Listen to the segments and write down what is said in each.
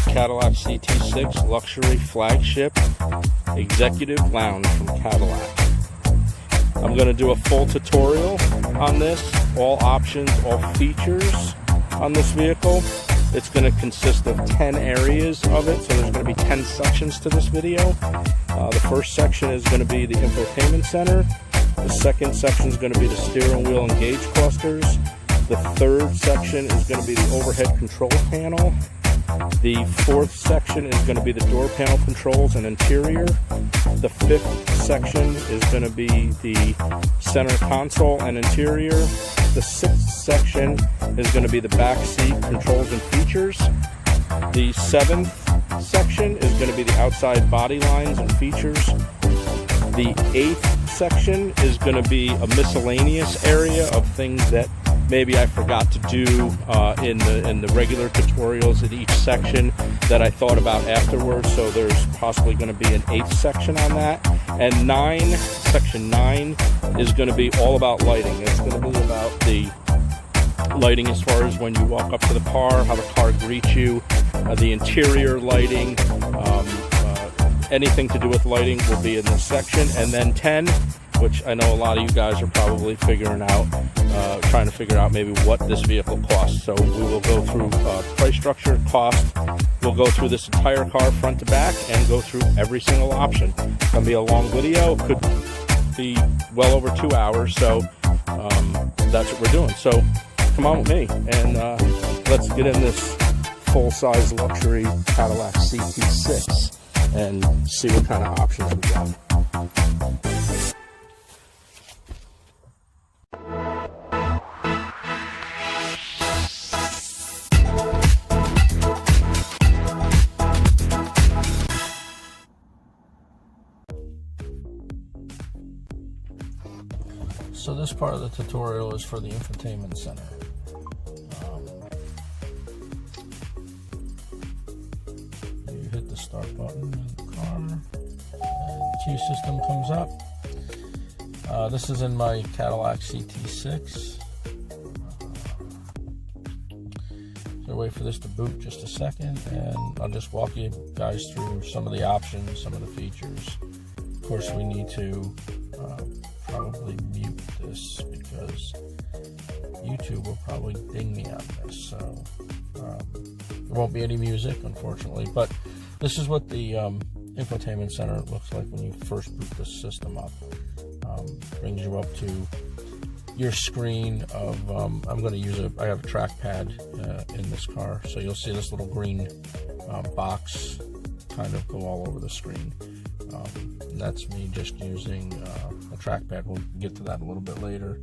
Cadillac CT6 luxury flagship executive lounge from Cadillac. I'm going to do a full tutorial on this, all options, all features on this vehicle. It's going to consist of 10 areas of it, so there's going to be 10 sections to this video. The first section is going to be the infotainment center. The second section is going to be the steering wheel and gauge clusters. The third section is going to be the overhead control panel. The fourth section is going to be the door panel controls and interior. The fifth section is going to be the center console and interior. The sixth section is going to be the back seat controls and features. The seventh section is going to be the outside body lines and features. The eighth section is going to be a miscellaneous area of things that maybe I forgot to do in the regular tutorials at each section that I thought about afterwards, so there's possibly going to be an 8th section on that. And section 9 is going to be all about lighting. It's going to be about the lighting as far as when you walk up to the car, how the car greets you, the interior lighting, anything to do with lighting will be in this section. And then 10, which I know a lot of you guys are probably figuring out, trying to figure out maybe what this vehicle costs. So we will go through price structure, cost. We'll go through this entire car front to back and go through every single option. It's going to be a long video. Could be well over 2 hours. So that's what we're doing. So come on with me and let's get in this full-size luxury Cadillac CT6 and see what kind of options we got. So this part of the tutorial is for the infotainment center. You hit the start button in the car, and the Q system comes up. This is in my Cadillac CT6. So wait for this to boot just a second, and I'll just walk you guys through some of the options, some of the features. Of course, we need to probably mute this because YouTube will probably ding me on this, so there won't be any music, unfortunately. But this is what the infotainment center looks like when you first boot the system up. Brings you up to your screen of I'm going to use I have a trackpad in this car, so you'll see this little green box kind of go all over the screen. And that's me just using a trackpad. We'll get to that a little bit later.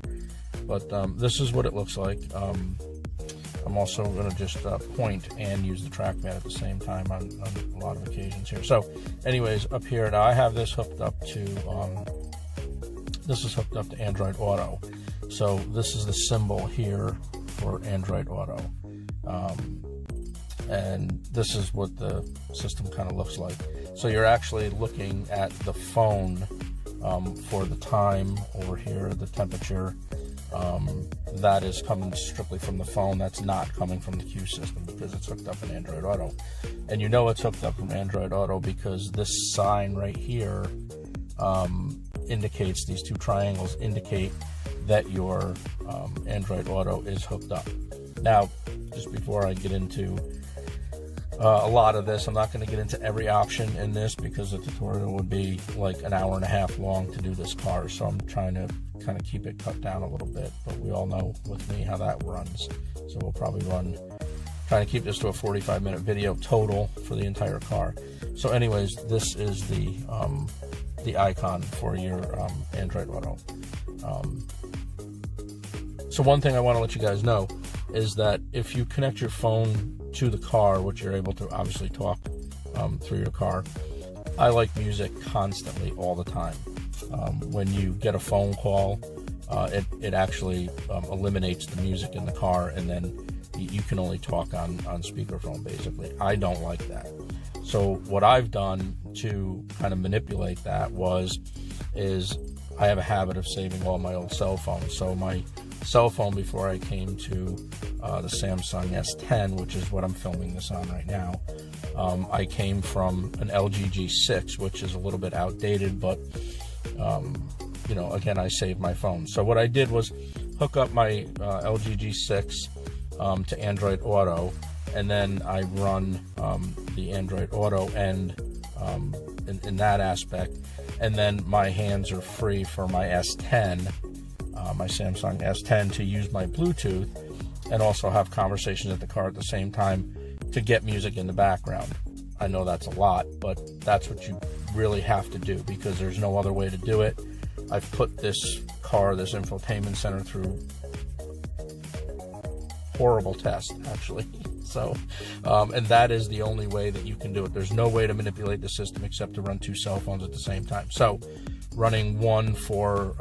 But this is what it looks like. I'm also going to just point and use the trackpad at the same time on a lot of occasions here. So anyways, up here, now I have this hooked up to, Android Auto. So this is the symbol here for Android Auto. And this is what the system kind of looks like. So you're actually looking at the phone for the time over here, the temperature. That is coming strictly from the phone. That's not coming from the Q system because it's hooked up in Android Auto. And you know it's hooked up from Android Auto because this sign right here indicates, these two triangles indicate that your Android Auto is hooked up. Now, just before I get into a lot of this, I'm not going to get into every option in this because the tutorial would be like an hour and a half long to do this car, so I'm trying to kind of keep it cut down a little bit, but we all know with me how that runs, so we'll probably trying to keep this to a 45-minute video total for the entire car. So anyways, this is the icon for your Android Auto. So one thing I want to let you guys know is that if you connect your phone to the car, which you're able to obviously talk through your car, I like music constantly all the time. When you get a phone call, it actually eliminates the music in the car, and then you can only talk on speakerphone, basically. I don't like that. So what I've done to kind of manipulate that is I have a habit of saving all my old cell phones. So my cell phone before I came to the Samsung S10, which is what I'm filming this on right now, I came from an LG G6, which is a little bit outdated, but you know, again, I saved my phone. So what I did was hook up my LG G6 to Android Auto, and then I run the Android Auto end in that aspect, and then my hands are free for my S10, my Samsung S10, to use my Bluetooth and also have conversations at the car at the same time to get music in the background. I know that's a lot, but that's what you really have to do, because there's no other way to do it. I've put this car, this infotainment center, through horrible tests, actually. So, and that is the only way that you can do it. There's no way to manipulate the system except to run two cell phones at the same time. So, running one for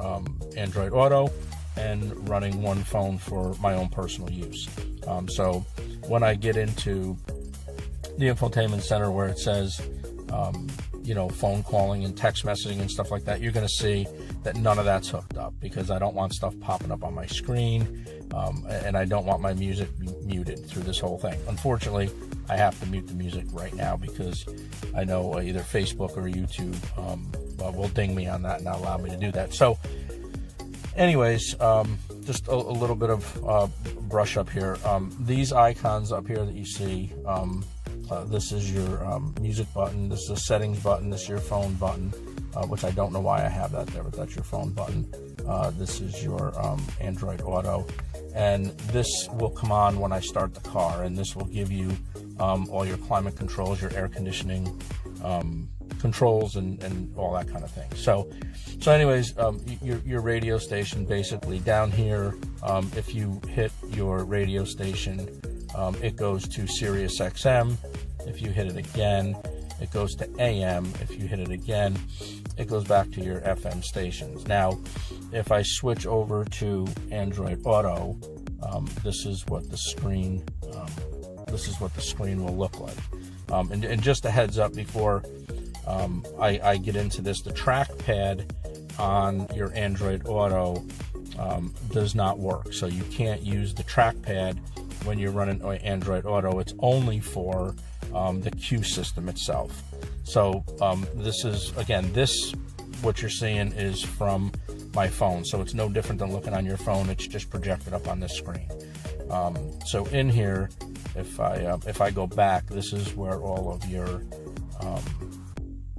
Android Auto and running one phone for my own personal use. So, when I get into the infotainment center where it says, you know, phone calling and text messaging and stuff like that, you're going to see that none of that's hooked up, because I don't want stuff popping up on my screen, and I don't want my music muted through this whole thing. Unfortunately, I have to mute the music right now because I know either Facebook or YouTube will ding me on that and not allow me to do that. So anyways, just a little bit of brush up here. These icons up here that you see, this is your music button, this is a settings button, this is your phone button, which I don't know why I have that there, but that's your phone button. This is your Android Auto, and this will come on when I start the car, and this will give you all your climate controls, your air conditioning controls, and all that kind of thing. So anyways, your radio station, basically down here, if you hit your radio station, it goes to Sirius XM. If you hit it again, it goes to AM. If you hit it again, it goes back to your FM stations. Now, if I switch over to Android Auto, this is what the screen will look like. And just a heads up before I get into this, the trackpad on your Android Auto does not work. So you can't use the trackpad when you're running Android Auto. It's only for the Q system itself. So this is, again, what you're seeing is from my phone, so it's no different than looking on your phone. It's just projected up on this screen. So in here, if I go back, this is where all of your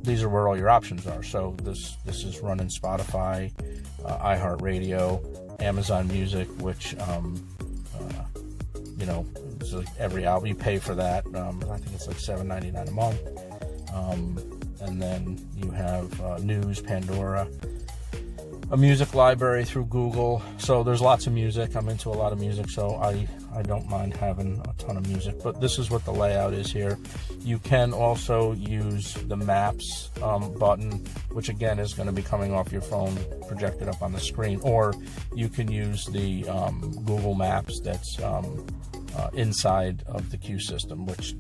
these are where all your options are. So this is running Spotify, iHeartRadio, Amazon Music, which you know, it's like every album you pay for that. I think it's like $7.99 a month. And then you have news, Pandora, a music library through Google. So there's lots of music. I'm into a lot of music, so I don't mind having a ton of music. But this is what the layout is here. You can also use the Maps button, which again is going to be coming off your phone, projected up on the screen, or you can use the Google Maps that's inside of the Q system, which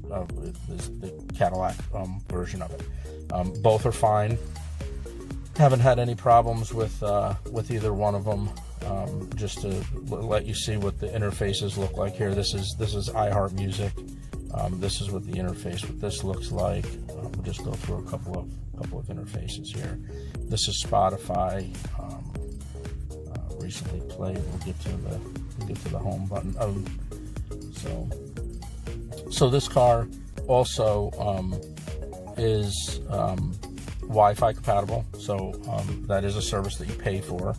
is the Cadillac version of it. Both are fine. Haven't had any problems with either one of them. Just to let you see what the interfaces look like here. This is iHeart Music. This is what the interface with this looks like. We'll just go through a couple of interfaces here. This is Spotify. Recently played. We'll get to the home button. So this car also is Wi-Fi compatible. So that is a service that you pay for.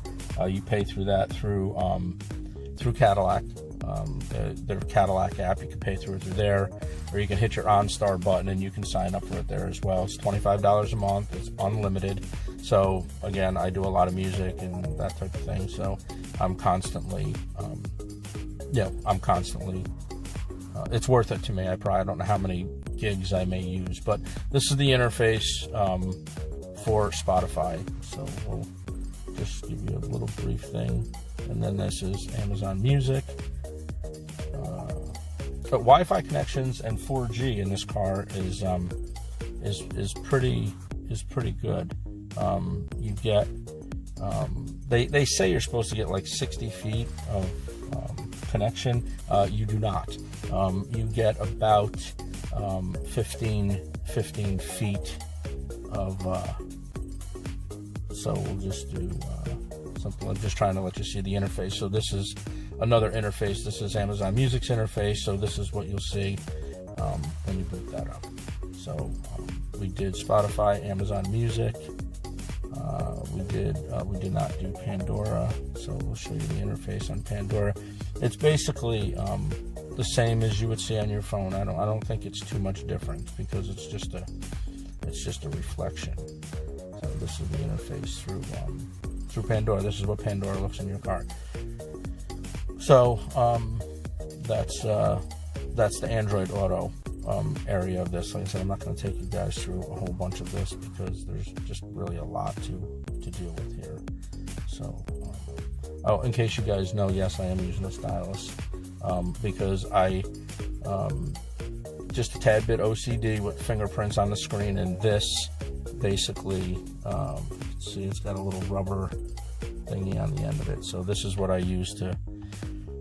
You pay through that through Cadillac. Their Cadillac app, you can pay through there, or you can hit your OnStar button and you can sign up for it there as well. It's $25 a month. It's unlimited. So again, I do a lot of music and that type of thing. So I'm constantly, it's worth it to me. I don't know how many gigs I may use, but this is the interface for Spotify. So we'll just give you a little brief thing. And then this is Amazon Music. But Wi-Fi connections and 4G in this car is pretty good. You get they say you're supposed to get like 60 feet of connection. You do not. You get about 15 feet of, so we'll just do something. I'm just trying to let you see the interface. So this is another interface. This is Amazon Music's interface. So this is what you'll see when you boot that up. So we did Spotify, Amazon Music. We did not do Pandora. So we'll show you the interface on Pandora. It's basically the same as you would see on your phone. I don't think it's too much different, because it's just a reflection. So this is the interface through Pandora. This is what Pandora looks in your car. So that's the Android Auto area of this. Like I said, I'm not going to take you guys through a whole bunch of this, because there's just really a lot to deal with here. So, oh, in case you guys know, yes, I am using a stylus, because I just a tad bit OCD with fingerprints on the screen, and this basically, you can see it's got a little rubber thingy on the end of it. So this is what I use to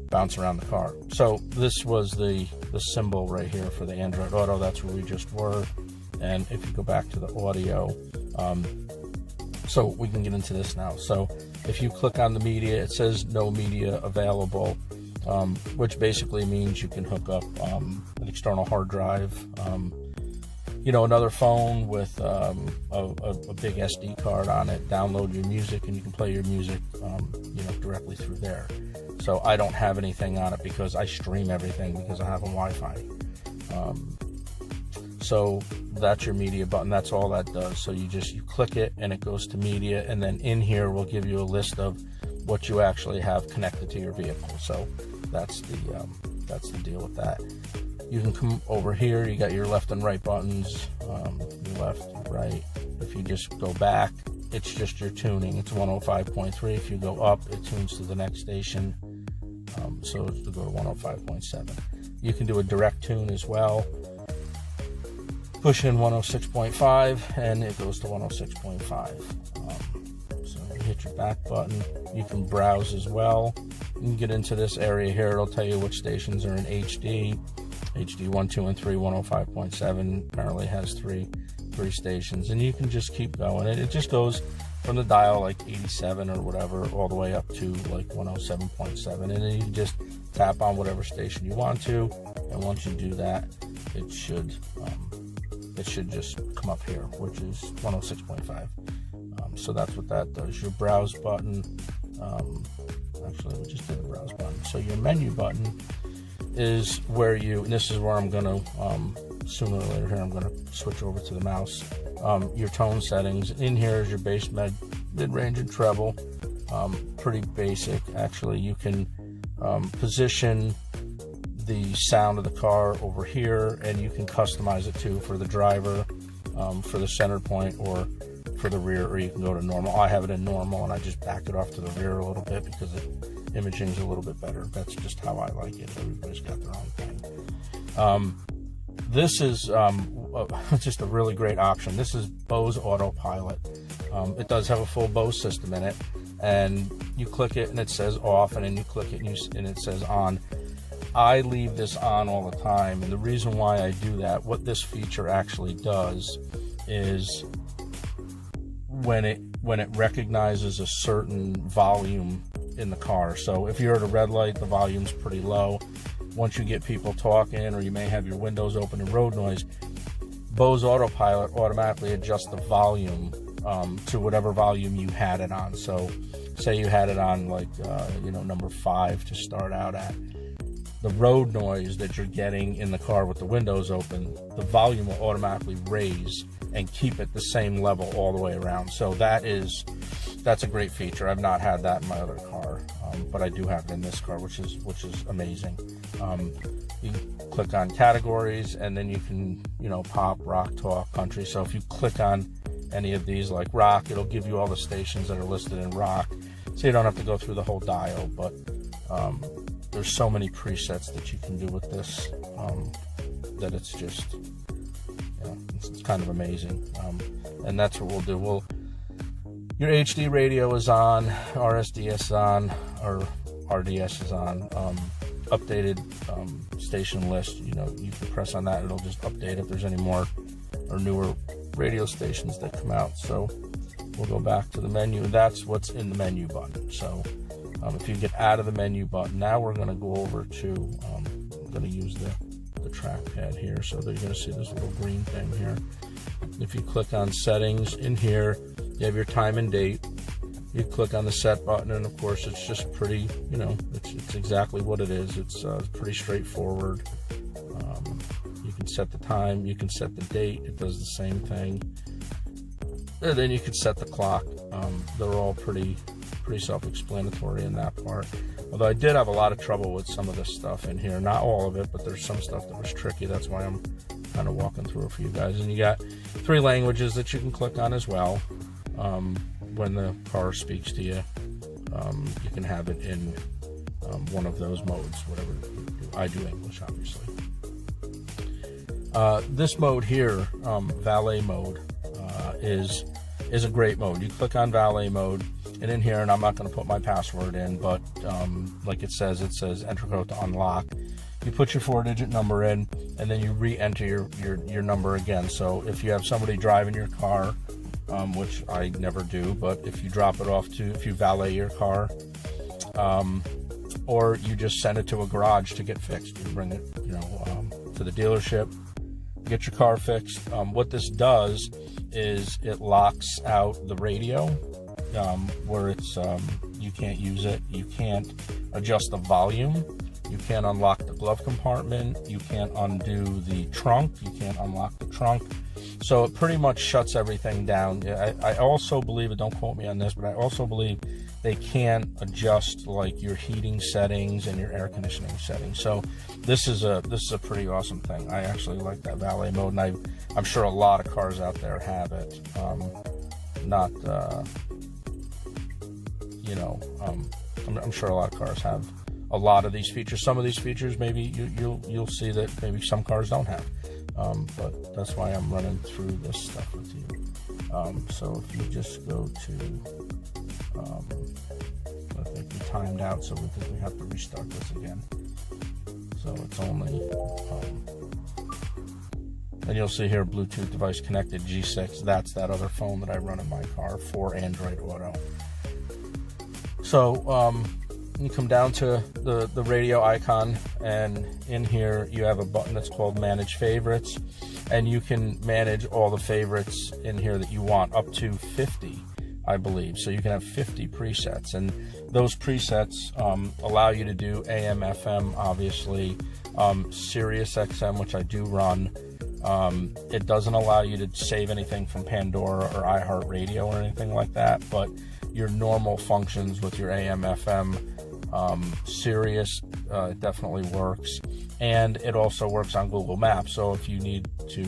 bounce around the car. So this was the symbol right here for the Android Auto. That's where we just were. And if you go back to the audio, so we can get into this now. So if you click on the media, it says no media available, which basically means you can hook up an external hard drive, another phone with a big SD card on it, download your music, and you can play your music, directly through there. So I don't have anything on it because I stream everything because I have a Wi-Fi. So that's your media button. That's all that does. So you click it and it goes to media, and then in here we'll give you a list of what you actually have connected to your vehicle. So that's the deal with that. You can come over here. You got your left and right buttons. Your left, right. If you just go back, it's just your tuning. It's 105.3. If you go up, it tunes to the next station. So to go to 105.7. You can do a direct tune as well. Push in 106.5 and it goes to 106.5. So you hit your back button. You can browse as well. You can get into this area here. It'll tell you which stations are in HD. HD 1, 2, and 3, 105.7. Apparently has three stations, and you can just keep going. It just goes from the dial like 87 or whatever all the way up to like 107.7, and then you just tap on whatever station you want to, and once you do that, it should just come up here, which is 106.5. So that's what that does. Your browse button, actually we just did the browse button. So your menu button is where and this is where I'm going to sooner or later here, I'm going to switch over to the mouse. Your tone settings. In here is your bass, mid-range, and treble. Pretty basic, actually. You can position the sound of the car over here, and you can customize it too for the driver, for the center point, or for the rear, or you can go to normal. I have it in normal, and I just back it off to the rear a little bit because the imaging is a little bit better. That's just how I like it. Everybody's got their own thing. This is just a really great option. This is Bose Autopilot. It does have a full Bose system in it, and you click it and it says off, and then you click it and it says on. I leave this on all the time, and the reason why I do that, what this feature actually does is when it recognizes a certain volume in the car. So if you're at a red light, the volume's pretty low. Once you get people talking, or you may have your windows open and road noise, Bose Autopilot automatically adjusts the volume to whatever volume you had it on. So say you had it on like number 5 to start out at. The road noise that you're getting in the car with the windows open, the volume will automatically raise and keep it the same level all the way around. So that's a great feature. I've not had that in my other car, but I do have it in this car, which is amazing. You can click on categories, and then you can pop, rock, talk, country. So if you click on any of these like rock, it'll give you all the stations that are listed in rock, so you don't have to go through the whole dial. But there's so many presets that you can do with this that it's just it's kind of amazing. And that's what we'll do. Your HD radio is on, RSDS is on, or RDS is on. updated station list. You know, you can press on that and it'll just update if there's any more or newer radio stations that come out. So we'll go back to the menu, and that's what's in the menu button. So if you get out of the menu button, now we're going to go over to, I'm going to use the trackpad here, so that you're going to see this little green thing here. If you click on settings in here, you have your time and date. You click on the set button, and of course it's just pretty, you know, it's exactly what it is. It's pretty straightforward. You can set the time, you can set the date, it does the same thing, and then you can set the clock. They're all pretty self-explanatory in that part. Although I did have a lot of trouble with some of this stuff in here, not all of it, but there's some stuff that was tricky. That's why I'm kind of walking through it for you guys. And you got 3 languages that you can click on as well. When the car speaks to you, you can have it in one of those modes, whatever you do. I do English, obviously. This mode here, valet mode, is a great mode. You click on valet mode, and in here, and I'm not going to put my password in, but like it says enter code to unlock. You put your 4-digit number in, and then you re-enter your number again. So if you have somebody driving your car, which I never do, but if you drop it off if you valet your car, or you just send it to a garage to get fixed, you bring it, you know, to the dealership, get your car fixed. What this does is it locks out the radio, where it's you can't use it, you can't adjust the volume, you can't unlock the glove compartment, you can't undo the trunk, you can't unlock the trunk. So it pretty much shuts everything down. I also believe, don't quote me on this, but I also believe they can't adjust like your heating settings and your air conditioning settings. So this is a pretty awesome thing. I actually like that valet mode, and I'm sure a lot of cars out there have it. I'm sure a lot of cars have a lot of these features. Some of these features maybe you'll see that maybe some cars don't have. But that's why I'm running through this stuff with you. So if you just go to, I think we timed out, so we have to restart this again. So it's only, and you'll see here, Bluetooth device connected G6. That's that other phone that I run in my car for Android Auto. So you come down to the radio icon, and in here you have a button that's called Manage Favorites, and you can manage all the favorites in here that you want, up to 50, I believe. So you can have 50 presets, and those presets allow you to do AM, FM, obviously, Sirius XM, which I do run. It doesn't allow you to save anything from Pandora or iHeartRadio or anything like that, but your normal functions with your AM, FM, Sirius, it definitely works, and it also works on Google Maps. So if you need to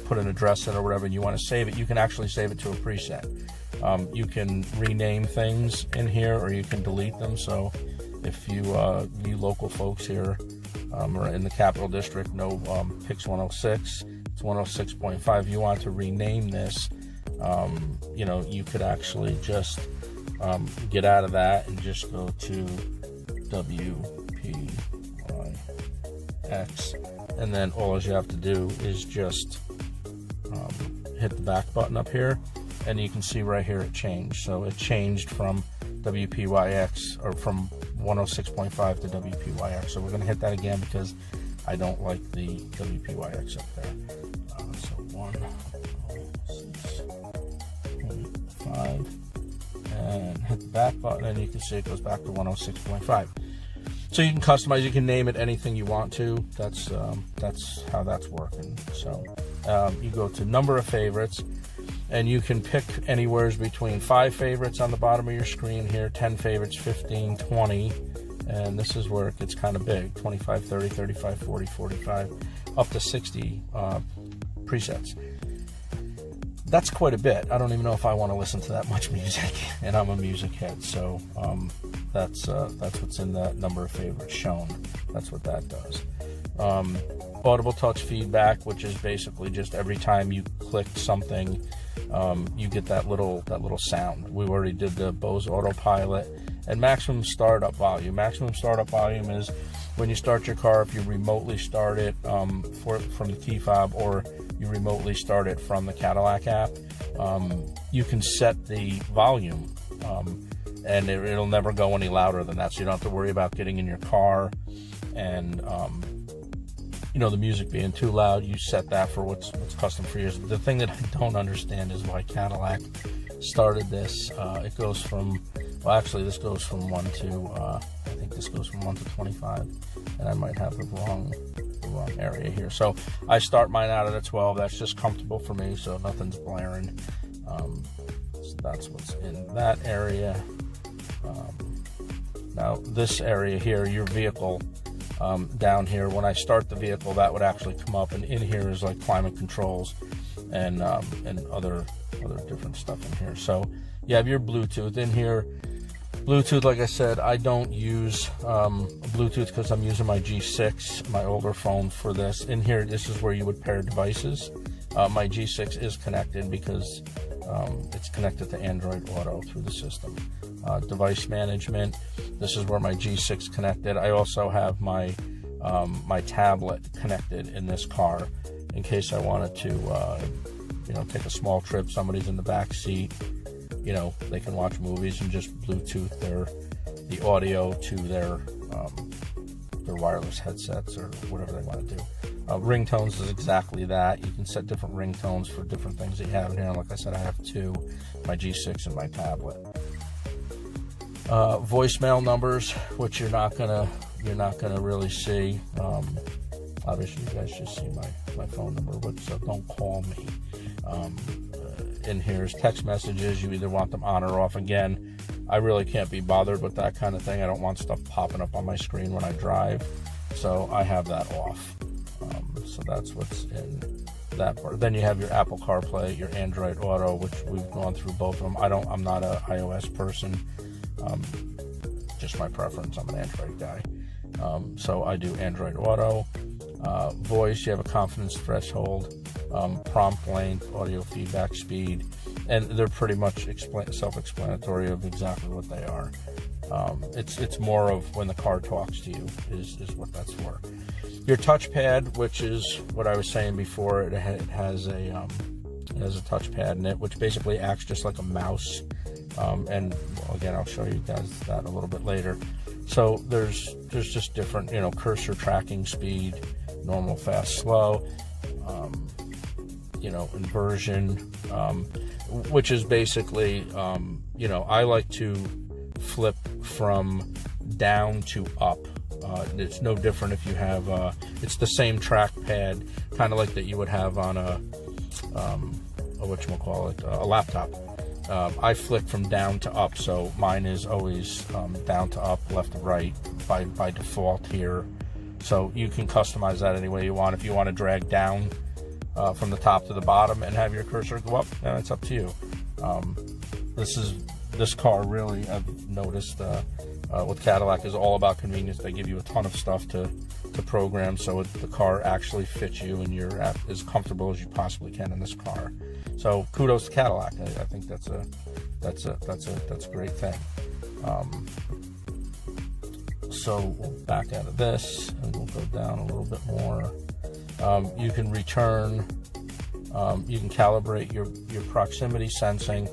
put an address in or whatever and you want to save it, you can actually save it to a preset. You can rename things in here, or you can delete them. So if you local folks here or in the Capital District know PIX 106, it's 106.5, you want to rename this, you could actually just get out of that and just go to WPYX, and then all you have to do is just hit the back button up here, and you can see right here it changed. So it changed from WPYX, or from 106.5 to WPYX. So we're going to hit that again because I don't like the WPYX up there. So 106.5, and hit the back button, and you can see it goes back to 106.5. So you can customize, you can name it anything you want to. That's how that's working. So you go to number of favorites, and you can pick anywhere between 5 favorites on the bottom of your screen here, 10 favorites, 15, 20, and this is where it gets kind of big, 25, 30, 35, 40, 45, up to 60 presets. That's quite a bit. I don't even know if I want to listen to that much music, and I'm a music head, so that's what's in that number of favorites shown. That's what that does. Audible touch feedback, which is basically just every time you click something, you get that little sound. We already did the Bose Autopilot, and maximum startup volume. Maximum startup volume is when you start your car, if you remotely start it from the key fob, or you remotely start it from the Cadillac app, you can set the volume, and it'll never go any louder than that, so you don't have to worry about getting in your car and the music being too loud. You set that for what's custom for yours. The thing that I don't understand is why Cadillac started this. It goes from, well, actually this goes from 1 to I think this goes from 1 to 25, and I might have the wrong area here. So I start mine out at a 12. That's just comfortable for me, so nothing's blaring. So that's what's in that area. Now this area here, your vehicle, down here, when I start the vehicle, that would actually come up, and in here is like climate controls and other different stuff in here. So you have your Bluetooth in here. Bluetooth, like I said, I don't use Bluetooth because I'm using my G6, my older phone, for this. In here, this is where you would pair devices. My G6 is connected because it's connected to Android Auto through the system. Device management, this is where my G6 connected. I also have my my tablet connected in this car in case I wanted to take a small trip. Somebody's in the back seat, they can watch movies and just Bluetooth the audio to their wireless headsets or whatever they want to do. Ringtones is exactly that. You can set different ringtones for different things that you have in here. Like I said, I have two, my G6 and my tablet. Voicemail numbers, which you're not gonna really see. Obviously, you guys just see my phone number, but so don't call me. In here is text messages. You either want them on or off. Again, I really can't be bothered with that kind of thing. I don't want stuff popping up on my screen when I drive, so I have that off. So that's what's in that part. Then you have your Apple CarPlay, your Android Auto, which we've gone through both of them. I'm not an iOS person. Just my preference. I'm an Android guy. So I do Android Auto. Voice, you have a confidence threshold, prompt length, audio feedback speed, and they're pretty much self-explanatory of exactly what they are. It's more of when the car talks to you is what that's for. Your touchpad, which is what I was saying before, it has a touchpad in it, which basically acts just like a mouse. And again, I'll show you guys that a little bit later. So there's just different, cursor tracking speed, normal, fast, slow, inversion, which is basically, I like to flip from down to up. It's no different if you have, it's the same trackpad, kind of like that you would have on a laptop. I flick from down to up, so mine is always down to up, left to right by default here. So you can customize that any way you want. If you want to drag down from the top to the bottom and have your cursor go up, then it's up to you. This car really, I've noticed with Cadillac, is all about convenience. They give you a ton of stuff to program so the car actually fits you and you're as comfortable as you possibly can in this car. So kudos to Cadillac. I think that's a great thing. So we'll back out of this and we'll go down a little bit more. You can return. You can calibrate your proximity sensing.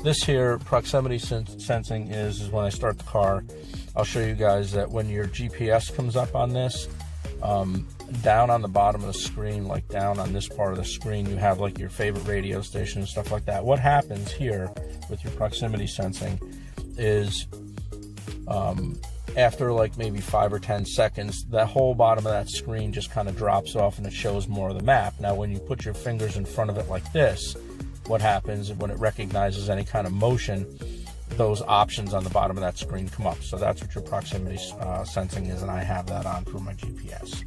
This here, proximity sensing is when I start the car. I'll show you guys that when your GPS comes up on this, down on the bottom of the screen, like down on this part of the screen, you have like your favorite radio station and stuff like that. What happens here with your proximity sensing is after like maybe 5 or 10 seconds, that whole bottom of that screen just kind of drops off and it shows more of the map. Now, when you put your fingers in front of it like this, what happens when it recognizes any kind of motion, those options on the bottom of that screen come up. So that's what your proximity sensing is, and I have that on through my GPS.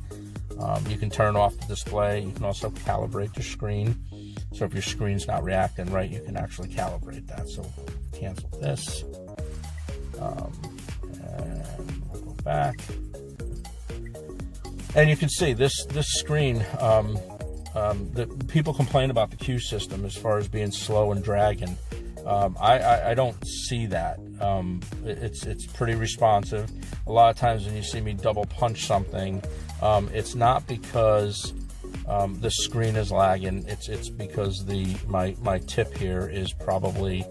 You can turn off the display. You can also calibrate your screen. So if your screen's not reacting right, you can actually calibrate that. So cancel this. And we'll go back. And you can see this screen, the people complain about the queue system as far as being slow and dragging. I don't see that. It's pretty responsive. A lot of times when you see me double punch something, it's not because the screen is lagging. It's because my tip here is probably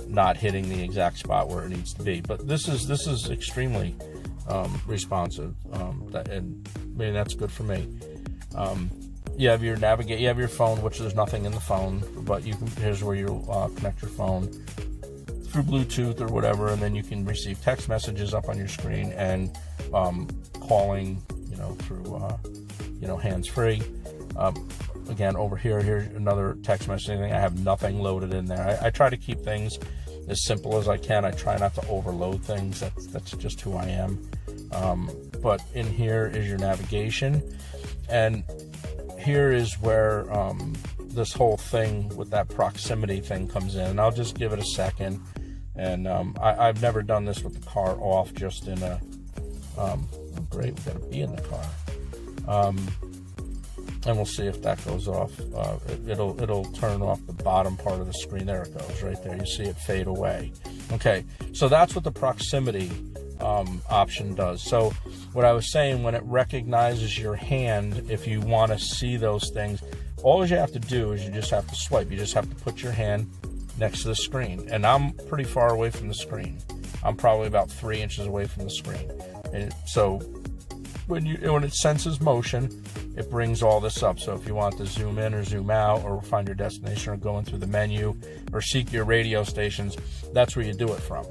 not hitting the exact spot where it needs to be. But this is extremely responsive, and I mean, that's good for me. You have your you have your phone, which there's nothing in the phone, but here's where you'll connect your phone through Bluetooth or whatever, and then you can receive text messages up on your screen and calling, through hands-free. Again, over here's another text messaging thing. I have nothing loaded in there. I try to keep things as simple as I can. I try not to overload things. That's just who I am. But in here is your navigation, and here is where this whole thing with that proximity thing comes in. And I'll just give it a second. And I've never done this with the car off, just in a great, we got a bee in the car. And we'll see if that goes off. It'll turn off the bottom part of the screen. There it goes, right there. You see it fade away. Okay, so that's what the proximity option does. So what I was saying, when it recognizes your hand, if you want to see those things, all you have to do is you just have to swipe. You just have to put your hand next to the screen. And I'm pretty far away from the screen. I'm probably about 3 inches away from the screen. And so when it senses motion, it brings all this up. So if you want to zoom in or zoom out, or find your destination, or go in through the menu, or seek your radio stations, that's where you do it from.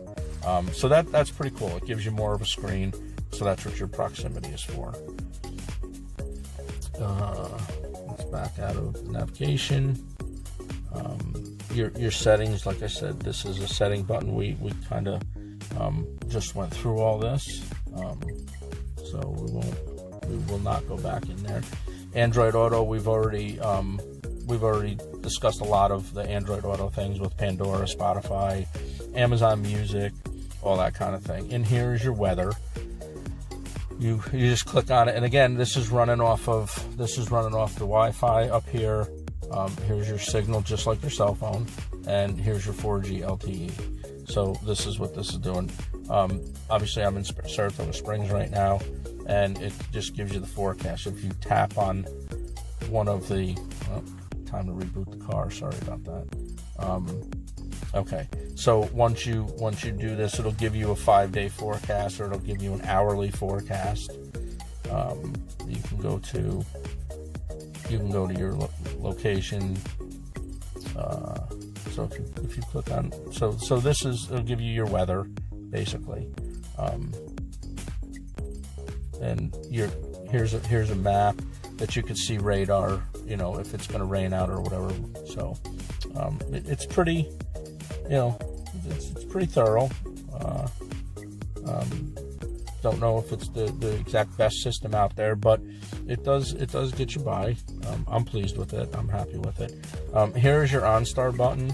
So that's pretty cool. It gives you more of a screen. So that's what your proximity is for. Let's back out of the navigation. Your settings, like I said, this is a setting button. We kind of just went through all this, so we will not go back in there. Android Auto, we've already discussed a lot of the Android Auto things with Pandora, Spotify, Amazon Music, all that kind of thing. In here is your weather. You just click on it, and again, this is running off the Wi-Fi up here. Here's your signal, just like your cell phone, and here's your 4G LTE. So this is what this is doing. Obviously, I'm in Saratoga Springs right now, and it just gives you the forecast. If you tap on one of the, time to reboot the car. Sorry about that. Okay, so once you do this, it'll give you a 5-day forecast, or it'll give you an hourly forecast. You can go to your location. So if you click on, so this is, it'll give you your weather basically, and here's a map that you can see radar, if it's going to rain out or whatever. So it's pretty, it's pretty thorough. Don't know if it's the exact best system out there, but it does get you by. I'm pleased with it. I'm happy with it. Here is your OnStar button.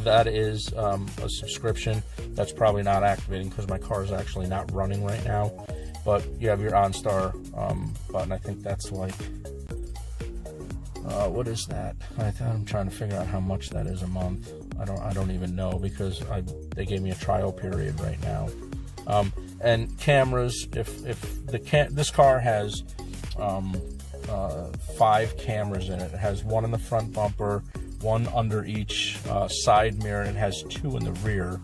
That is a subscription that's probably not activating because my car is actually not running right now. But you have your OnStar button. I think that's like, what is that? I'm trying to figure out how much that is a month. I don't even know, because they gave me a trial period right now. And cameras, this car has 5 cameras in it. It has one in the front bumper, one under each side mirror, and it has 2 in the rear.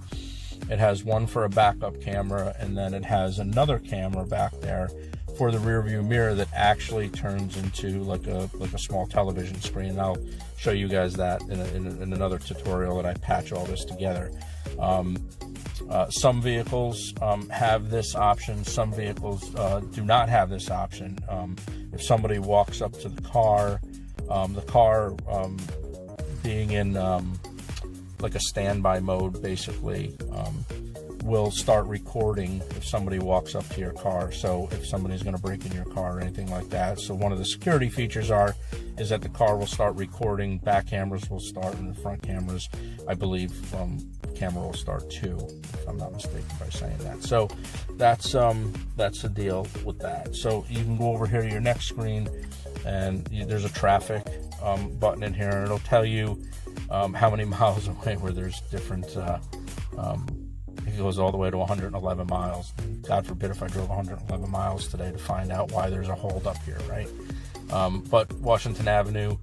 It has one for a backup camera, and then it has another camera back there for the rear view mirror that actually turns into like a small television screen. And I'll show you guys that in another tutorial that I patch all this together. Some vehicles have this option. Some vehicles do not have this option. If somebody walks up to the car being in like a standby mode, basically, will start recording if somebody walks up to your car. So if somebody's going to break in your car or anything like that. So one of the security features is that the car will start recording, back cameras will start, and the front cameras, I believe, camera will start too, if I'm not mistaken by saying that. So that's the deal with that. So you can go over here to your next screen, and there's a traffic button in here, and it'll tell you how many miles away where there's different, it goes all the way to 111 miles. God forbid if I drove 111 miles today to find out why there's a hold up here, right? But Washington Avenue,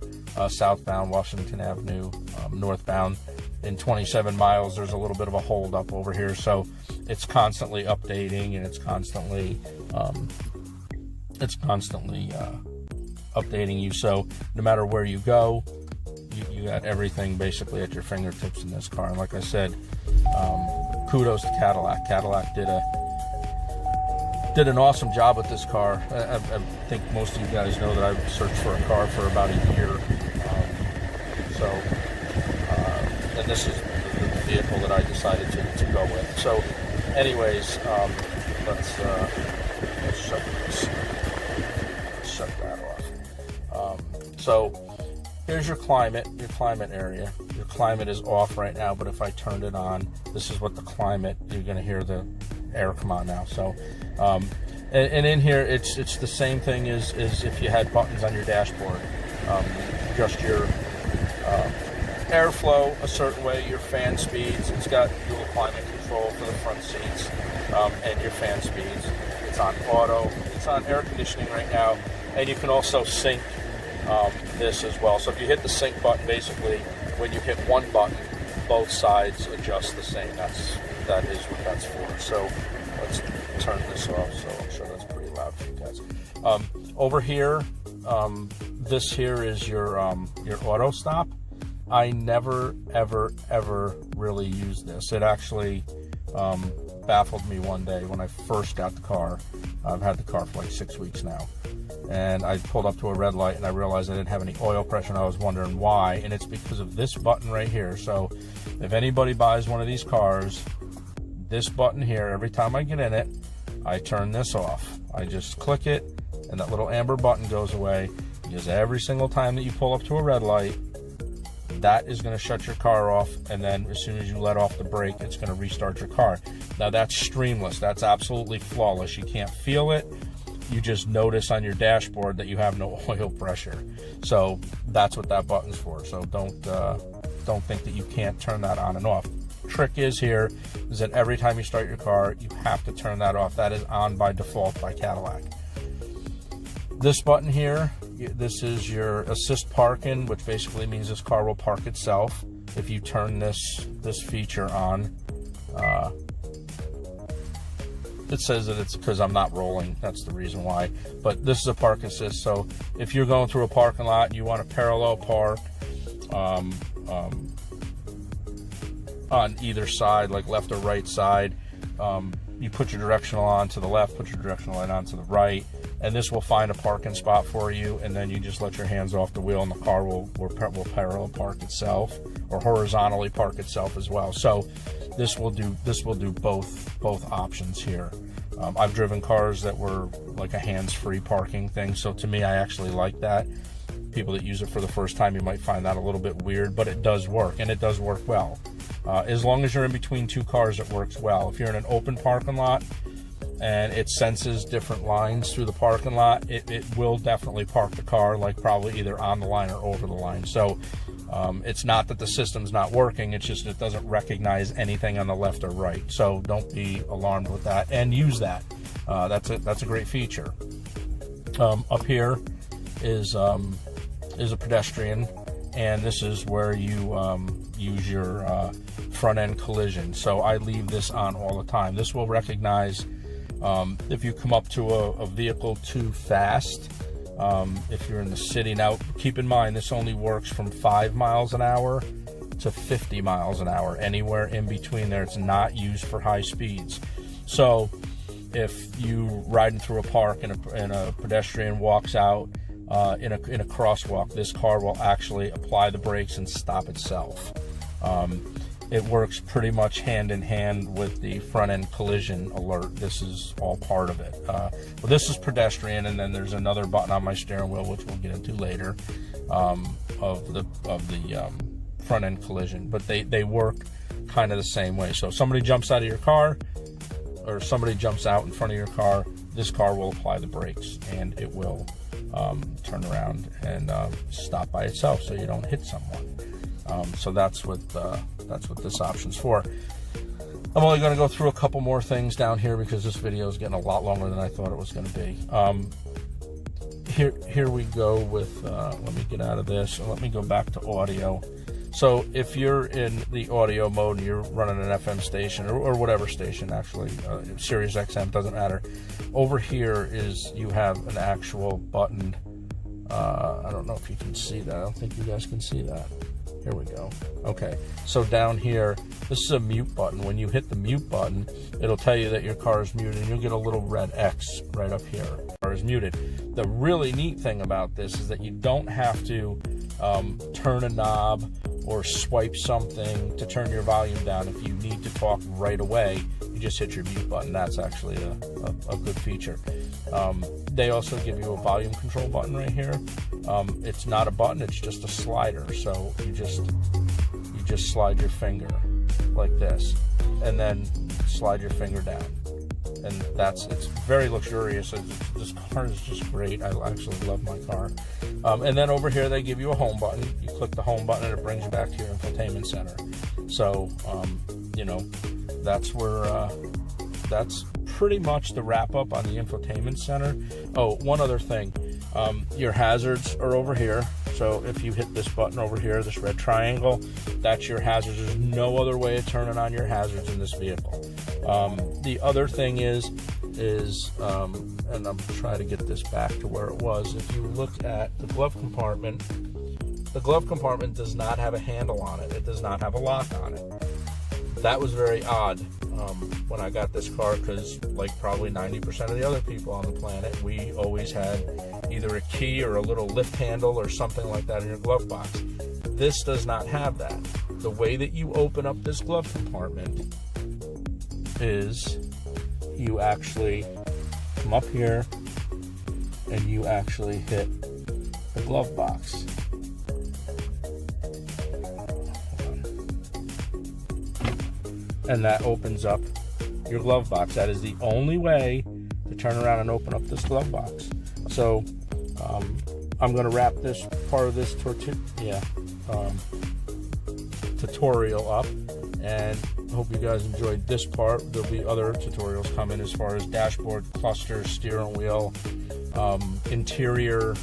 southbound, Washington Avenue, northbound, in 27 miles, there's a little bit of a hold up over here. So it's constantly updating, and it's constantly updating you. So no matter where you go, you got everything basically at your fingertips in this car. And like I said, kudos to Cadillac. Cadillac did an awesome job with this car. I think most of you guys know that I've searched for a car for about a year. And this is the vehicle that I decided to go with. So anyways, let's shut that off. So here's your climate area. Your climate is off right now, but if I turned it on, this is what the climate, you're going to hear the air come on now. So and in here it's the same thing as if you had buttons on your dashboard. Just your airflow a certain way, your fan speeds. It's got dual climate control for the front seats, and your fan speeds. It's on auto. It's on air conditioning right now, and you can also sync this as well. So if you hit the sync button, basically when you hit one button, both sides adjust the same. That is what that's for. So let's turn this off. So I'm sure that's pretty loud for you guys. Over here, this here is your auto stop. I never, ever really used this. It actually baffled me one day when I first got the car. I've had the car for like 6 weeks now. And I pulled up to a red light and I realized I didn't have any oil pressure, and I was wondering why. And it's because of this button right here. So if anybody buys one of these cars, this button here, every time I get in it, I turn this off. I just click it and that little amber button goes away, because every single time that you pull up to a red light, that is going to shut your car off, and then as soon as you let off the brake, it's going to restart your car. Now that's streamless. That's absolutely flawless. You can't feel it. You just notice on your dashboard that you have no oil pressure. So that's what that button's for. So don't think that you can't turn that on and off. Trick is here is that every time you start your car, you have to turn that off. That is on by default by Cadillac. This button here, this is your assist parking, which basically means this car will park itself. If you turn this feature on, it says that it's because I'm not rolling. That's the reason why. But this is a park assist. So if you're going through a parking lot and you want to parallel park on either side, like left or right side, you put your directional on to the left, put your directional light on to the right, and this will find a parking spot for you, and then you just let your hands off the wheel and the car will parallel park itself, or horizontally park itself as well. So this will do both options here. I've driven cars that were like a hands-free parking thing, so to me I actually like that. People that use it for the first time, you might find that a little bit weird, but it does work, and it does work well. As long as you're in between two cars, it works well. If you're in an open parking lot and it senses different lines through the parking lot, it will definitely park the car like probably either on the line or over the line. So it's not that the system's not working, it's just it doesn't recognize anything on the left or right. So don't be alarmed with that, and use that. That's a great feature. Up here is a pedestrian, and this is where you use your front end collision. So I leave this on all the time. This will recognize if you come up to a vehicle too fast, if you're in the city. Now keep in mind, this only works from 5 miles an hour to 50 miles an hour. Anywhere in between there, it's not used for high speeds. So if you riding through a park and a pedestrian walks out in a crosswalk, this car will actually apply the brakes and stop itself. It works pretty much hand in hand with the front end collision alert. This is all part of it. Well, this is pedestrian, and then there's another button on my steering wheel, which we'll get into later, of the front end collision. But they work kind of the same way. So if somebody jumps out of your car, or somebody jumps out in front of your car, this car will apply the brakes, and it will turn around and stop by itself so you don't hit someone. So that's what this option's for. I'm only going to go through a couple more things down here because this video is getting a lot longer than I thought it was going to be. Here we go with, let me get out of this and let me go back to audio. So if you're in the audio mode and you're running an FM station or whatever station, actually, Sirius XM, doesn't matter. Over here is, you have an actual button. I don't know if you can see that. I don't think you guys can see that. Here we go. Okay, so down here, this is a mute button. When you hit the mute button, it'll tell you that your car is muted, and you'll get a little red X right up here. Car is muted. The really neat thing about this is that you don't have to turn a knob or swipe something to turn your volume down. If you need to talk right away, you just hit your mute button. That's actually a good feature. They also give you a volume control button right here. It's not a button, it's just a slider. So you just slide your finger like this, and then slide your finger down. And it's very luxurious. This car is just great. I actually love my car. And then over here they give you a home button. You click the home button and it brings you back to your infotainment center. So you know, that's where that's pretty much the wrap up on the infotainment center. Oh, one other thing, your hazards are over here. So if you hit this button over here, this red triangle, that's your hazards. There's no other way of turning on your hazards in this vehicle. The other thing is, and I'm trying to get this back to where it was. If you look at the glove compartment does not have a handle on it. It does not have a lock on it. That was very odd when I got this car, because like probably 90% of the other people on the planet, we always had either a key or a little lift handle or something like that in your glove box. This does not have that. The way that you open up this glove compartment is you actually come up here and you actually hit the glove box. And that opens up your glove box. That is the only way to turn around and open up this glove box. So I'm going to wrap this part of this tutorial up, and hope you guys enjoyed this part. There'll be other tutorials coming as far as dashboard, cluster, steering wheel, interior,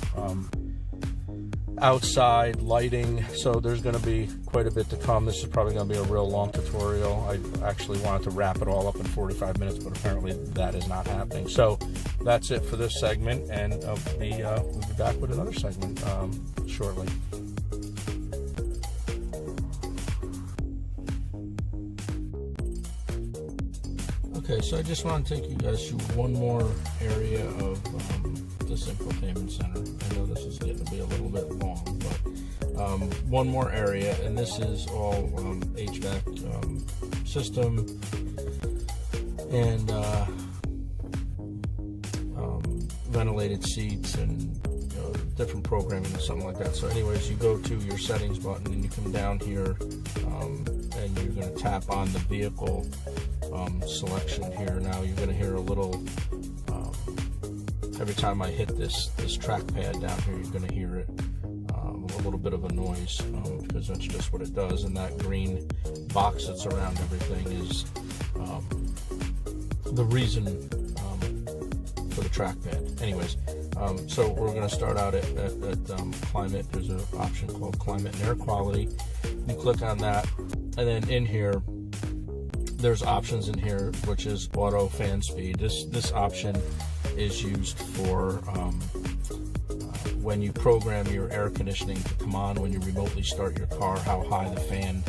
outside lighting. So there's going to be quite a bit to come. This is probably going to be a real long tutorial. I actually wanted to wrap it all up in 45 minutes, but apparently that is not happening. So that's it for this segment, and we'll be back with another segment shortly. Okay, so I just want to take you guys through one more area of this infotainment center. I know this is getting to be a little bit long, but one more area, and this is all HVAC system and ventilated seats and different programming and something like that. So anyways, you go to your settings button and you come down here, and you're going to tap on the vehicle selection here. Now you're going to hear a little, every time I hit this trackpad down here, you're going to hear it, a little bit of a noise, because that's just what it does. And that green box that's around everything is the reason for the trackpad. Anyways, so we're going to start out at climate. There's an option called climate and air quality. You click on that, and then in here there's options in here, which is auto fan speed. This option is used for when you program your air conditioning to come on when you remotely start your car, how high the fan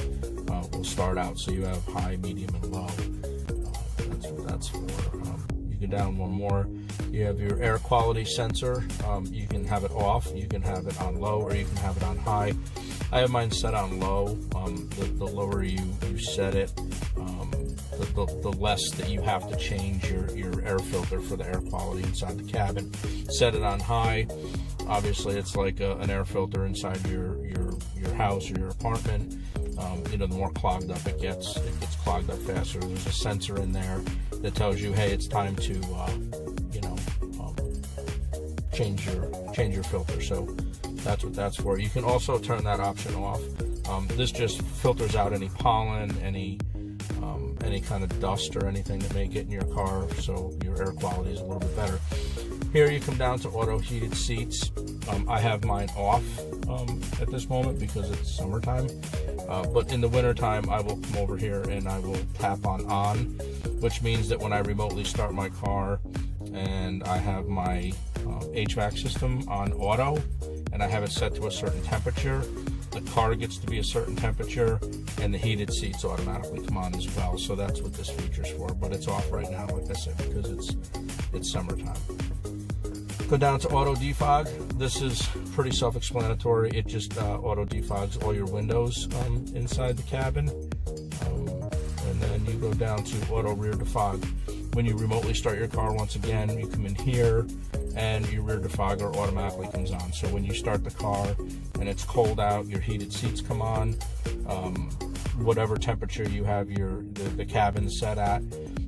will start out. So you have high, medium, and low. That's what that's for. You go down one more. You have your air quality sensor. You can have it off, you can have it on low, or you can have it on high. I have mine set on low. The lower you set it, the less that you have to change your air filter for the air quality inside the cabin. Set it on high. Obviously, it's like an air filter inside your house or your apartment. The more clogged up it gets clogged up faster. There's a sensor in there that tells you, hey, it's time to change your filter. So that's what that's for. You can also turn that option off. This just filters out any pollen, any kind of dust or anything that may get in your car, so your air quality is a little bit better. Here you come down to auto heated seats. I have mine off at this moment because it's summertime, but in the wintertime I will come over here and I will tap on, which means that when I remotely start my car and I have my HVAC system on auto and I have it set to a certain temperature, the car gets to be a certain temperature and the heated seats automatically come on as well. So that's what this feature's for, but it's off right now, like I said, because it's summertime. Go down to auto defog. This is pretty self-explanatory. It just auto defogs all your windows inside the cabin. And then you go down to auto rear defog. When you remotely start your car, once again, you come in here and your rear defogger automatically comes on. So when you start the car and it's cold out, your heated seats come on. Whatever temperature you have the cabin set at,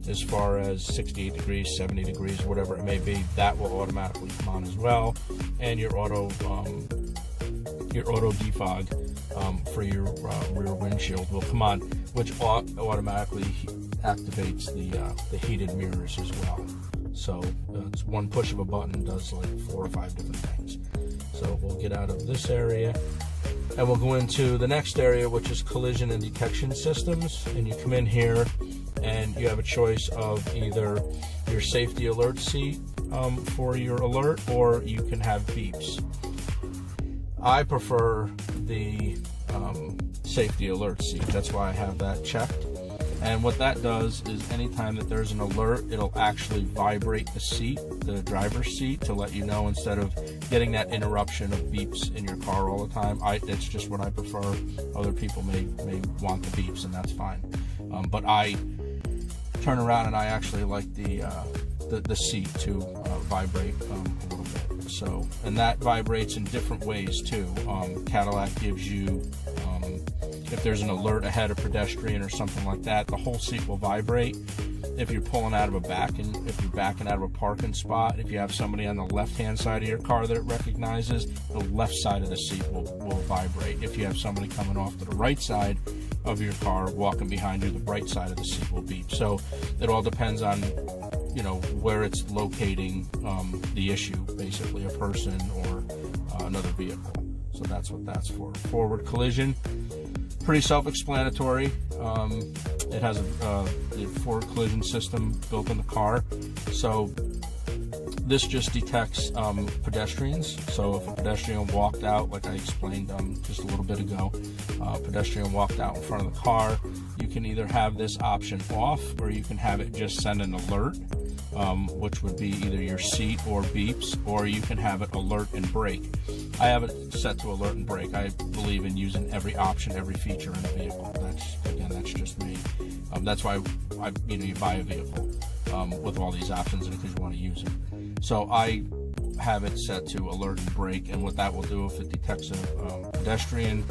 as far as 68 degrees, 70 degrees, whatever it may be, that will automatically come on as well. And your auto defog for your rear windshield will come on, which automatically activates the heated mirrors as well. So it's one push of a button does like 4 or 5 different things. So we'll get out of this area and we'll go into the next area, which is collision and detection systems. And you come in here and you have a choice of either your safety alert seat for your alert, or you can have beeps. I prefer the safety alert seat. That's why I have that checked. And what that does is anytime that there's an alert, it'll actually vibrate the seat, the driver's seat, to let you know, instead of getting that interruption of beeps in your car all the time. It's just what I prefer. Other people may want the beeps, and that's fine. But I turn around and I actually like the seat to vibrate a little bit. So, and that vibrates in different ways too. Cadillac gives you, if there's an alert ahead of pedestrian or something like that, the whole seat will vibrate. If you're pulling out of if you're backing out of a parking spot, if you have somebody on the left-hand side of your car that it recognizes, the left side of the seat will vibrate. If you have somebody coming off to the right side of your car walking behind you, the right side of the seat will beep. So it all depends on, you know, where it's locating the issue, basically a person or another vehicle. So that's what that's for. Forward collision, pretty self-explanatory. It has a forward collision system built in the car. So this just detects pedestrians. So if a pedestrian walked out, like I explained just a little bit ago, pedestrian walked out in front of the car, you can either have this option off, or you can have it just send an alert, which would be either your seat or beeps, or you can have it alert and brake. I have it set to alert and brake. I believe in using every option, every feature in a vehicle. That's just me. That's why you buy a vehicle with all these options in it, because you want to use it. So I have it set to alert and brake, and what that will do, if it detects a pedestrian,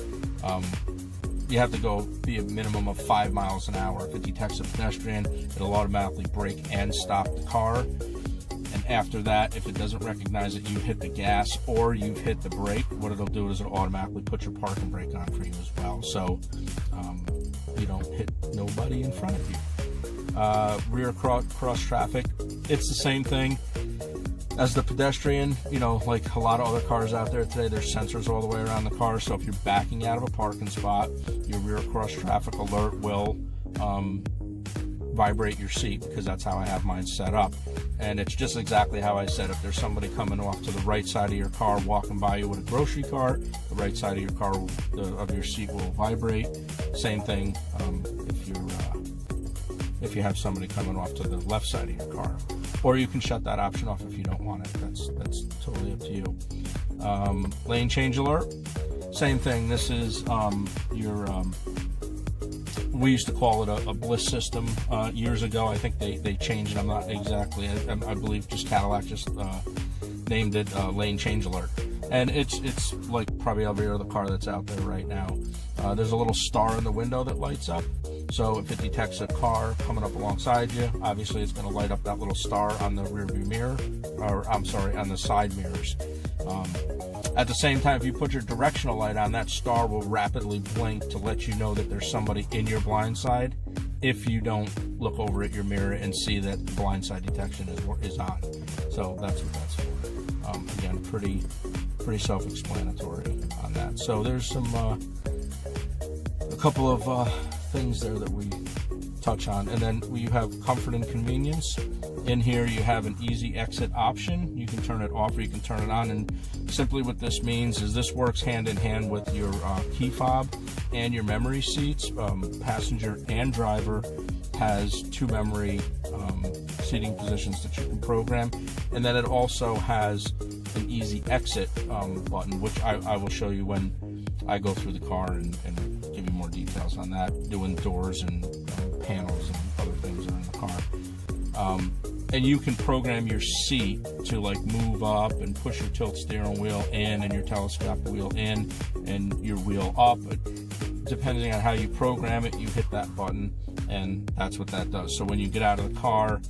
you have to be a minimum of 5 miles an hour. If it detects a pedestrian, it'll automatically brake and stop the car. And after that, if it doesn't recognize that you hit the gas or you've hit the brake, what it'll do is it'll automatically put your parking brake on for you as well. So you don't hit nobody in front of you. Rear cross traffic, it's the same thing as the pedestrian. You know, like a lot of other cars out there today, there's sensors all the way around the car. So if you're backing out of a parking spot, your rear cross traffic alert will vibrate your seat, because that's how I have mine set up. And it's just exactly how I said. If there's somebody coming off to the right side of your car walking by you with a grocery cart, the right side of your car of your seat will vibrate. Same thing if you have somebody coming off to the left side of your car. Or you can shut that option off if you don't want it. That's totally up to you. Lane change alert, same thing. This is we used to call it a bliss system years ago. I think they changed it. I'm not exactly. I believe just Cadillac just named it lane change alert. And it's like probably every other car that's out there right now. There's a little star in the window that lights up. So if it detects a car coming up alongside you, obviously it's going to light up that little star on the rear view mirror, or I'm sorry, on the side mirrors. At the same time, if you put your directional light on, that star will rapidly blink to let you know that there's somebody in your blind side if you don't look over at your mirror and see that the blind side detection is on. So that's what that's for. Again, pretty self-explanatory on that. So there's some a couple of things there that we touch on. And then you have comfort and convenience. In here you have an easy exit option. You can turn it off or you can turn it on, and simply what this means is this works hand in hand with your key fob and your memory seats. Passenger and driver has 2 memory seating positions that you can program, and then it also has an easy exit button, which I will show you when I go through the car and give you more details on that, doing doors and panels and other things that are in the car. And you can program your seat to like move up and push your tilt steering wheel in and your telescopic wheel in and your wheel up. Depending on how you program it, you hit that button, and that's what that does. So when you get out of the car,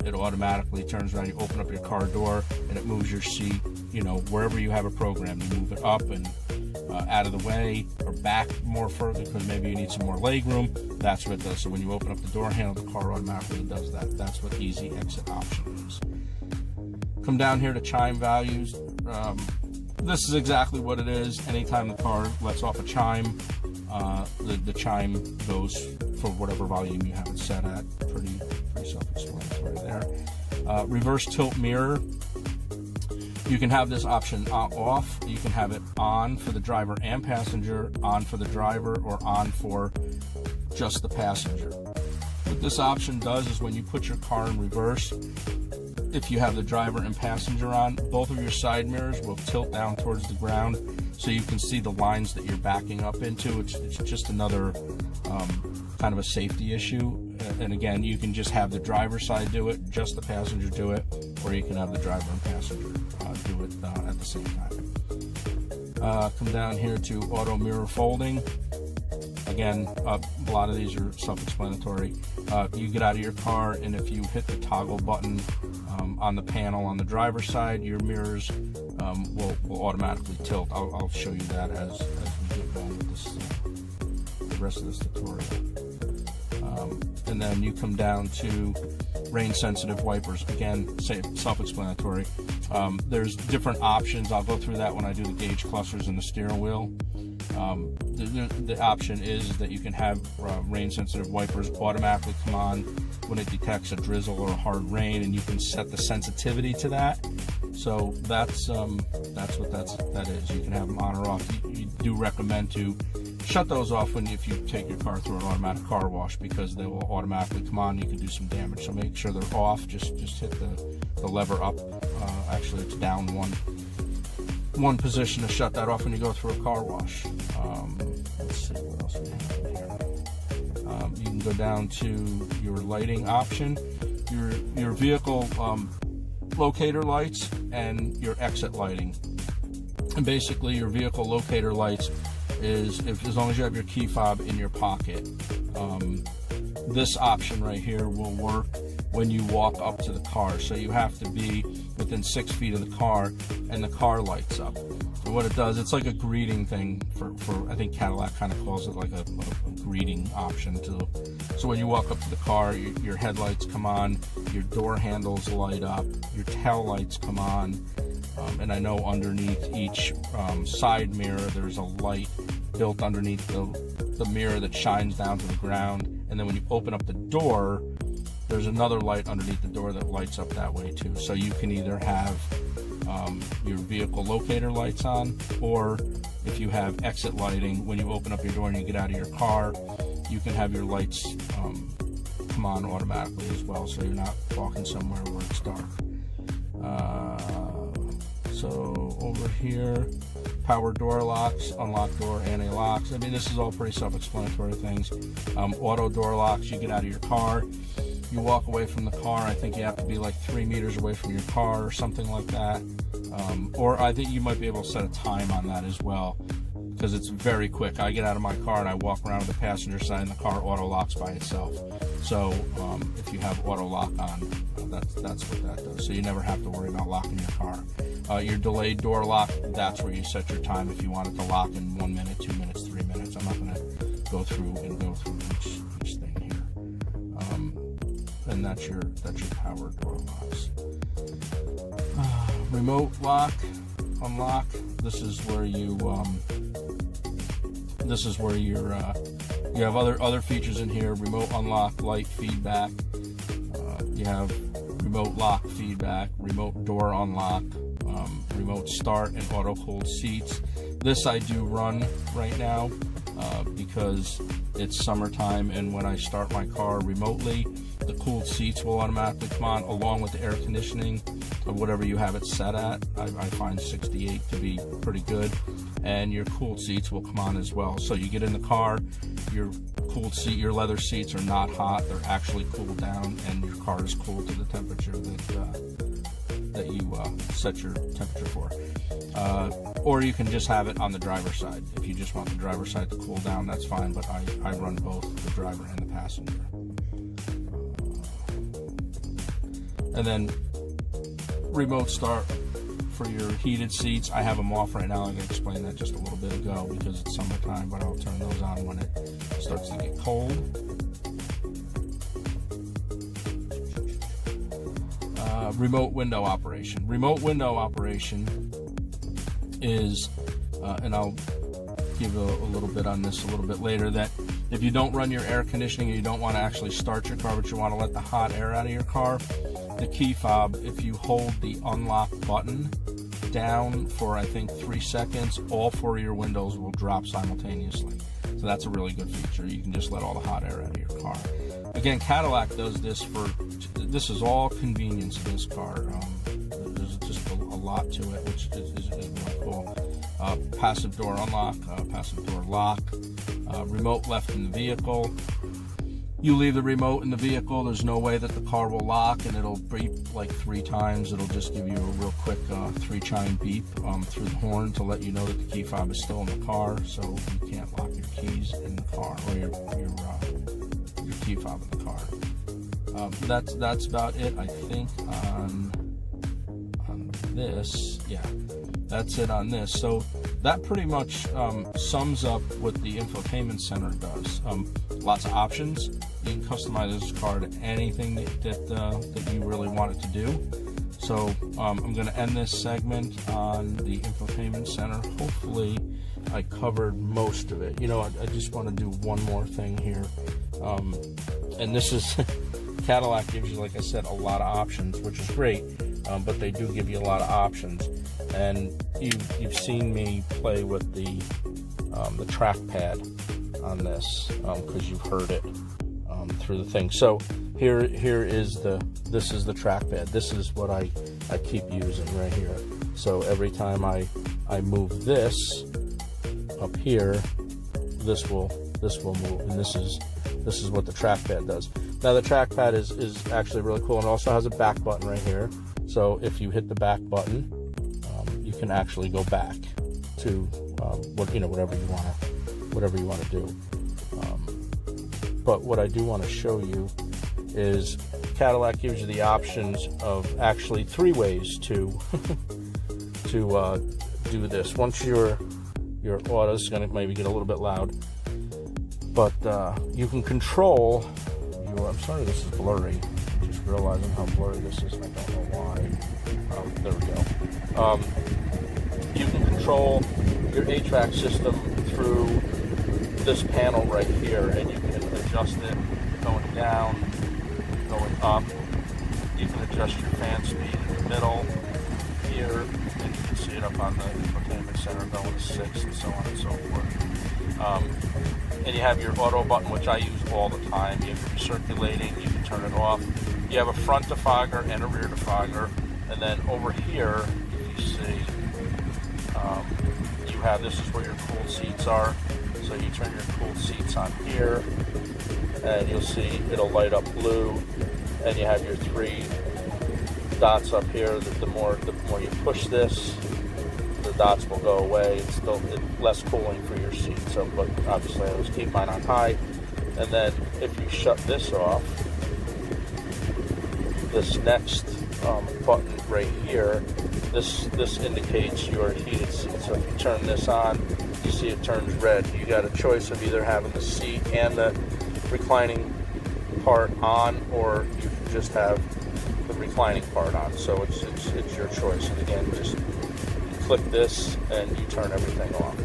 it automatically turns around, you open up your car door, and it moves your seat, you know, wherever you have a program. You move it up and out of the way or back more further because maybe you need some more leg room. That's what it does. So when you open up the door handle, the car automatically does that. That's what easy exit option is. Come down here to chime values. This is exactly what it is. Anytime the car lets off a chime, the chime goes for whatever volume you have it set at. Pretty self-explanatory there. Reverse tilt mirror. You can have this option off. You can have it on for the driver and passenger, on for the driver, or on for just the passenger. What this option does is when you put your car in reverse, if you have the driver and passenger on, both of your side mirrors will tilt down towards the ground so you can see the lines that you're backing up into. It's just another kind of a safety issue. And again, you can just have the driver side do it, just the passenger do it, or you can have the driver and passenger do it at the same time. Come down here to auto mirror folding. Again, a lot of these are self-explanatory. You get out of your car, and if you hit the toggle button on the panel on the driver's side, your mirrors will automatically tilt. I'll show you that as we get going with this, the rest of this tutorial. And then you come down to rain-sensitive wipers. Again, self-explanatory. There's different options. I'll go through that when I do the gauge clusters and the steering wheel. The option is that you can have rain-sensitive wipers automatically come on when it detects a drizzle or a hard rain, and you can set the sensitivity to that. So that's what that is. You can have them on or off. You do recommend to shut those off if you take your car through an automatic car wash, because they will automatically come on. You can do some damage. So make sure they're off. Just hit the lever up. Actually, it's down one position to shut that off when you go through a car wash. Let's see what else we have in here. You can go down to your lighting option, your vehicle locator lights, and your exit lighting. And basically, your vehicle locator lights is as long as you have your key fob in your pocket. This option right here will work when you walk up to the car. So you have to be within 6 feet of the car, and the car lights up. And what it does, it's like a greeting thing for I think Cadillac kind of calls it like a greeting option too. So when you walk up to the car, your headlights come on, your door handles light up, your tail lights come on, and I know underneath each side mirror there's a light built underneath the mirror that shines down to the ground. And then when you open up the door, there's another light underneath the door that lights up that way too. So you can either have your vehicle locator lights on, or if you have exit lighting, when you open up your door and you get out of your car, you can have your lights come on automatically as well, so you're not walking somewhere where it's dark. So over here, power door locks, unlock door, anti-locks. I mean, this is all pretty self-explanatory things. Auto door locks, you get out of your car, you walk away from the car. I think you have to be like 3 meters away from your car or something like that. Or I think you might be able to set a time on that as well. because it's very quick. I get out of my car and I walk around to the passenger side and the car auto locks by itself. So if you have auto lock on, that's what that does. So you never have to worry about locking your car. Your delayed door lock, that's where you set your time if you want it to lock in 1 minute, 2 minutes, 3 minutes. I'm not going to go through each thing here. And that's your power door locks. Remote lock, unlock. This is where you you have other features in here. Remote unlock, light feedback. You have remote lock feedback, remote door unlock, remote start, and auto cooled seats. This I do run right now because it's summertime, and when I start my car remotely, the cooled seats will automatically come on along with the air conditioning of whatever you have it set at. I find 68 to be pretty good, and your cooled seats will come on as well. So you get in the car, your cooled seat, your leather seats are not hot, they're actually cooled down, and your car is cooled to the temperature that you set your temperature for. Or you can just have it on the driver's side. If you just want the driver's side to cool down, that's fine, but I run both the driver and the passenger. And then remote start for your heated seats. I have them off right now. I can explain that just a little bit ago because it's summertime, but I'll turn those on when it starts to get cold. Remote window operation. Remote window operation is, and I'll give a little bit on this a little bit later, that if you don't run your air conditioning and you don't want to actually start your car, but you want to let the hot air out of your car, the key fob, if you hold the unlock button down for I think 3 seconds, all 4 of your windows will drop simultaneously. So that's a really good feature. You can just let all the hot air out of your car. Again, Cadillac does this this is all convenience in this car. There's just a lot to it, which is really cool. Passive door unlock, passive door lock, remote left in the vehicle. You leave the remote in the vehicle, there's no way that the car will lock, and it'll beep like 3 times. It'll just give you a real quick 3-chime beep through the horn to let you know that the key fob is still in the car, so you can't lock your keys in the car, or your key fob in the car. That's about it, I think, on this. Yeah, that's it on this. So that pretty much sums up what the infotainment center does. Lots of options. You can customize this car to anything that you really want it to do. So I'm going to end this segment on the infotainment center. Hopefully I covered most of it. You know, I just want to do one more thing here. And this is Cadillac gives you, like I said, a lot of options, which is great, but they do give you a lot of options. And you've seen me play with the trackpad on this because you've heard it through the thing. So here is this is the trackpad. This is what I keep using right here. So every time I move this up here, this will move, and this is what the trackpad does. Now the trackpad is actually really cool, and it also has a back button right here. So if you hit the back button, you can actually go back to whatever you want to do. But what I do want to show you is Cadillac gives you the options of actually 3 ways to do this. Once your auto is going to maybe get a little bit loud, but you can control your. I'm sorry, this is blurry. I'm just realizing how blurry this is, and I don't know why. There we go. You can control your HVAC system through this panel right here, and you can adjust it going down, going up. You can adjust your fan speed in the middle here, and you can see it up on the infotainment center going to 6 and so on and so forth. And you have your auto button, which I use all the time. You have your circulating, you can turn it off. You have a front defogger and a rear defogger, and then over here, if you see, you have, this is where your cooled seats are. So you turn your cooled seats on here, and you'll see it'll light up blue, and you have your 3 dots up here. The more you push this, the dots will go away. It's still less cooling for your seat. So, but obviously I always keep mine on high. And then if you shut this off, this next button right here, this indicates your heated seat. So if you turn this on, you see it turns red. You got a choice of either having the seat and the reclining part on, or you can just have the reclining part on. So it's your choice. And again, just click this and you turn everything off.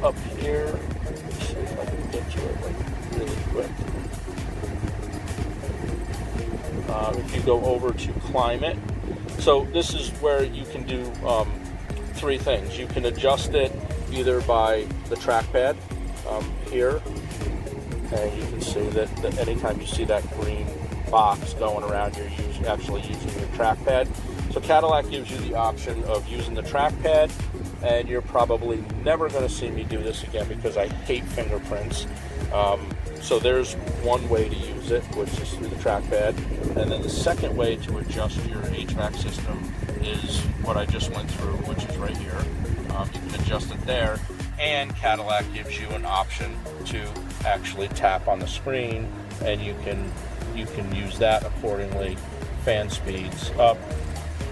Up here, let me see if I can get to it like really quick. If you go over to climate, so this is where you can do three things. You can adjust it either by the trackpad here, and you can see that anytime you see that green box going around, you're actually using your trackpad. So Cadillac gives you the option of using the trackpad, and you're probably never going to see me do this again because I hate fingerprints. So there's one way to use it, which is through the trackpad. And then the second way to adjust your HVAC system is what I just went through, which is right here. You can adjust it there, and Cadillac gives you an option to actually tap on the screen, and you can use that accordingly. Fan speeds up,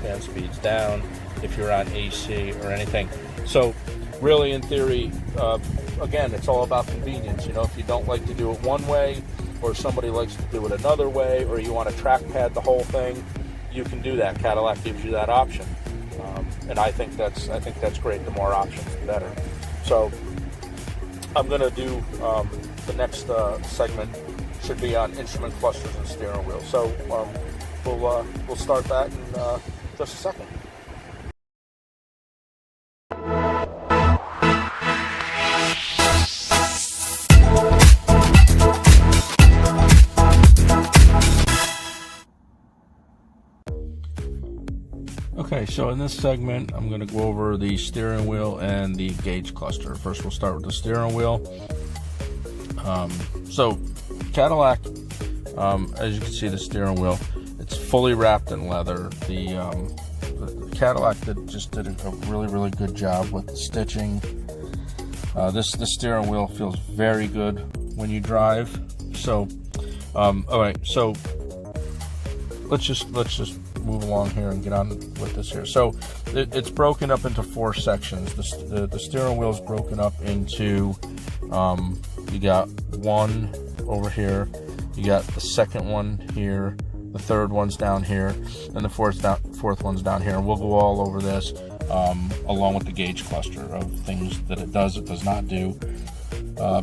fan speeds down, if you're on AC or anything. So really, in theory, again, it's all about convenience. You know, if you don't like to do it one way, or somebody likes to do it another way, or you want to trackpad the whole thing, you can do that. Cadillac gives you that option, and I think that's great. The more options, the better. So I'm going to do the next segment should be on instrument clusters and steering wheel. So we'll start that in just a second. Okay, so in this segment, I'm going to go over the steering wheel and the gauge cluster. First, we'll start with the steering wheel. So Cadillac, as you can see, the steering wheel, it's fully wrapped in leather. The Cadillac just did a really good job with the stitching. This steering wheel feels very good when you drive. So, all right, so let's just move along here and get on with this here. So it's broken up into 4 sections. The steering wheel is broken up into you got one over here, you got the second one here, the third one's down here, and the fourth one's down here. And we'll go all over this along with the gauge cluster of things that it does not do.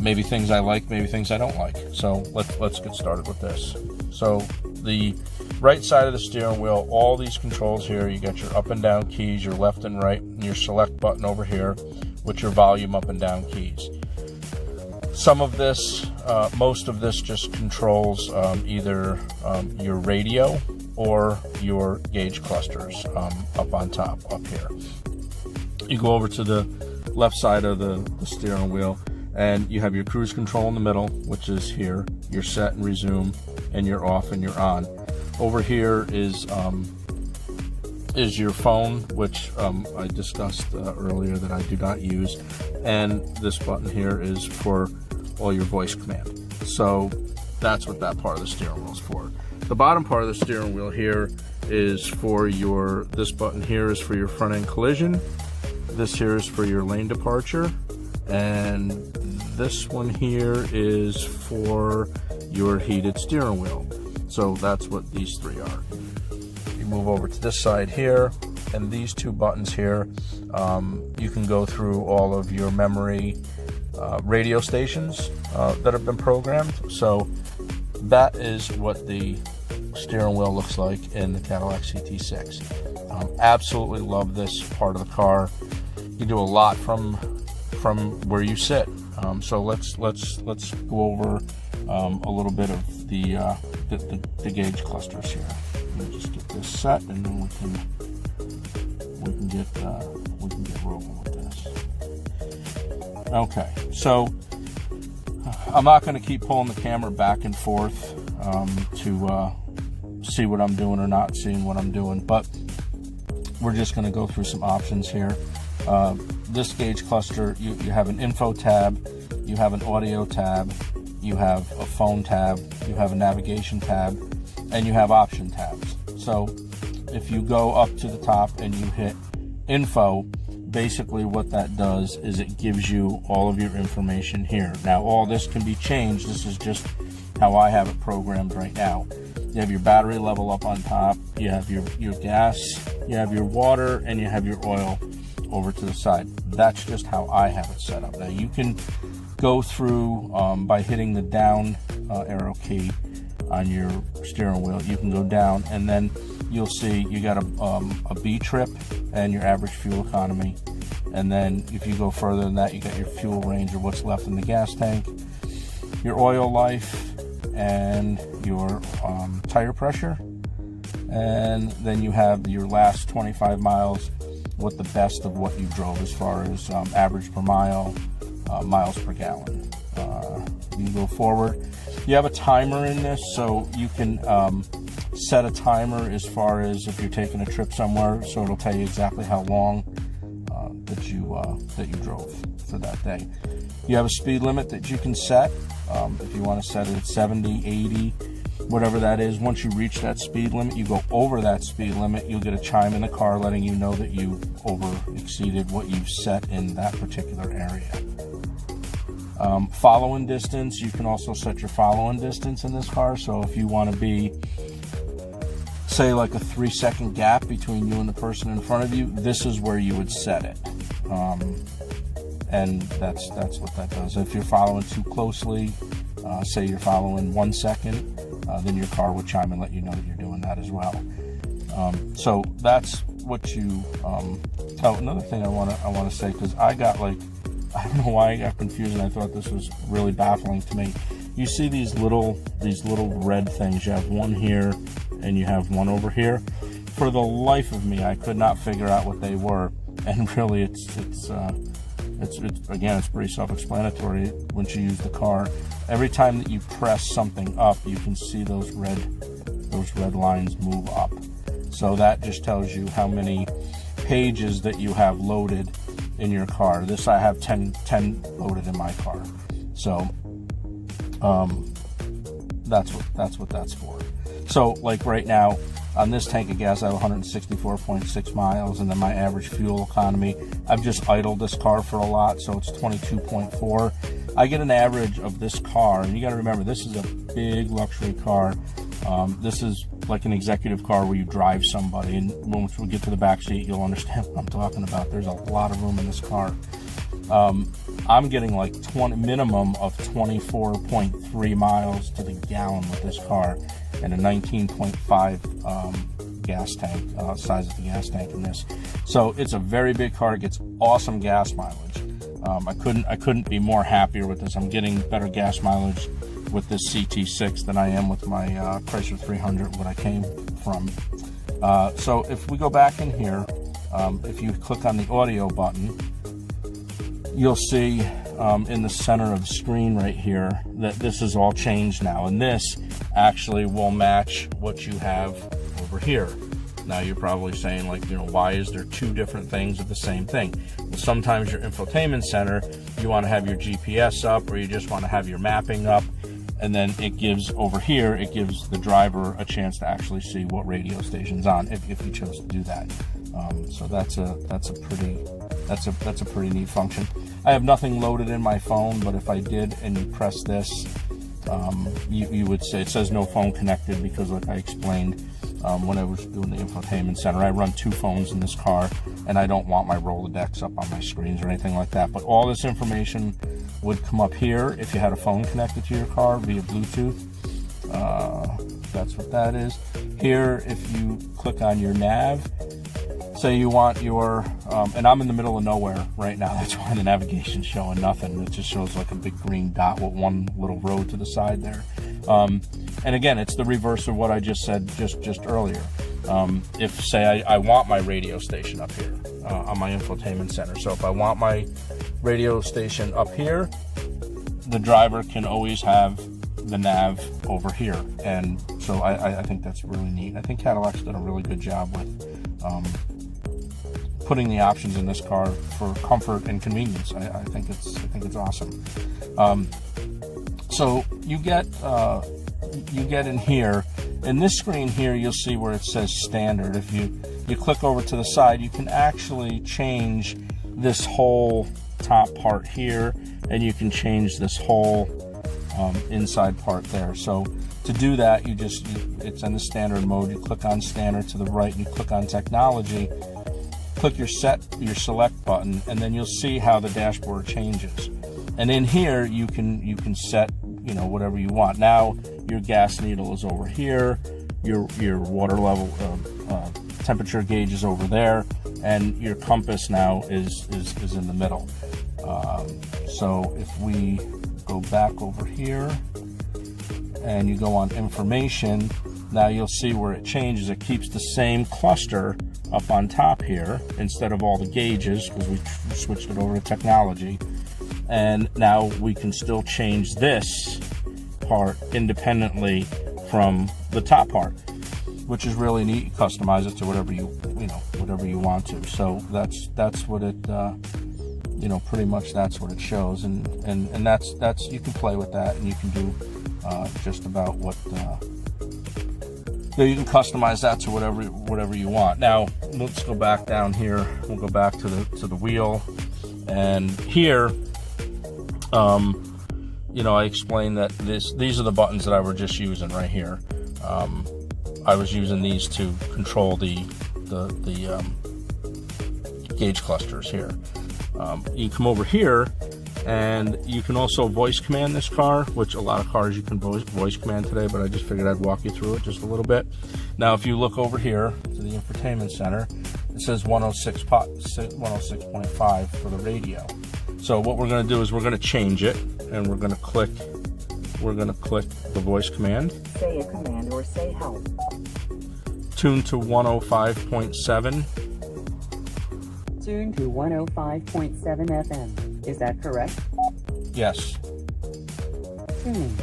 Maybe things I like, maybe things I don't like. So let's get started with this. So the right side of the steering wheel, all these controls here, you got your up and down keys, your left and right, and your select button over here with your volume up and down keys. Some of this, most of this just controls either your radio or your gauge clusters up on top, up here. You go over to the left side of the steering wheel, and you have your cruise control in the middle, which is here, your set and resume, and your off and your on. Over here is your phone, which I discussed earlier that I do not use, and this button here is for all your voice command. So that's what that part of the steering wheel is for. The bottom part of the steering wheel here is for this button here is for your front end collision. This here is for your lane departure, and this one here is for your heated steering wheel. So that's what these 3 are. You move over to this side here, and these 2 buttons here, you can go through all of your memory radio stations that have been programmed. So that is what the steering wheel looks like in the Cadillac CT6. Absolutely love this part of the car. You can do a lot from where you sit. So let's go over a little bit of the gauge clusters here. Let me just get this set, and then we can get rolling with this. Okay, so I'm not going to keep pulling the camera back and forth to see what I'm doing or not seeing what I'm doing, but we're just going to go through some options here. This gauge cluster, you have an info tab, you have an audio tab, you have a phone tab, you have a navigation tab, and you have option tabs. So if you go up to the top and you hit info, basically what that does is it gives you all of your information here. Now all this can be changed. This is just how I have it programmed right now. You have your battery level up on top, you have your gas, you have your water, and you have your oil over to the side. That's just how I have it set up. Now you can go through by hitting the down arrow key on your steering wheel. You can go down and then you'll see you got a B trip and your average fuel economy. And then if you go further than that, you got your fuel range, or what's left in the gas tank, your oil life, and your tire pressure. And then you have your last 25 miles with the best of what you drove as far as average per mile, miles per gallon. You go forward. You have a timer in this, so you can set a timer as far as if you're taking a trip somewhere, so it'll tell you exactly how long that you drove for that day. You have a speed limit that you can set. If you want to set it at 70, 80, whatever that is. Once you reach that speed limit, you go over that speed limit, you'll get a chime in the car letting you know that you've exceeded what you've set in that particular area. Following distance, you can also set your following distance in this car. So if you want to be, say, like a 3-second gap between you and the person in front of you, this is where you would set it. And that's what that does. If you're following too closely, say you're following 1 second, then your car would chime and let you know that you're doing that as well. So that's what you. Oh, another thing I want to say, because I don't know why I got confused, and I thought this was really baffling to me. You see these little red things. You have one here, and you have one over here. For the life of me, I could not figure out what they were, and really, it's again, it's pretty self-explanatory once you use the car. Every time that you press something up, you can see those red lines move up. So that just tells you how many pages that you have loaded in your car. This, I have 10 loaded in my car. So that's what that's for. So like right now, on this tank of gas, I have 164.6 miles, and then my average fuel economy, I've just idled this car for a lot, so it's 22.4. I get an average of this car, and you got to remember, this is a big luxury car. This is like an executive car where you drive somebody, and once we get to the back seat, you'll understand what I'm talking about. There's a lot of room in this car. I'm getting like minimum of 24.3 miles to the gallon with this car, and a 19.5 gas tank, size of the gas tank in this. So it's a very big car. It gets awesome gas mileage. I couldn't be more happier with this. I'm getting better gas mileage with this CT6 than I am with my Chrysler 300, what I came from. So if we go back in here, if you click on the audio button, you'll see in the center of the screen right here that this is all changed now, and this actually will match what you have over here. Now you're probably saying, like, why is there two different things of the same thing? Well, sometimes your infotainment center, you want to have your GPS up, or you just want to have your mapping up, and then it gives over here, it gives the driver a chance to actually see what radio station's on if you chose to do that. So that's a pretty neat function. I have nothing loaded in my phone, but if I did and you press this, you would say it says no phone connected, because like I explained when I was doing the infotainment center, I run 2 phones in this car, and I don't want my Rolodex up on my screens or anything like that. But all this information would come up here if you had a phone connected to your car via Bluetooth. That's what that is. Here, if you click on your nav, say you want your, and I'm in the middle of nowhere right now, that's why the navigation's showing nothing. It just shows like a big green dot with one little road to the side there. And again, it's the reverse of what I just said just earlier. If, say, I want my radio station up here on my infotainment center. So if I want my radio station up here, the driver can always have the nav over here. And so I think that's really neat. I think Cadillac's done a really good job with putting the options in this car for comfort and convenience. I think it's awesome. So you get in here. In this screen here, you'll see where it says standard. If you click over to the side, you can actually change this whole top part here, and you can change this whole inside part there. So to do that, it's in the standard mode. You click on standard to the right, and you click on technology, click your select button, and then you'll see how the dashboard changes. And in here, you can set, whatever you want. Now your gas needle is over here, your water level temperature gauge is over there, and your compass now is in the middle. So if we go back over here and you go on information, now you'll see where it changes. It keeps the same cluster up on top here instead of all the gauges, because we switched it over to technology. And now we can still change this part independently from the top part, which is really neat. You customize it to whatever you want to. So that's what it pretty much that's what it shows, and that's you can play with that, and you can do just about what you can customize that to whatever you want. Now let's go back down here. We'll go back to the wheel, and here I explained that these are the buttons that I were just using right here. I was using these to control the gauge clusters here. You come over here, and you can also voice command this car, which a lot of cars you can voice command today, but I just figured I'd walk you through it just a little bit. Now, if you look over here to the infotainment center, it says 106.5 for the radio. So what we're going to do is we're going to change it, and we're going to click the voice command. Say a command or say help. Tune to 105.7. Tune to 105.7 FM. Is that correct? Yes. Tuning.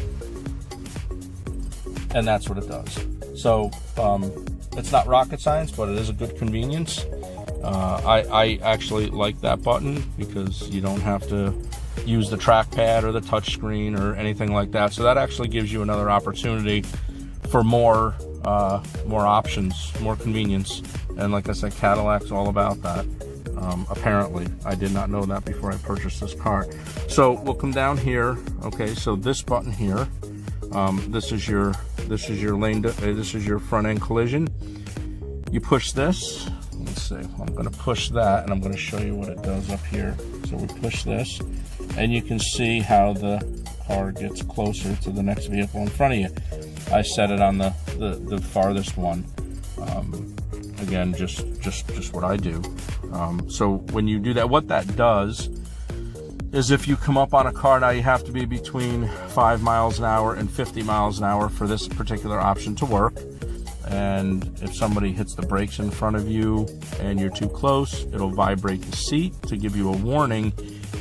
And that's what it does. So it's not rocket science, but it is a good convenience. I actually like that button because you don't have to use the trackpad or the touch screen or anything like that. So that actually gives you another opportunity for more options, more convenience. And like I said, Cadillac's all about that. Apparently, I did not know that before I purchased this car. So we'll come down here. Okay, so this button here, this is your lane. This is your front end collision. You push this. Let's see. I'm going to push that, and I'm going to show you what it does up here. So we push this, and you can see how the car gets closer to the next vehicle in front of you. I set it on the farthest one. Again, just what I do. So when you do that, what that does is if you come up on a car, now you have to be between 5 miles an hour and 50 miles an hour for this particular option to work. And if somebody hits the brakes in front of you and you're too close, it'll vibrate the seat to give you a warning.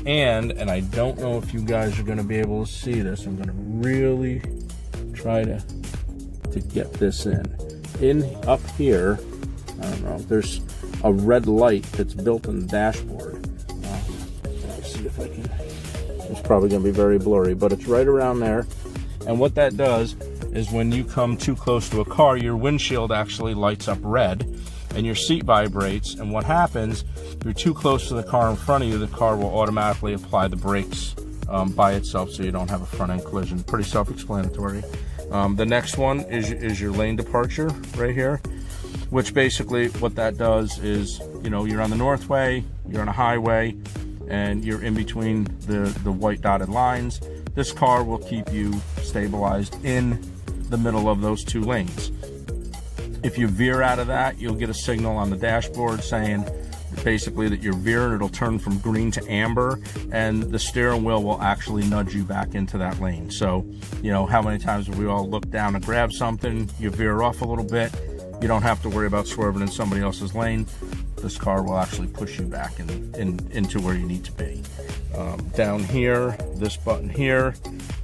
And I don't know if you guys are going to be able to see this. I'm going to really try to get this in up here. I don't know, there's a red light that's built in the dashboard. Let's see if I can. It's probably going to be very blurry, but it's right around there. And what that does is when you come too close to a car, your windshield actually lights up red and your seat vibrates. And what happens, if you're too close to the car in front of you, the car will automatically apply the brakes by itself so you don't have a front end collision. Pretty self-explanatory. The next one is your lane departure right here, which basically what that does is, you're on the northway, you're on a highway, and you're in between the white dotted lines. This car will keep you stabilized in the middle of those two lanes. If you veer out of that, you'll get a signal on the dashboard saying basically that you're veering. It'll turn from green to amber, and the steering wheel will actually nudge you back into that lane. So, how many times have we all looked down to grab something, you veer off a little bit, you don't have to worry about swerving in somebody else's lane. This car will actually push you back into where you need to be. Down here, this button here,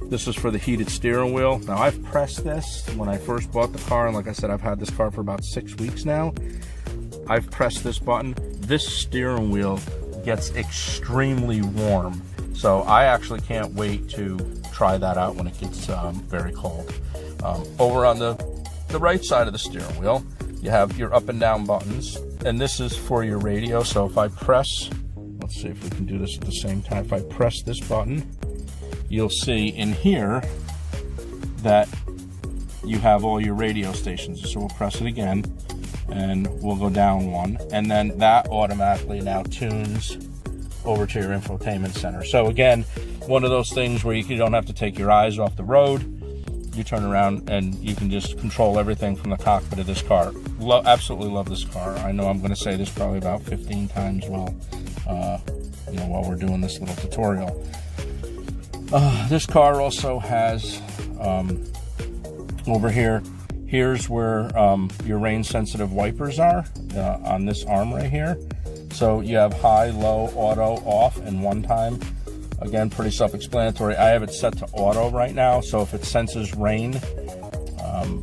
this is for the heated steering wheel. Now, I've pressed this when I first bought the car, and like I said, I've had this car for about 6 weeks now. I've pressed this button, this steering wheel gets extremely warm. So I actually can't wait to try that out when it gets very cold. Over on the right side of the steering wheel, you have your up and down buttons, and this is for your radio. So if I press, let's see if we can do this at the same time. If I press this button, you'll see in here that you have all your radio stations. So we'll press it again, and we'll go down one, and then that automatically now tunes over to your infotainment center. So again, one of those things where you don't have to take your eyes off the road. You turn around and you can just control everything from the cockpit of this car. Absolutely love this car. I know I'm going to say this probably about 15 times while we're doing this little tutorial. This car also has over here, here's where your rain sensitive wipers are on this arm right here. So you have high, low, auto, off, and one time. Again, pretty self-explanatory. I have it set to auto right now, so if it senses rain,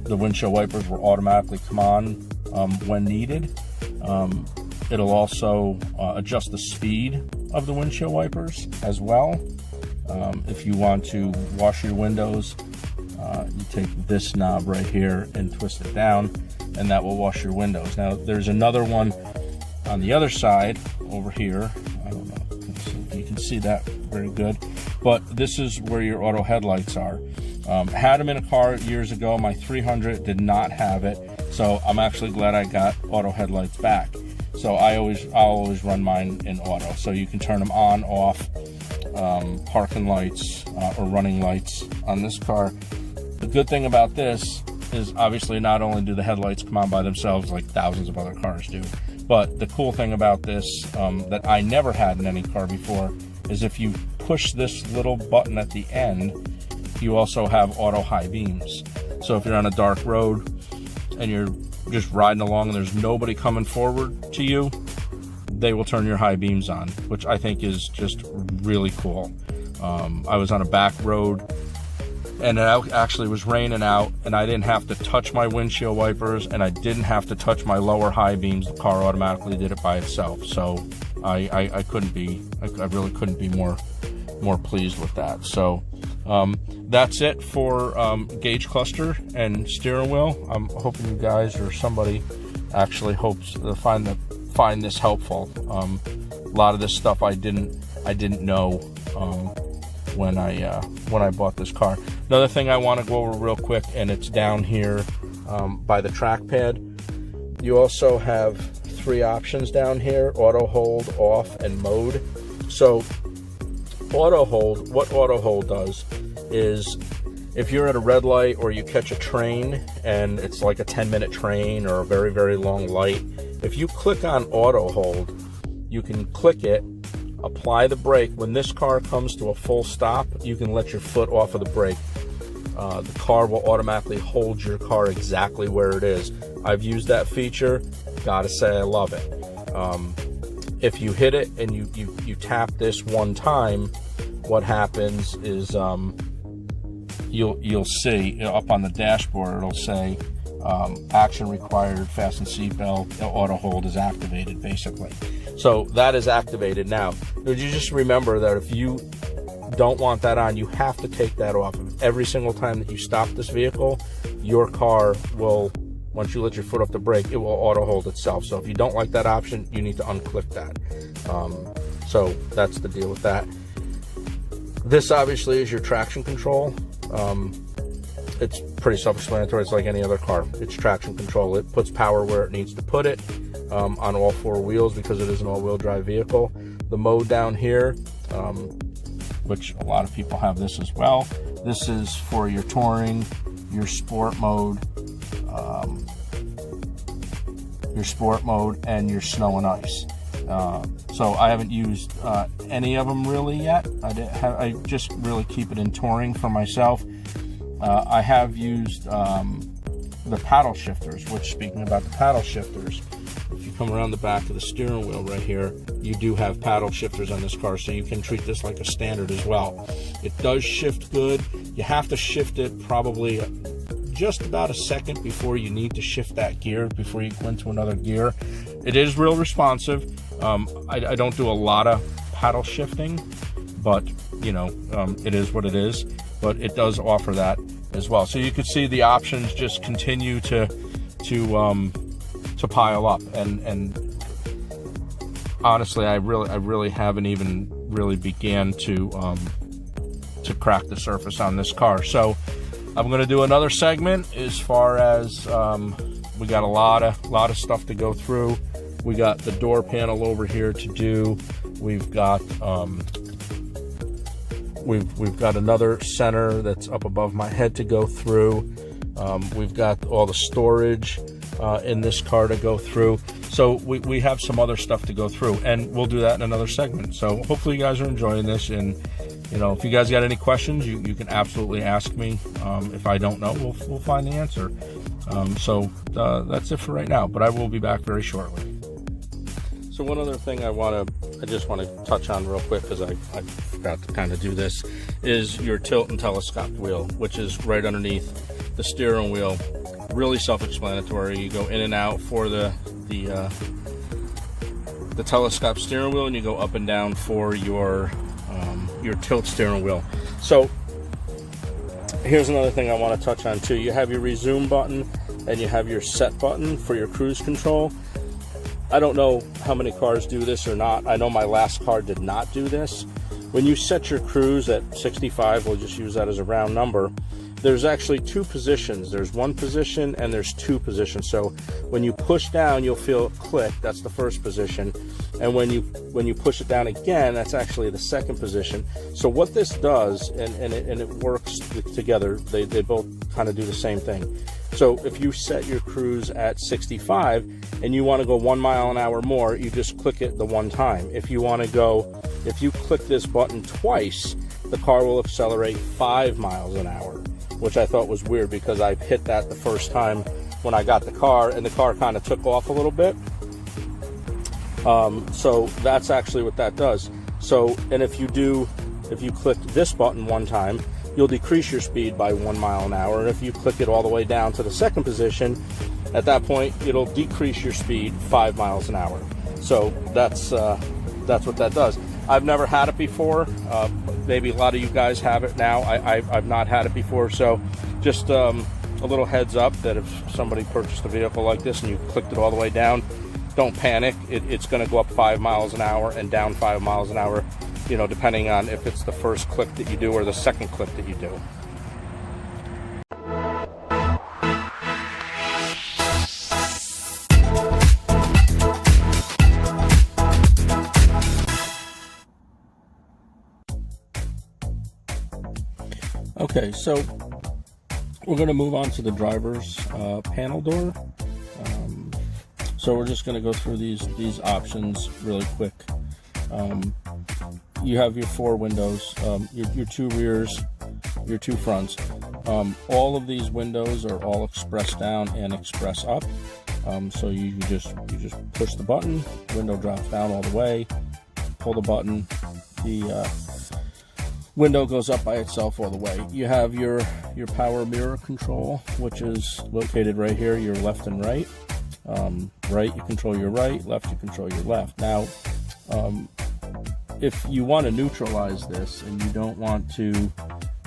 the windshield wipers will automatically come on when needed. It'll also adjust the speed of the windshield wipers as well. If you want to wash your windows, you take this knob right here and twist it down, and that will wash your windows. Now, there's another one on the other side over here. I don't know if you can see that very good, but this is where your auto headlights are. Had them in a car years ago. My 300 did not have it, so I'm actually glad I got auto headlights back. So I'll always run mine in auto, so you can turn them on, off, parking lights or running lights on this car. The good thing about this is obviously not only do the headlights come on by themselves like thousands of other cars do, but the cool thing about this that I never had in any car before is if you push this little button at the end, you also have auto high beams. So if you're on a dark road and you're just riding along and there's nobody coming forward to you, they will turn your high beams on, which I think is just really cool. I was on a back road and it actually was raining out, and I didn't have to touch my windshield wipers, and I didn't have to touch my lower high beams. The car automatically did it by itself. So I really couldn't be more pleased with that. So that's it for gauge cluster and steering wheel. I'm hoping you guys or somebody actually hopes to find this helpful. A lot of this stuff I didn't know when I bought this car. Another thing I want to go over real quick, and it's down here by the trackpad. You also have 3 options down here: auto hold, off, and mode. So auto hold, what auto hold does is if you're at a red light or you catch a train and it's like a 10-minute train or a very, very long light, if you click on auto hold, you can click it, apply the brake. When this car comes to a full stop, you can let your foot off of the brake. The car will automatically hold your car exactly where it is. I've used that feature. Gotta say I love it. If you hit it and you tap this one time, what happens is you'll see up on the dashboard, it'll say action required, fasten seatbelt, auto hold is activated, basically. So that is activated now. You just remember that if you don't want that on, you have to take that off. Every single time that you stop this vehicle, your car will, once you let your foot off the brake, it will auto hold itself. So if you don't like that option, you need to unclick that. So that's the deal with that. This obviously is your traction control. It's pretty self-explanatory. It's like any other car. It's traction control. It puts power where it needs to put it on all 4 wheels because it is an all-wheel drive vehicle. The mode down here, which a lot of people have this as well. This is for your touring, your sport mode, and your snow and ice. So I haven't used any of them really yet. I just really keep it in touring for myself. I have used the paddle shifters, which, speaking about the paddle shifters, if you come around the back of the steering wheel right here, you do have paddle shifters on this car, so you can treat this like a standard as well. It does shift good. You have to shift it probably just about a second before you need to shift that gear, before you go into another gear. It is real responsive. I don't do a lot of paddle shifting, but you know, it is what it is. But it does offer that as well. So you can see the options just continue to pile up, and honestly, I really haven't even really began to crack the surface on this car. So I'm going to do another segment as far as we got a lot of stuff to go through. We got the door panel over here to do. We've got we've got another center that's up above my head to go through. We've got all the storage in this car to go through. So we have some other stuff to go through, and we'll do that in another segment. So hopefully you guys are enjoying this, and you know, if you guys got any questions, you can absolutely ask me. If I don't know, we'll find the answer. So that's it for right now, but I will be back very shortly. So one other thing I just want to touch on real quick, because I forgot to kind of do this, is your tilt and telescope wheel, which is right underneath the steering wheel. Really self-explanatory. You go in and out for the telescope steering wheel, and you go up and down for your tilt steering wheel. So here's another thing I want to touch on too. You have your resume button and you have your set button for your cruise control. I don't know how many cars do this or not. I know my last car did not do this. When you set your cruise at 65, we'll just use that as a round number, there's actually two positions. There's one position and there's two positions. So when you push down, you'll feel it click. That's the first position. And when you push it down again, that's actually the second position. So what this does, and it works together, they both kind of do the same thing. So if you set your cruise at 65 and you want to go 1 mile an hour more, you just click it the one time. If you click this button twice, the car will accelerate 5 miles an hour, which I thought was weird because I hit that the first time when I got the car, and the car kind of took off a little bit. So that's actually what that does. So, and if you click this button one time, you'll decrease your speed by 1 mile an hour. And if you click it all the way down to the second position, at that point, it'll decrease your speed 5 miles an hour. So that's what that does. I've never had it before. Maybe a lot of you guys have it now. I've not had it before. So just a little heads up that if somebody purchased a vehicle like this and you clicked it all the way down, don't panic. It's going to go up 5 miles an hour and down 5 miles an hour, you know, depending on if it's the first click that you do or the second click that you do. Okay, so we're going to move on to the driver's panel door. So we're just going to go through these options really quick. You have your 4 windows, your 2 rears, your 2 fronts. All of these windows are all express down and express up. So you just push the button, window drops down all the way, pull the button, the window goes up by itself all the way. You have your power mirror control, which is located right here, your left and right. Right, you control your right, left, you control your left. Now, if you want to neutralize this and you don't want to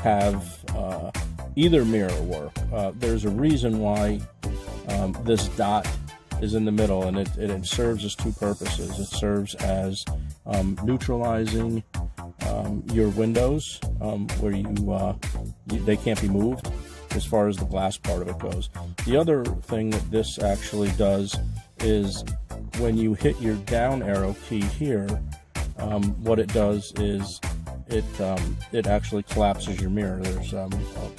have either mirror work, there's a reason why this dot is in the middle, and it serves as 2 purposes. It serves as neutralizing your windows where they can't be moved as far as the glass part of it goes. The other thing that this actually does is when you hit your down arrow key here, what it does is it actually collapses your mirror. There's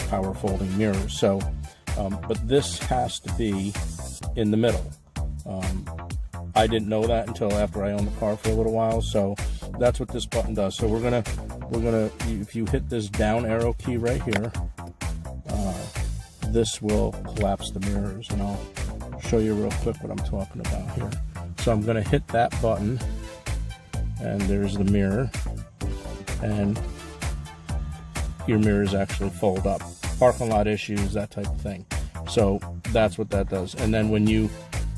power folding mirrors. So, but this has to be in the middle. I didn't know that until after I owned the car for a little while. So that's what this button does. So we're gonna if you hit this down arrow key right here, this will collapse the mirrors, and I'll show you real quick what I'm talking about here. So I'm going to hit that button, and there's the mirror, and your mirrors actually fold up. Parking lot issues, that type of thing. So that's what that does. And then when you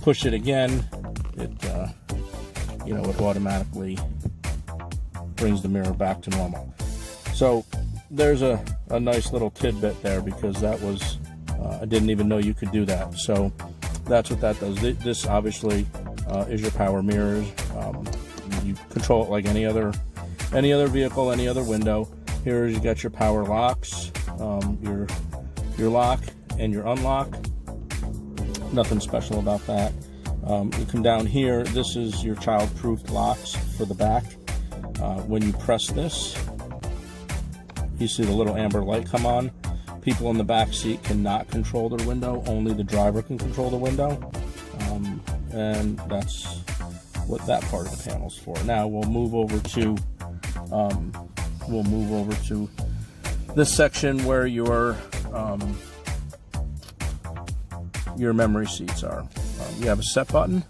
push it again, you know, it automatically brings the mirror back to normal. So there's a nice little tidbit there, because that was I didn't even know you could do that. So that's what that does. This obviously is your power mirrors. You control it like any other vehicle, any other window. Here you got your power locks, your lock and your unlock. Nothing special about that. You come down here. This is your child-proof locks for the back. When you press this, you see the little amber light come on. People in the back seat cannot control their window. Only the driver can control the window. And that's what that part of the panel's for. Now we'll move over to this section where your memory seats are. You have a set button.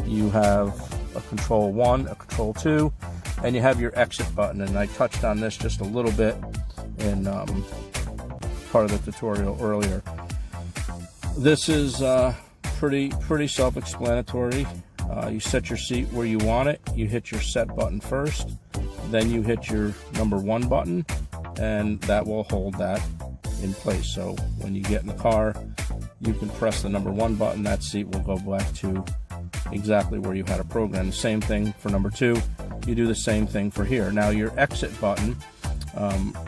You have a control 1, a control 2, and you have your exit button. And I touched on this just a little bit in part of the tutorial earlier. This is pretty self-explanatory. You set your seat where you want it. You hit your set button first, then you hit your number 1 button, and that will hold that in place. So when you get in the car, you can press the number 1 button. That seat will go back to exactly where you had it programmed. The same thing for number 2. You do the same thing for here. Now your exit button,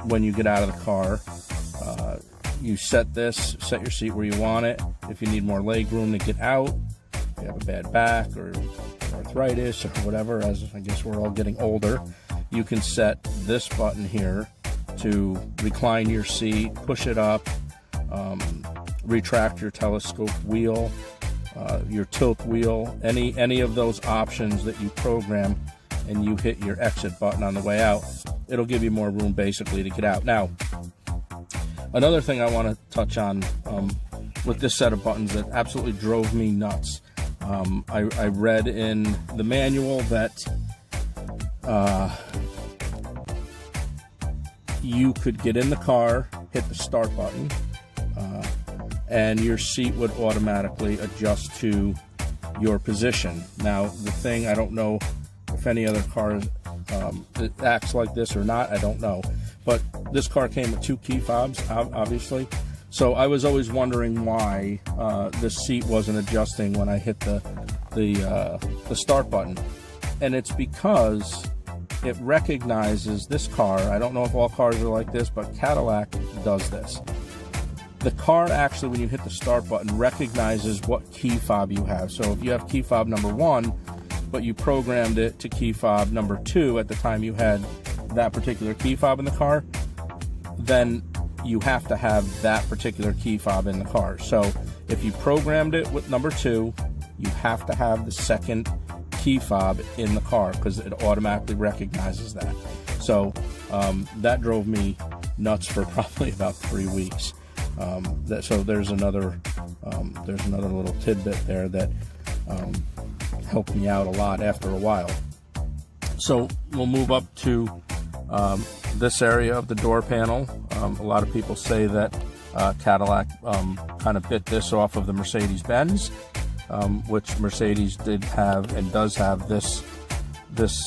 when you get out of the car, you set your seat where you want it. If you need more leg room to get out, if you have a bad back or arthritis or whatever, as I guess we're all getting older, you can set this button here to recline your seat, push it up, retract your telescope wheel, your tilt wheel, any of those options that you program, and you hit your exit button on the way out. It'll give you more room basically to get out. Now, another thing I want to touch on with this set of buttons that absolutely drove me nuts. I read in the manual that you could get in the car, hit the start button, and your seat would automatically adjust to your position. Now, the thing, I don't know if any other cars it acts like this or not, I don't know. But this car came with 2 key fobs, obviously. So I was always wondering why the seat wasn't adjusting when I hit the start button. And it's because it recognizes this car. I don't know if all cars are like this, but Cadillac does this. The car actually, when you hit the start button, recognizes what key fob you have. So if you have key fob number 1, but you programmed it to key fob number 2 at the time you had that particular key fob in the car, then you have to have that particular key fob in the car. So if you programmed it with number 2, you have to have the second key fob in the car because it automatically recognizes that. So that drove me nuts for probably about 3 weeks. So there's another little tidbit there that helped me out a lot after a while. So we'll move up to this area of the door panel. A lot of people say that Cadillac kind of bit this off of the Mercedes-Benz, which Mercedes did have and does have this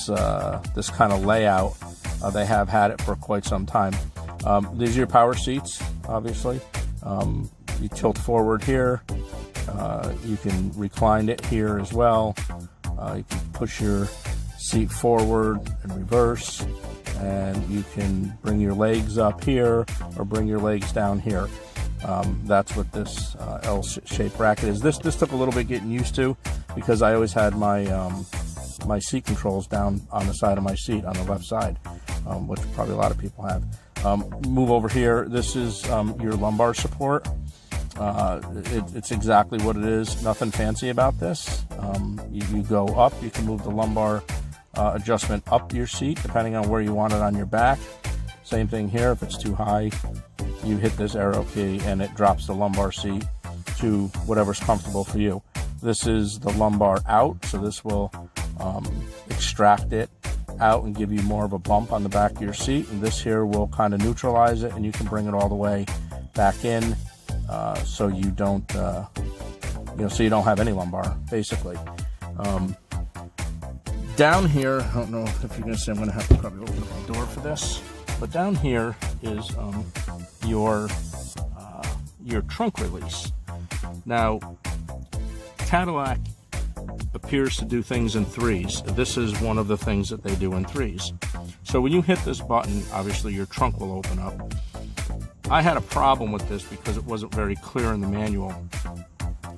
kind of layout. They have had it for quite some time. These are your power seats, obviously. You tilt forward here. You can recline it here as well. You can push your seat forward and reverse, and you can bring your legs up here or bring your legs down here. That's what this L-shaped bracket is. This took a little bit getting used to because I always had my my seat controls down on the side of my seat on the left side, which probably a lot of people have. Move over here. This is your lumbar support. It's exactly what it is. Nothing fancy about this. You go up. You can move the lumbar adjustment up your seat depending on where you want it on your back. Same thing here. If it's too high, you hit this arrow key and it drops the lumbar seat to whatever's comfortable for you. This is the lumbar out, so this will extract it out and give you more of a bump on the back of your seat, and this here will kind of neutralize it, and you can bring it all the way back in so you don't so you don't have any lumbar, basically. Down here, I don't know if you're going to see, I'm going to have to probably open up the door for this, but down here is your trunk release. Now, Cadillac appears to do things in threes. This is one of the things that they do in threes. So when you hit this button, obviously your trunk will open up. I had a problem with this because it wasn't very clear in the manual.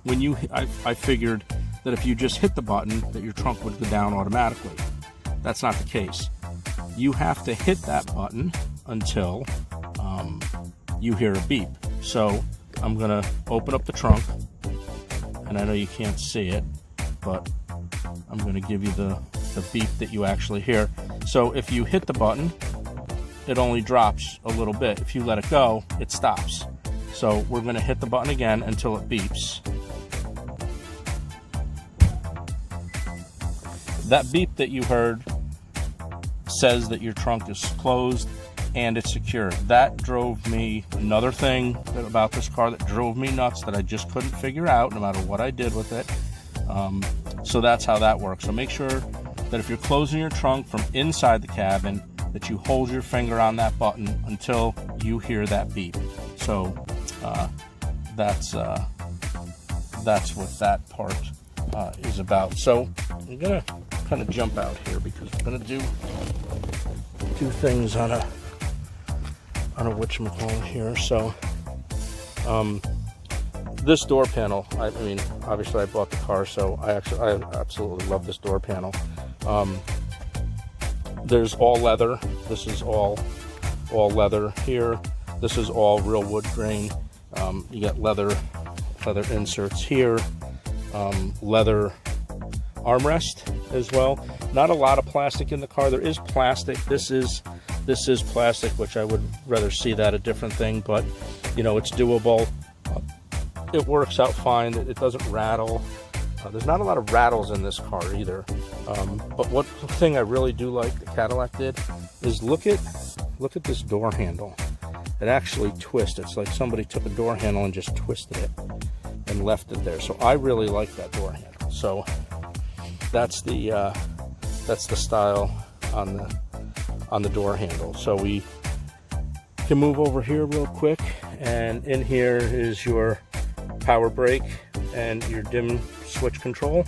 I figured that if you just hit the button, that your trunk would go down automatically. That's not the case. You have to hit that button until you hear a beep. So I'm gonna open up the trunk, and I know you can't see it, but I'm gonna give you the beep that you actually hear. So if you hit the button, it only drops a little bit. If you let it go, it stops. So we're gonna hit the button again until it beeps. That beep that you heard says that your trunk is closed and it's secure. That drove me, another thing about this car that drove me nuts that I just couldn't figure out no matter what I did with it. So that's how that works. So make sure that if you're closing your trunk from inside the cabin, that you hold your finger on that button until you hear that beep. So that's what that part is about. So I'm gonna kind of jump out here because I'm gonna do two things on a whatchamacallit here. So this door panel, I mean, obviously I bought the car, so I absolutely love this door panel. There's all leather. This is all leather here. This is all real wood grain. You got leather inserts here, leather armrest as well. Not a lot of plastic in the car. There is plastic. This is plastic, which I would rather see that a different thing, but it's doable. It works out fine. It doesn't rattle. There's not a lot of rattles in this car either. But one thing I really do like that Cadillac did is look at this door handle. It actually twists. It's like somebody took a door handle and just twisted it and left it there. So I really like that door handle. So that's the style on the door handle. So we can move over here real quick, and in here is your power brake and your dim switch control.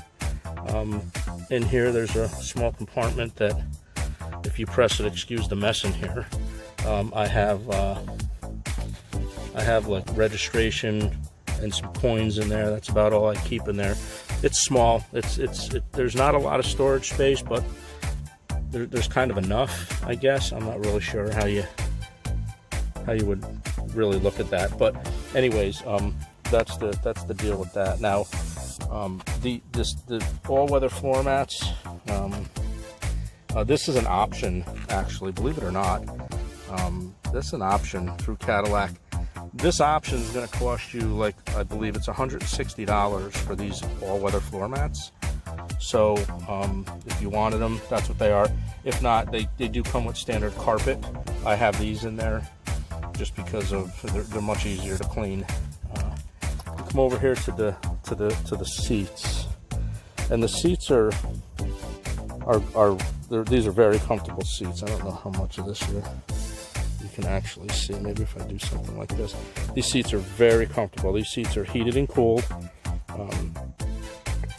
In here there's a small compartment that if you press it, excuse the mess in here, I have like registration and some coins in there. That's about all I keep in there. It's small. There's not a lot of storage space, but there's kind of enough, I guess. I'm not really sure how you would really look at that, but anyways, that's the deal with that. Now, the all-weather floor mats. This is an option, actually, believe it or not. This is an option through Cadillac. This option is going to cost you, like, I believe it's $160 for these all-weather floor mats. So if you wanted them, that's what they are. If not, they do come with standard carpet. I have these in there just because they're much easier to clean. Come over here to the seats, and the seats these are very comfortable seats. I don't know how much of this you can actually see. Maybe if I do something like this. These seats are very comfortable. These seats are heated and cooled.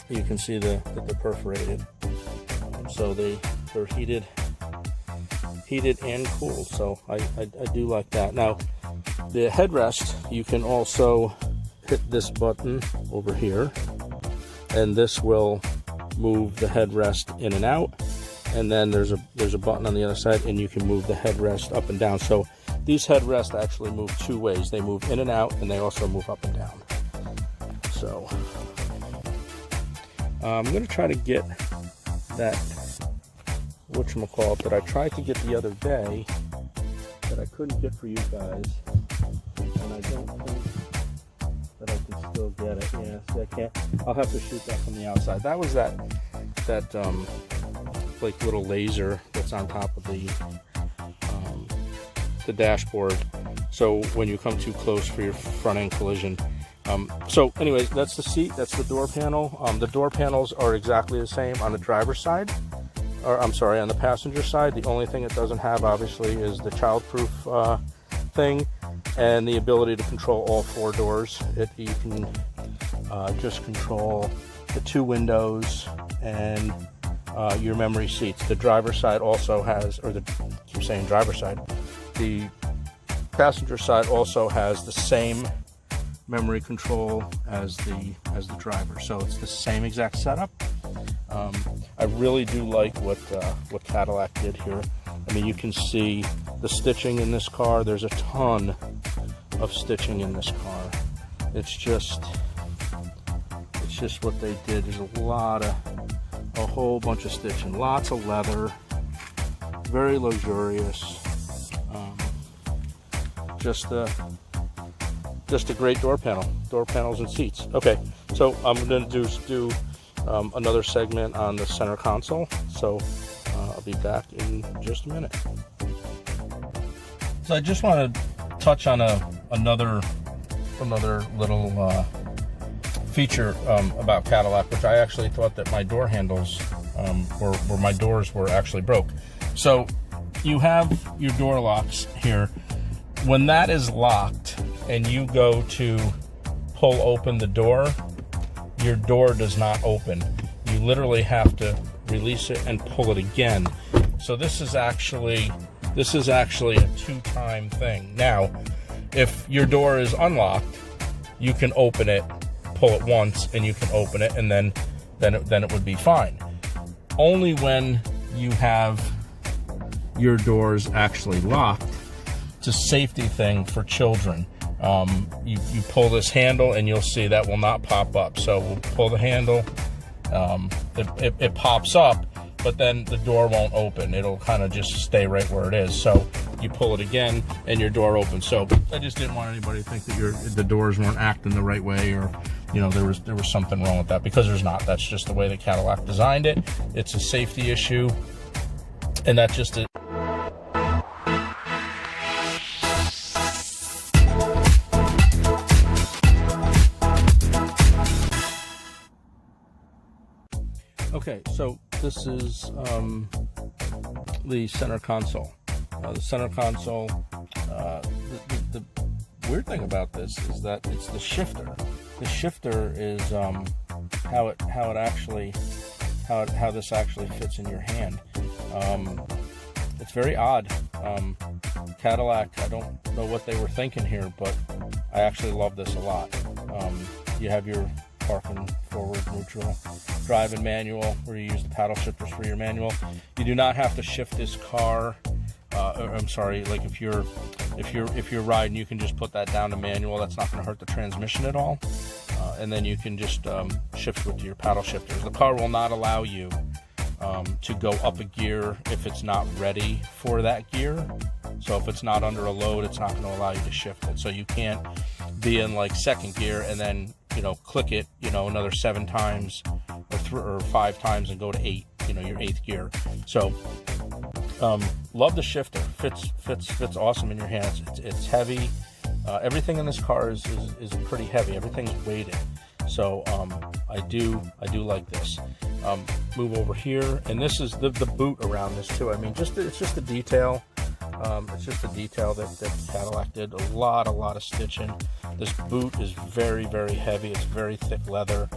You can see that they're perforated, so they're heated and cooled. So I do like that. Now, the headrest, you can also hit this button over here, and this will move the headrest in and out. And then there's a button on the other side, and you can move the headrest up and down. So these headrests actually move two ways. They move in and out, and they also move up and down. So I'm going to try to get that whatchamacallit that I tried to get the other day that I couldn't get for you guys, and I don't think that I can still get it. Yeah, see, I can't. I'll have to shoot that from the outside. That was that like little laser that's on top of the dashboard. So when you come too close for your front end collision, So anyways, that's the seat, that's the door panel. The door panels are exactly the same on the driver's side, or I'm sorry, on the passenger side. The only thing it doesn't have, obviously, is the childproof thing and the ability to control all 4 doors. You can just control the 2 windows and your memory seats. The driver's side also has, or I keep saying driver's side, the passenger side also has the same memory control as the driver, so it's the same exact setup. I really do like what Cadillac did here. I mean, you can see the stitching in this car. There's a ton of stitching in this car. It's just what they did. There's a whole bunch of stitching, lots of leather, very luxurious. Just a great door panels and seats. Okay, so I'm going to do another segment on the center console. So I'll be back in just a minute. So I just want to touch on another little feature about Cadillac, which I actually thought that my door handles where my doors were actually broke. So you have your door locks here. When that is locked and you go to pull open the door, your door does not open. You literally have to release it and pull it again. So this is actually a 2-time thing. Now, if your door is unlocked, you can open it, pull it once, and you can open it, and then it would be fine. Only when you have your doors actually locked. It's a safety thing for children. You pull this handle and you'll see that will not pop up. So we'll pull the handle, it pops up, but then the door won't open. It'll kind of just stay right where it is. So you pull it again and your door opens. So I just didn't want anybody to think that the doors weren't acting the right way, or there was something wrong with that, because there's not. That's just the way that Cadillac designed it. It's a safety issue, and that's just it. Okay, so this is the center console. The center console, the weird thing about this is that it's the shifter. The shifter is how this actually fits in your hand. It's very odd. Cadillac, I don't know what they were thinking here, but I actually love this a lot. You have your parking, forward, neutral, drive, and manual, where you use the paddle shifters for your manual. You do not have to shift this car. I'm sorry, like if you're riding, you can just put that down to manual. That's not going to hurt the transmission at all. And then you can just shift with your paddle shifters. The car will not allow you to go up a gear if it's not ready for that gear. So if it's not under a load, it's not going to allow you to shift it. So you can't be in like 2nd gear and then click it another 7 times or 5 times and go to 8, your 8th gear. So love the shifter. Fits awesome in your hands. It's heavy. Everything in this car is pretty heavy. Everything's weighted. So I do like this. Move over here, and this is the boot around this too. I mean, it's just a detail. It's just a detail that Cadillac did. A lot of stitching. This boot is very, very heavy. It's very thick leather.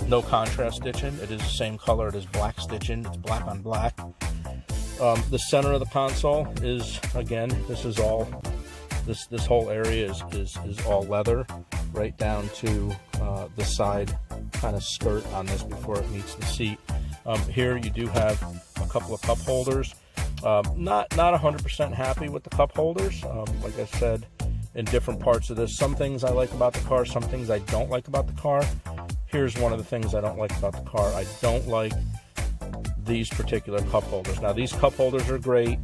No contrast stitching. It is the same color. It is black stitching. It's black on black. The center of the console is, again, this is all, this whole area is all leather, right down to the side kind of skirt on this before it meets the seat. Here you do have a couple of cup holders. Not 100% happy with the cup holders. Like I said, in different parts of this, some things I like about the car, some things I don't like about the car. Here's one of the things I don't like about the car. I don't like these particular cup holders. Now, these cup holders are great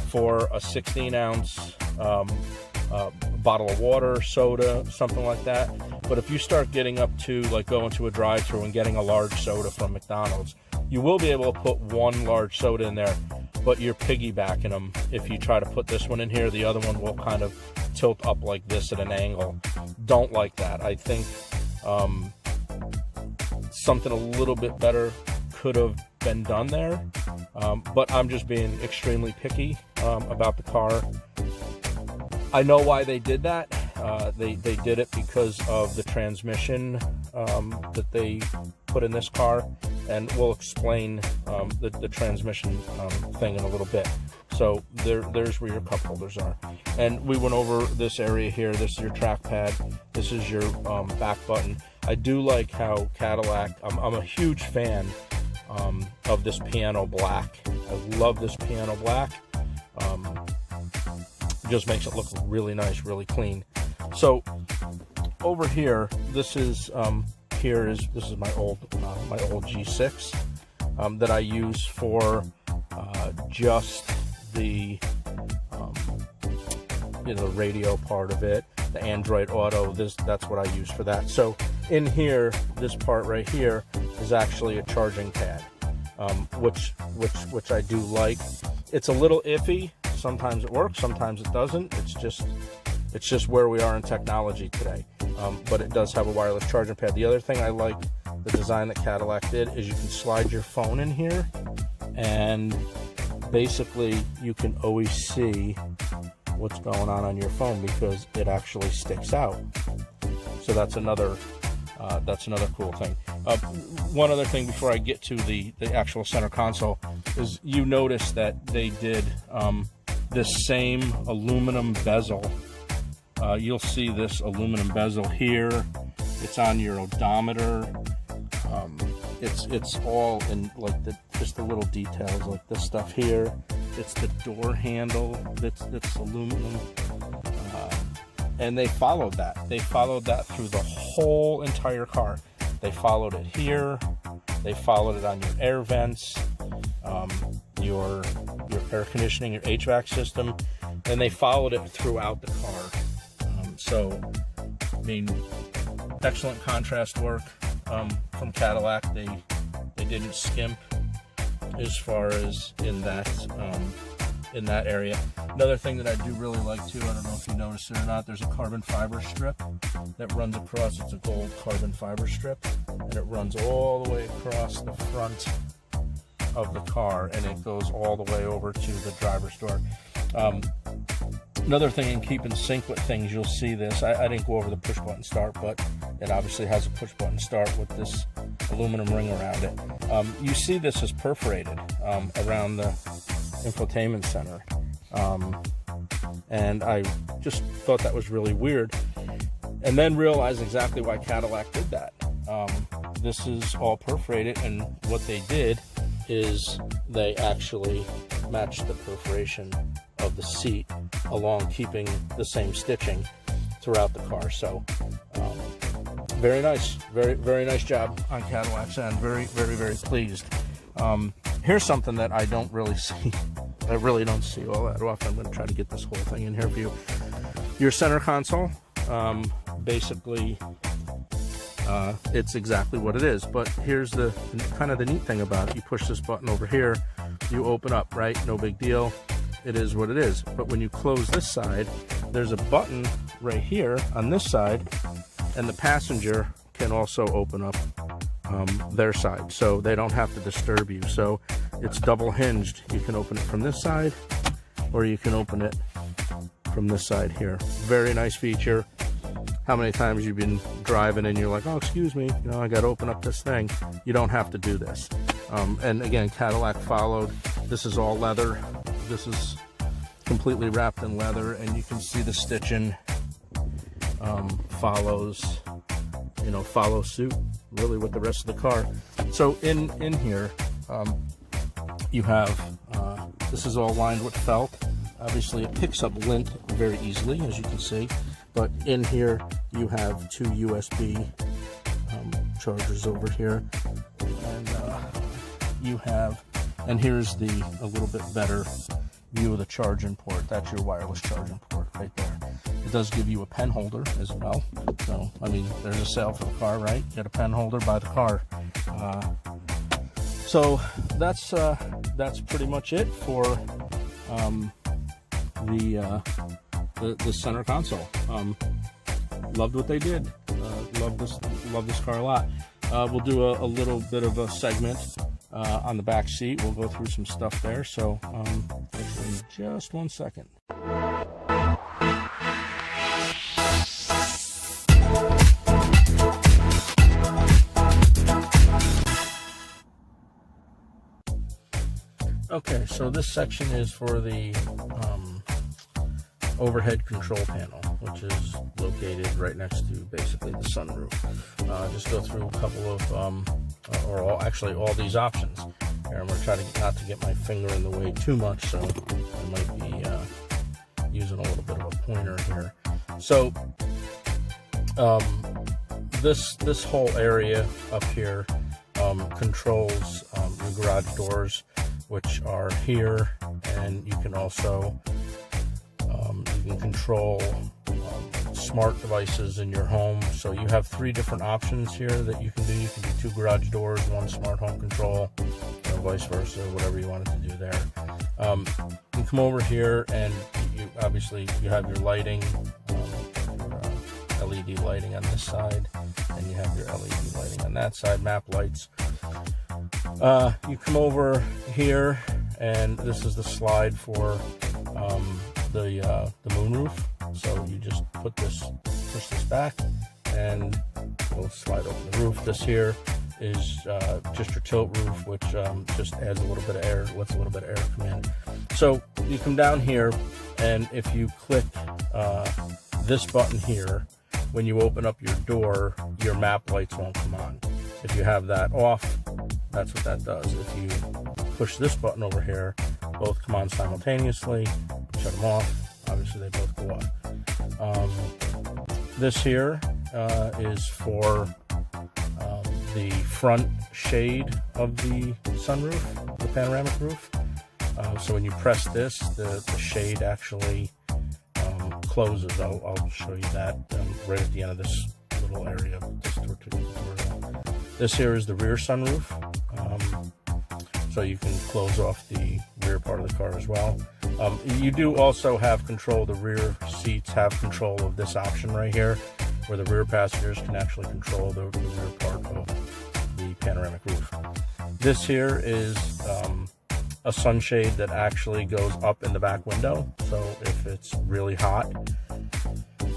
for a 16-ounce bottle of water, soda, something like that. But if you start getting up to like going to a drive-thru and getting a large soda from McDonald's, you will be able to put one large soda in there. but you're piggybacking them. If you try to put this one in here, the other one will kind of tilt up like this at an angle. Don't like that. I think something a little bit better could have been done there, but I'm just being extremely picky about the car. I know why they did that. They did it because of the transmission that they put in this car, and we'll explain the transmission thing in a little bit. So there's where your cup holders are. And we went over this area here. This is your trackpad. This is your back button. I do like how Cadillac, I'm a huge fan of this piano black. I love this piano black. Just makes it look really nice, really clean. So over here, this is my old G6 that I use for just the the radio part of it, the Android Auto. That's what I use for that. So in here, this part right here is actually a charging pad, which I do like. It's a little iffy. Sometimes it works, sometimes it doesn't. It's just where we are in technology today. But it does have a wireless charging pad. The other thing I like, the design that Cadillac did, is you can slide your phone in here, and basically you can always see what's going on your phone because it actually sticks out. So that's another cool thing. One other thing before I get to the actual center console is you notice that they did this same aluminum bezel. You'll see this aluminum bezel here. It's on your odometer. It's all in like just the little details, like this stuff here. It's the door handle that's aluminum, and they followed that. They followed that through the whole entire car. They followed it here. They followed it on your air vents, your air conditioning, your HVAC system, and they followed it throughout the car. So, I mean, excellent contrast work from Cadillac. They didn't skimp as far as in that area. Another thing that I do really like too, I don't know if you noticed it or not, there's a carbon fiber strip that runs across. It's a gold carbon fiber strip, and it runs all the way across the front of the car, and it goes all the way over to the driver's door. Another thing in keeping sync with things, you'll see this. I didn't go over the push button start, but it obviously has a push button start with this aluminum ring around it. You see this is perforated around the infotainment center, and I just thought that was really weird, and then realized exactly why Cadillac did that. This is all perforated, and what they did is they actually matched the perforation of the seat along, keeping the same stitching throughout the car. So very nice, very nice job on Cadillac's end. Very pleased. Here's something that I don't really see. I really don't see all that often. I'm going to try to get this whole thing in here for you. Your center console, basically, it's exactly what it is. But here's the kind of the neat thing about it. You push this button over here, you open up, right? No big deal. It is what it is. But when you close this side, there's a button right here on this side, and the passenger can also open up their side, so they don't have to disturb you. So it's double hinged. You can open it from this side, or you can open it from this side here. Very nice feature. How many times you've been driving and you're like, oh, excuse me, you know, I got to open up this thing. You don't have to do this. And again, Cadillac followed. This is all leather. This is completely wrapped in leather, and you can see the stitching follows suit really with the rest of the car. So in here, you have this is all lined with felt. Obviously, it picks up lint very easily, as you can see. But in here, you have two USB chargers over here, and you have, and here's a little bit better view of the charging port. That's your wireless charging port right there. It does give you a pen holder as well. So, I mean, there's a sale for the car, right? Get a pen holder, buy the car. So that's pretty much it for the center console. Loved what they did. Love this car a lot. We'll do a little bit of a segment on the back seat. We'll go through some stuff there. So in just 1 second. Okay, so this section is for the overhead control panel, which is located right next to basically the sunroof. Just go through a couple of, actually all these options. Here, I'm going to try not to get my finger in the way too much, so I might be using a little bit of a pointer here. So this whole area up here controls your garage doors, which are here, and you can also control smart devices in your home. So you have 3 different options here that you can do. You can do 2 garage doors, 1 smart home control, vice versa, whatever you wanted to do there. You can come over here, and obviously you have your lighting, LED lighting on this side, and you have your LED lighting on that side, map lights. You come over here, and this is the slide for the moonroof. So you just push this back, and it'll slide open the roof. This here is just your tilt roof, which just adds a little bit of air, lets a little bit of air come in. So you come down here, and if you click this button here, when you open up your door, your map lights won't come on. If you have that off, that's what that does. If you push this button over here, both come on simultaneously. Shut them off. Obviously, they both go off. This here is for the front shade of the sunroof, the panoramic roof. So when you press this, the shade actually closes. I'll show you that right at the end of this little area of this tutorial. This here is the rear sunroof. So you can close off the rear part of the car as well. You do also have control, the rear seats have control of this option right here, where the rear passengers can actually control the rear part of the panoramic roof. This here is a sunshade that actually goes up in the back window. So if it's really hot,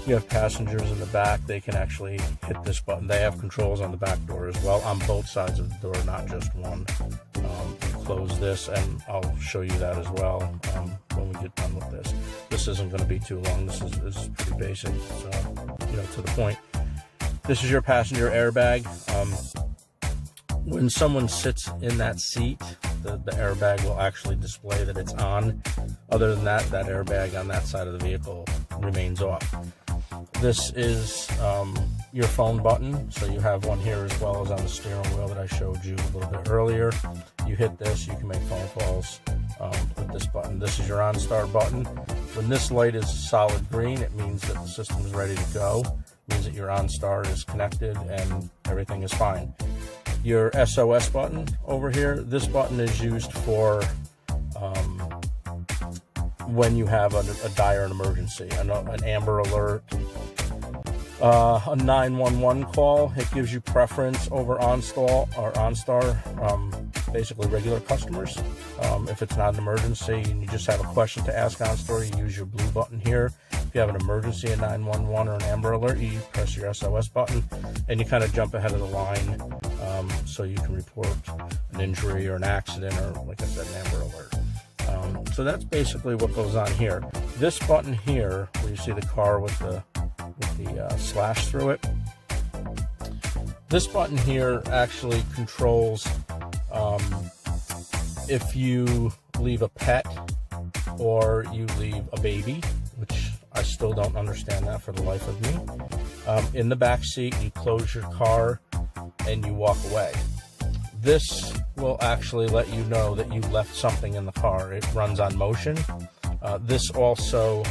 you have passengers in the back, they can actually hit this button. They have controls on the back door as well, on both sides of the door, not just one. You close this, and I'll show you that as well when we get done with this. This isn't going to be too long. This is pretty basic, so to the point. This is your passenger airbag. When someone sits in that seat, the airbag will actually display that it's on. Other than that, that airbag on that side of the vehicle remains off. This is your phone button, so you have one here as well as on the steering wheel that I showed you a little bit earlier. You hit this, you can make phone calls with this button. This is your OnStar button. When this light is solid green, it means that the system is ready to go. It means that your OnStar is connected and everything is fine. Your SOS button over here, this button is used for when you have a dire emergency, an Amber Alert, a 911 call. It gives you preference over OnStar, basically regular customers. If it's not an emergency and you just have a question to ask OnStar, you use your blue button here. If you have an emergency, a 911 or an Amber Alert, you press your SOS button, and you kind of jump ahead of the line, so you can report an injury or an accident, or like I said, an Amber Alert. So that's basically what goes on here. This button here, where you see the car with the slash through it, this button here actually controls if you leave a pet or you leave a baby, which I still don't understand that for the life of me. In the back seat, you close your car and you walk away. This will actually let you know that you left something in the car. It runs on motion. This also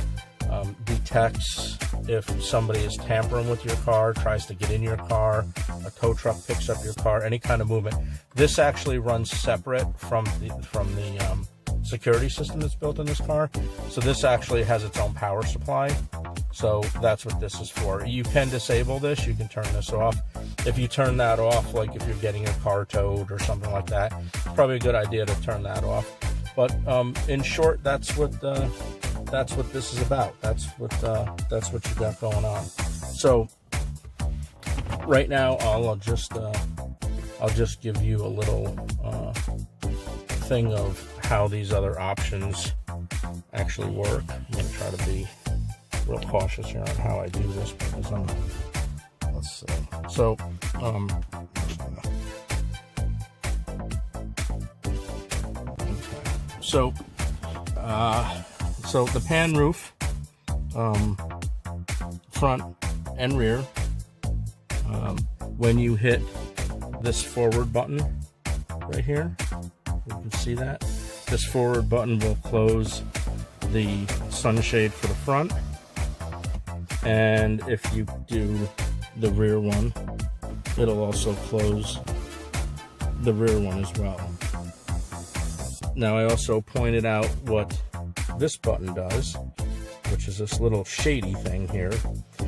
detects if somebody is tampering with your car, tries to get in your car, a tow truck picks up your car, any kind of movement. This actually runs separate from the security system that's built in this car. So this actually has its own power supply. So that's what this is for. You can disable this, you can turn this off. If you turn that off, like if you're getting your car towed or something like that, it's probably a good idea to turn that off. But in short, that's what this is about. That's what you got going on. So right now, I'll just give you a little thing of how these other options actually work. I'm gonna try to be real cautious here on how I do this because let's see. So so the pan roof, front and rear, when you hit this forward button right here, you can see that this forward button will close the sunshade for the front, and if you do the rear one, it'll also close the rear one as well. Now, I also pointed out what this button does, which is this little shady thing here.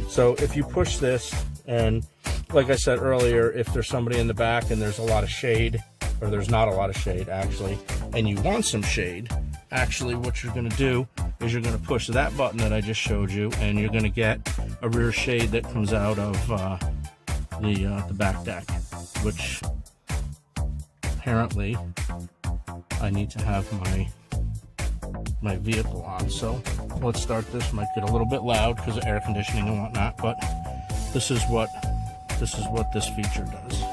So if you push this, and like I said earlier, if there's somebody in the back and there's a lot of shade, or there's not a lot of shade actually, and you want some shade, actually what you're going to do is you're going to push that button that I just showed you, and you're going to get a rear shade that comes out of the back deck, which apparently I need to have my vehicle on. So let's start this. Might get a little bit loud because of air conditioning and whatnot, but this is what this feature does.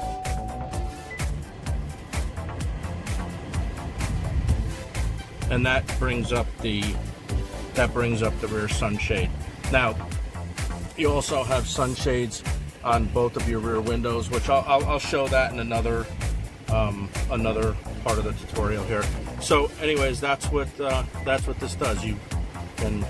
And that brings up the rear sunshade. Now, you also have sunshades on both of your rear windows, which I'll show that in another part of the tutorial here. So anyways, that's what this does. You can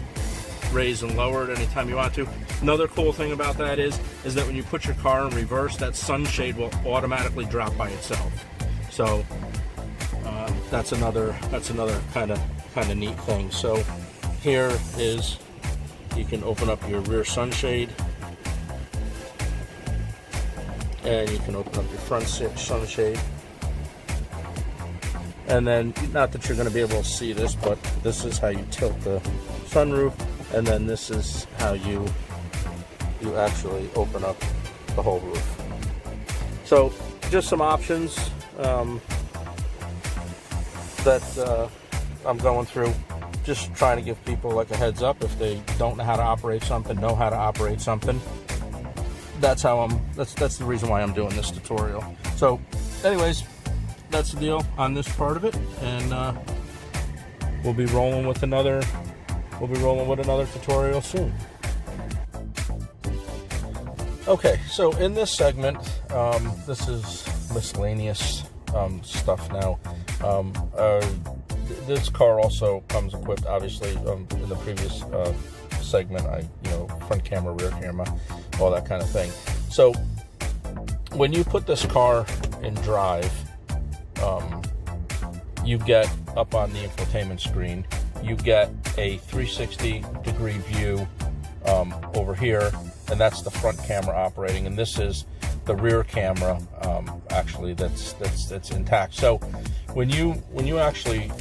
raise and lower it anytime you want to. Another cool thing about that is that when you put your car in reverse, that sunshade will automatically drop by itself. So that's another kind of neat thing. So here is, you can open up your rear sunshade, and you can open up your front sunshade. And then, not that you're going to be able to see this, but this is how you tilt the sunroof, and then this is how you actually open up the whole roof. So just some options that I'm going through, just trying to give people like a heads up if they don't know how to operate something, know how to operate something. That's the reason why I'm doing this tutorial. So anyways, that's the deal on this part of it, and we'll be rolling with another tutorial soon. Okay, so in this segment, this is miscellaneous stuff now. This car also comes equipped, obviously, in the previous segment, front camera, rear camera, all that kind of thing. So when you put this car in drive, you get up on the infotainment screen, you get a 360-degree view over here, and that's the front camera operating, and this is the rear camera actually that's intact. So when you actually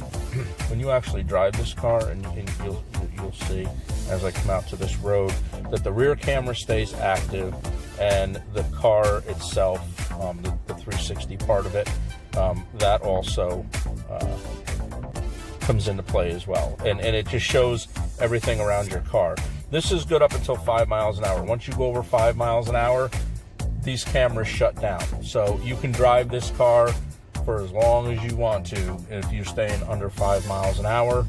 drive this car, and you'll see as I come out to this road that the rear camera stays active, and the car itself, the 360 part of it, that also comes into play as well, and it just shows everything around your car. This is good up until 5 miles an hour. Once you go over 5 miles an hour, these cameras shut down. So you can drive this car for as long as you want to. If you're staying under 5 miles an hour,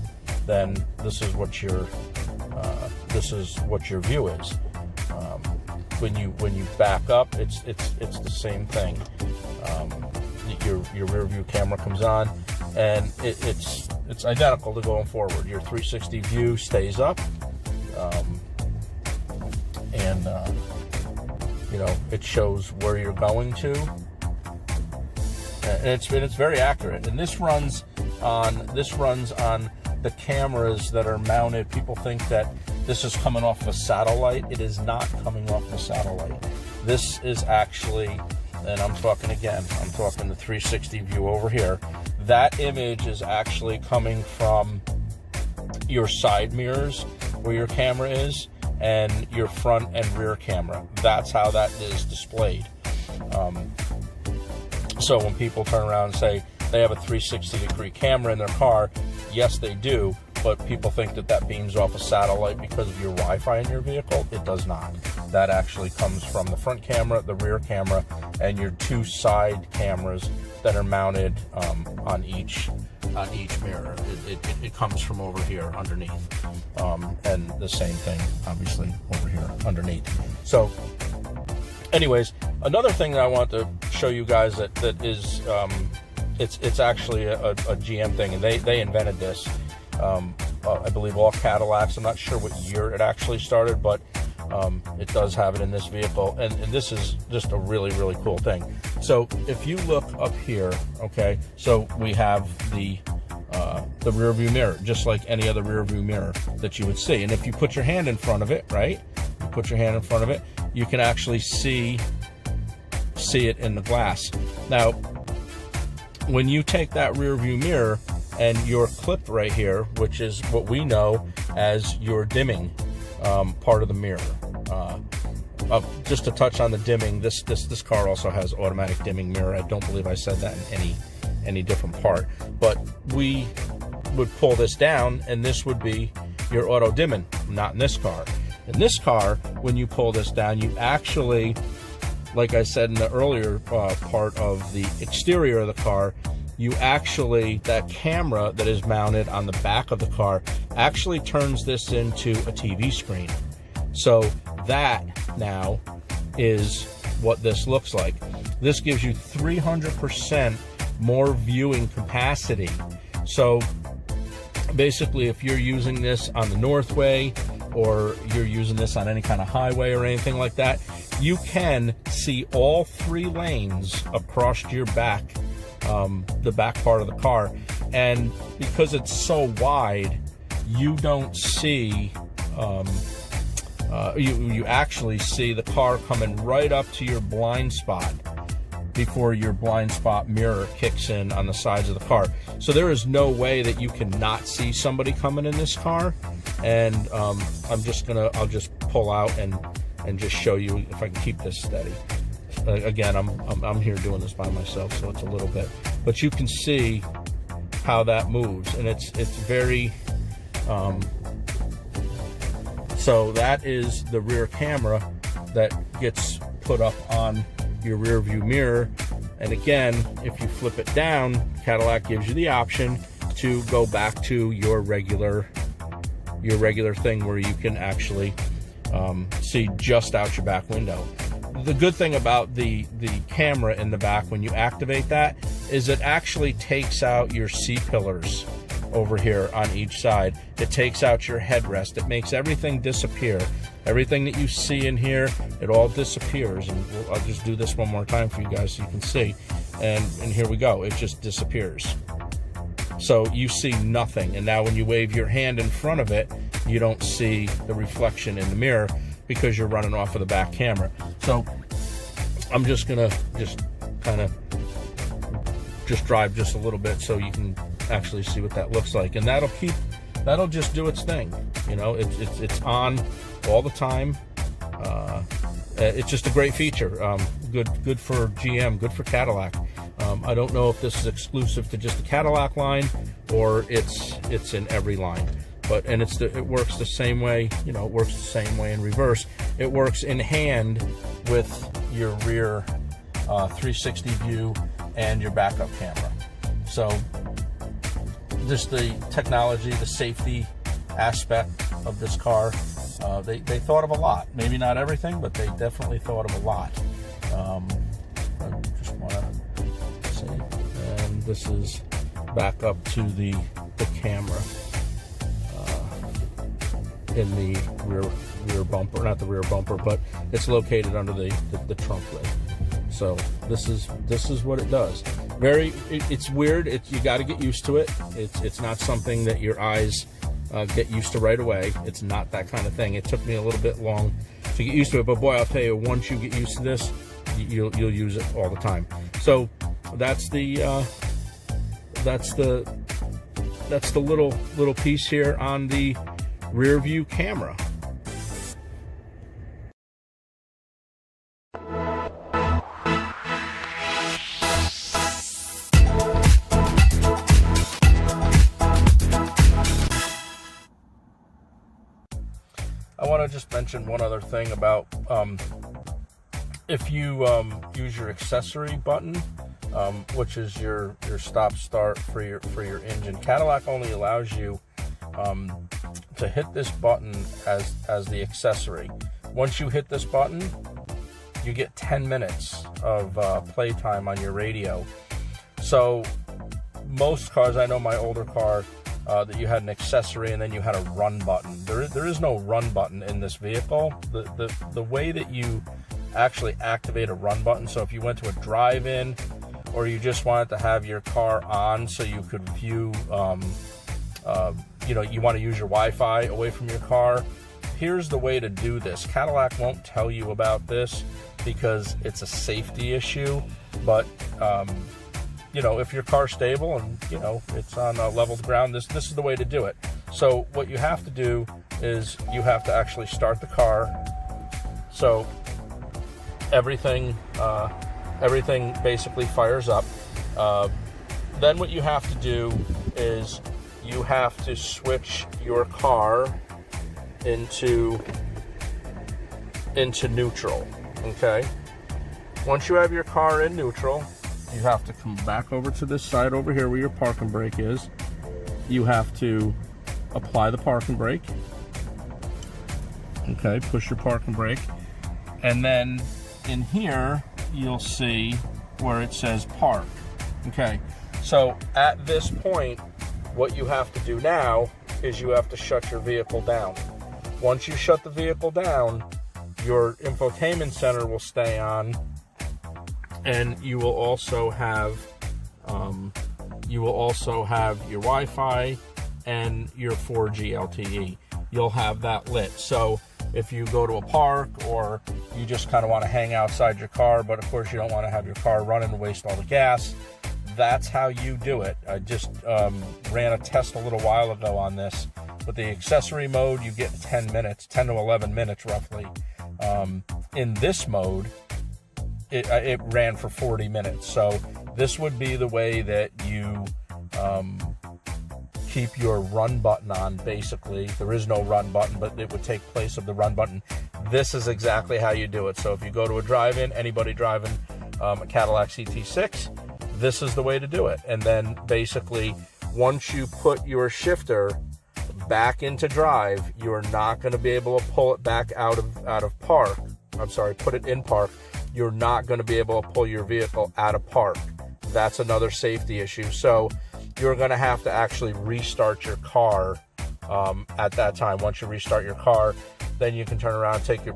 then this is what your view is. When you back up, it's the same thing. Your rear view camera comes on, and it's identical to going forward. Your 360 view stays up. you know, it shows where you're going to, and it's very accurate. And this runs on the cameras that are mounted. People think that this is coming off of a satellite. It is not coming off of a satellite. This is actually, and I'm talking the 360 view over here. That image is actually coming from your side mirrors where your camera is, and your front and rear camera. That's how that is displayed. So when people turn around and say they have a 360-degree camera in their car, yes, they do, but people think that that beams off a satellite because of your Wi-Fi in your vehicle. It does not. That actually comes from the front camera, the rear camera, and your two side cameras that are mounted on each mirror. It comes from over here underneath, and the same thing obviously over here underneath. So anyways, another thing that I want to show you guys that is it's actually a GM thing, and they invented this. I believe all Cadillacs. I'm not sure what year it actually started, but it does have it in this vehicle, and this is just a really, really cool thing. So if you look up here, okay, so we have the rear view mirror, just like any other rear view mirror that you would see. And if you put your hand in front of it, right, you put your hand in front of it, you can actually see it in the glass. Now, when you take that rear view mirror and your clip right here, which is what we know as your dimming part of the mirror. Just to touch on the dimming, this car also has automatic dimming mirror. I don't believe I said that in any different part, but we would pull this down and this would be your auto dimming. Not in this car. In this car, when you pull this down, you actually, like I said in the earlier part of the exterior of the car, you actually, that camera that is mounted on the back of the car actually turns this into a TV screen. So that now is what this looks like. This gives you 300% more viewing capacity. So basically, if you're using this on the Northway, or you're using this on any kind of highway or anything like that, you can see all 3 lanes across your back, the back part of the car. And because it's so wide, you don't see, you actually see the car coming right up to your blind spot before your blind spot mirror kicks in on the sides of the car. So there is no way that you can not see somebody coming in this car. And I'll just pull out and just show you if I can keep this steady. Again, I'm here doing this by myself, so it's a little bit, but you can see how that moves, and it's very. So that is the rear camera that gets put up on your rear view mirror. And again, if you flip it down, Cadillac gives you the option to go back to your regular thing where you can actually see just out your back window. The good thing about the camera in the back, when you activate that, is it actually takes out your C-pillars over here on each side. It takes out your headrest. It makes everything disappear. Everything that you see in here, it all disappears. And I'll just do this one more time for you guys so you can see. And here we go. It just disappears. So you see nothing. And now when you wave your hand in front of it, you don't see the reflection in the mirror because you're running off of the back camera. So I'm just gonna kind of drive just a little bit so you can actually see what that looks like, and that'll just do its thing. You know, it's on all the time. It's just a great feature. Good for GM, good for Cadillac. I don't know if this is exclusive to just the Cadillac line or it's in every line, and it works the same way. You know, it works the same way in reverse. It works in hand with your rear 360 view and your backup camera. So just the technology, the safety aspect of this car, they thought of a lot. Maybe not everything, but they definitely thought of a lot. I just want to see, and this is back up to the camera. the rear bumper, not the rear bumper, but it's located under the trunk lid. So this is what it does. It's weird. You got to get used to it. It's not something that your eyes get used to right away. It's not that kind of thing. It took me a little bit long to get used to it, but boy, I'll tell you, once you get used to this, you'll use it all the time. So that's the little piece here on the rear view camera. I want to just mention one other thing about if you use your accessory button, which is your stop start for your engine. Cadillac only allows you to hit this button as the accessory. Once you hit this button, you get 10 minutes of playtime on your radio. So most cars, I know my older car, that you had an accessory and then you had a run button. There is no run button in this vehicle. The way that you actually activate a run button, so if you went to a drive-in or you just wanted to have your car on so you could view, you want to use your Wi-Fi away from your car, here's the way to do this. Cadillac won't tell you about this because it's a safety issue, but if your car's stable and it's on level ground, this is the way to do it. So what you have to do is you have to actually start the car. So everything basically fires up. Then what you have to do is you have to switch your car into neutral. Okay. Once you have your car in neutral, you have to come back over to this side over here where your parking brake is. You have to apply the parking brake. Okay, push your parking brake. And then in here, you'll see where it says park. Okay, so at this point, what you have to do now is you have to shut your vehicle down. Once you shut the vehicle down, your infotainment center will stay on, and you will also have your Wi-Fi and your 4G LTE. You'll have that lit. So if you go to a park or you just kind of want to hang outside your car, but of course you don't want to have your car running and waste all the gas, that's how you do it. I just ran a test a little while ago on this. With the accessory mode, you get 10 to 11 minutes roughly. In this mode, it ran for 40 minutes. So this would be the way that you keep your run button on, basically. There is no run button, but it would take place of the run button. This is exactly how you do it. So if you go to a drive-in, anybody driving a Cadillac CT6, this is the way to do it. And then basically, once you put your shifter back into drive, you're not going to be able to pull it back out of park. I'm sorry, put it in park. You're not going to be able to pull your vehicle out of park. That's another safety issue. So you're going to have to actually restart your car at that time. Once you restart your car, then you can turn around, take your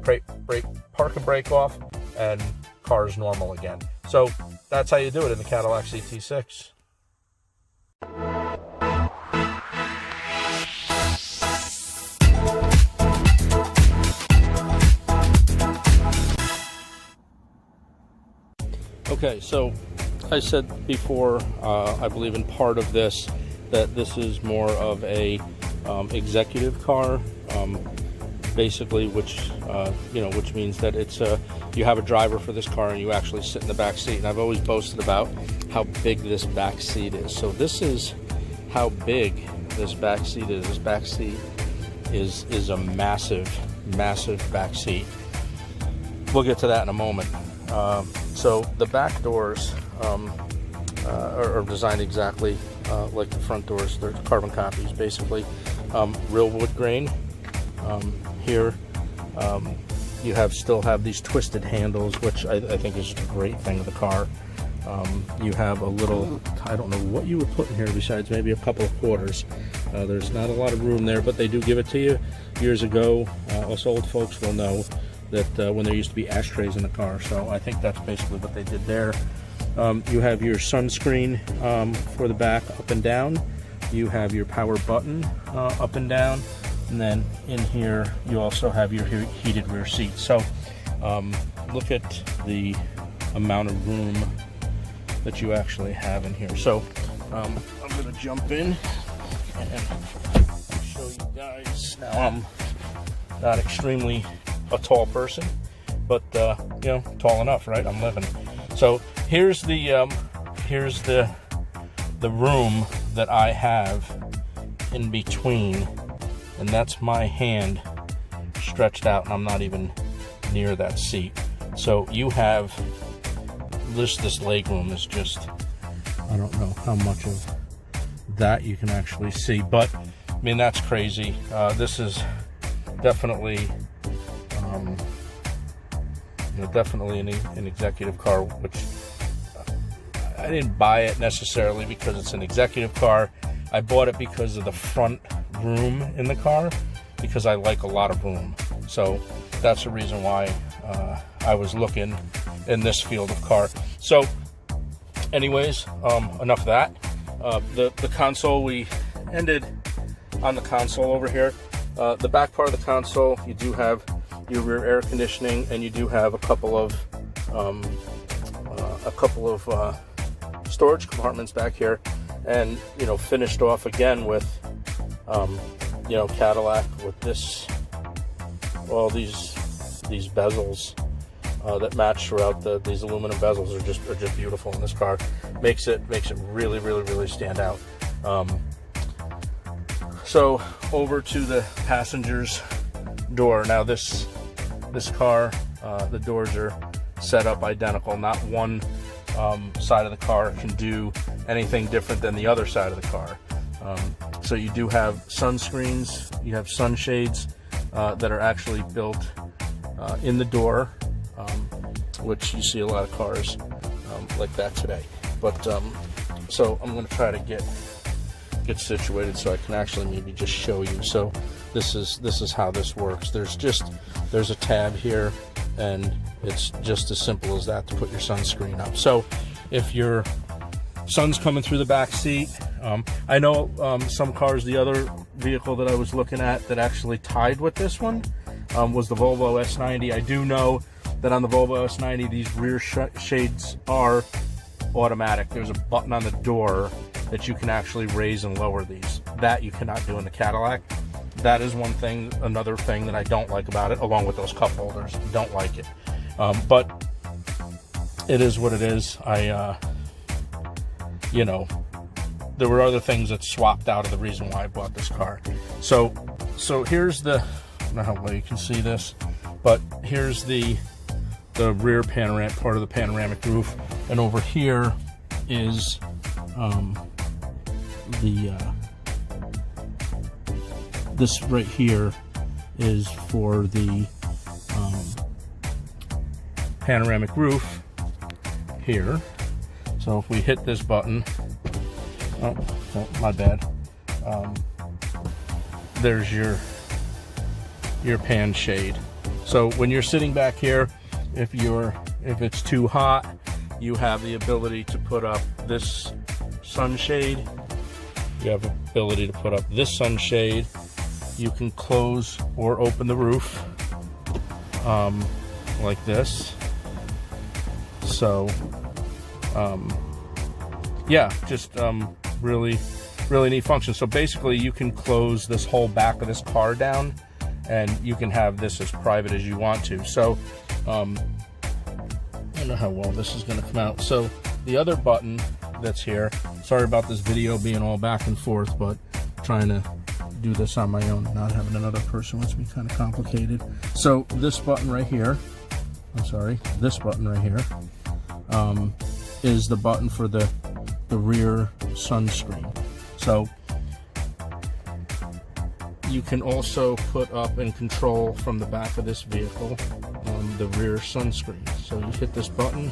parking brake off, and car's normal again. So that's how you do it in the Cadillac CT6. Okay, so I said before, I believe in part of this, that this is more of a executive car, basically, which means that it's you have a driver for this car and you actually sit in the back seat. And I've always boasted about how big this back seat is. So this is how big this back seat is. This back seat is a massive back seat. We'll get to that in a moment. So the back doors are designed exactly like the front doors. They're carbon copies, basically. Real wood grain. Here you still have these twisted handles, which I think is just a great thing of the car. You have a little, I don't know what you would put in here besides maybe a couple of quarters. There's not a lot of room there, but they do give it to you. Years ago, us old folks will know that when there used to be ashtrays in the car, so I think that's basically what they did there. You have your sunscreen for the back up and down. You have your power button up and down, and then in here you also have your heated rear seat. So look at the amount of room that you actually have in here. So I'm going to jump in and show you guys. Now I'm not extremely a tall person, but you know, tall enough, right? I'm living. So here's the room that I have in between, and that's my hand stretched out, and I'm not even near that seat. So you have this leg room is just, I don't know how much of that you can actually see, but I mean, that's crazy. This is definitely you know, definitely an executive car, which I didn't buy it necessarily because it's an executive car. I bought it because of the front room in the car, because I like a lot of room. So that's the reason why I was looking in this field of car. So anyways, enough of that. The console, we ended on the console over here. The back part of the console, you do have your rear air conditioning, and you do have a couple of storage compartments back here, and you know, finished off again with you know, Cadillac with this, all these bezels that match throughout. These aluminum bezels are just beautiful in this car. Makes it really stand out. So over to the passenger's door. Now this car, the doors are set up identical. Not one side of the car can do anything different than the other side of the car. So you do have sunscreens, you have sunshades that are actually built in the door, which you see a lot of cars like that today. But so I'm going to try to get situated so I can actually maybe just show you. So this is how this works. There's a tab here, and it's just as simple as that to put your sunscreen up. So if your sun's coming through the back seat, I know some cars, the other vehicle that I was looking at that actually tied with this one was the Volvo S90. I do know that on the Volvo S90 these rear shades are automatic. There's a button on the door that you can actually raise and lower these. That you cannot do in the Cadillac. That is one thing, another thing that I don't like about it, along with those cup holders. Don't like it. But it is what it is. You know, there were other things that swapped out of the reason why I bought this car. So here's the, I don't know how well you can see this, but here's the rear panoramic, part of the panoramic roof, and over here is this right here is for the panoramic roof here. So if we hit this button, oh my bad, there's your pan shade. So when you're sitting back here, if it's too hot, you have the ability to put up this sunshade. You have the ability to put up this sunshade. You can close or open the roof like this. So yeah, just really neat function. So basically you can close this whole back of this car down, and you can have this as private as you want to. So I don't know how well this is going to come out. So the other button that's here, sorry about this video being all back and forth, but trying to do this on my own, not having another person with me, kind of complicated. So this button right here, this button right here is the button for the rear sunscreen. So you can also put up and control from the back of this vehicle the rear sunscreen. So you hit this button,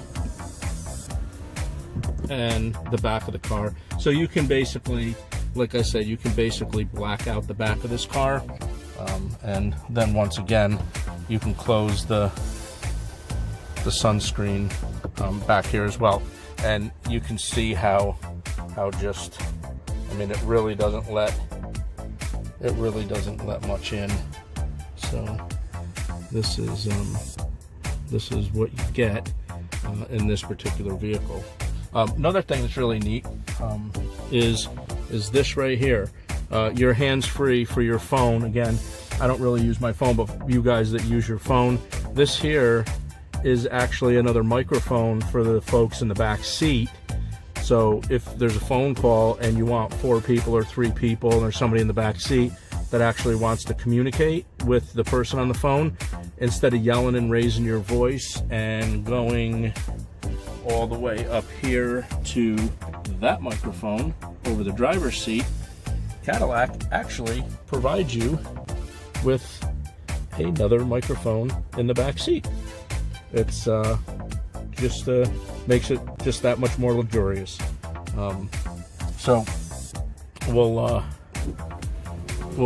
and the back of the car. So you can basically, like I said, you can basically black out the back of this car, and then once again you can close the sunscreen back here as well, and you can see how just, I mean, it really doesn't let much in. So this is what you get in this particular vehicle. Another thing that's really neat is this right here. Your hands-free for your phone. Again, I don't really use my phone, but you guys that use your phone, this here is actually another microphone for the folks in the back seat. So if there's a phone call and you want 4 people or 3 people and there's somebody in the back seat that actually wants to communicate with the person on the phone, instead of yelling and raising your voice and going all the way up here to that microphone over the driver's seat, Cadillac actually provides you with another microphone in the back seat. It's just makes it just that much more luxurious. So we'll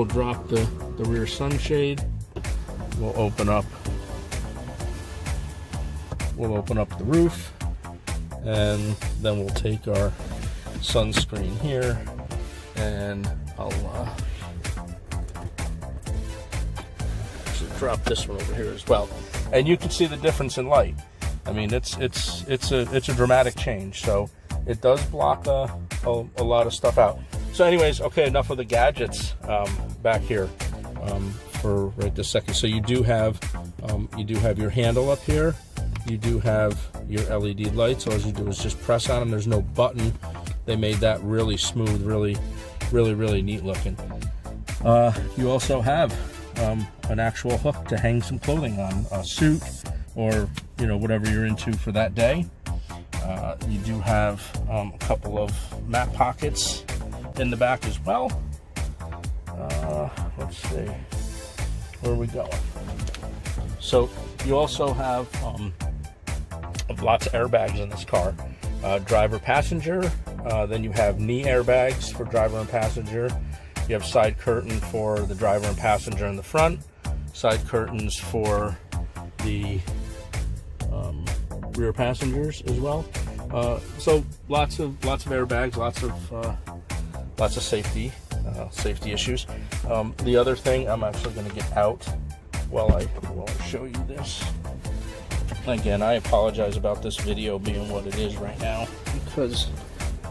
drop the rear sunshade. We'll open up the roof, and then we'll take our sunscreen here, and I'll actually drop this one over here as well. And you can see the difference in light. I mean, it's a dramatic change. So it does block a lot of stuff out. So anyways, okay, enough of the gadgets back here for right this second. So you do have your handle up here. You do have your LED lights. All you do is just press on them. There's no button. They made that really smooth, really neat looking. You also have an actual hook to hang some clothing on, a suit, or whatever you're into for that day. You do have a couple of map pockets in the back as well. Let's see, where are we going? So you also have lots of airbags in this car. Driver, passenger. Then you have knee airbags for driver and passenger. You have side curtain for the driver and passenger in the front. Side curtains for the rear passengers as well. So lots of airbags, lots of safety issues. The other thing, I'm actually going to get out while I show you this. Again, I apologize about this video being what it is right now, because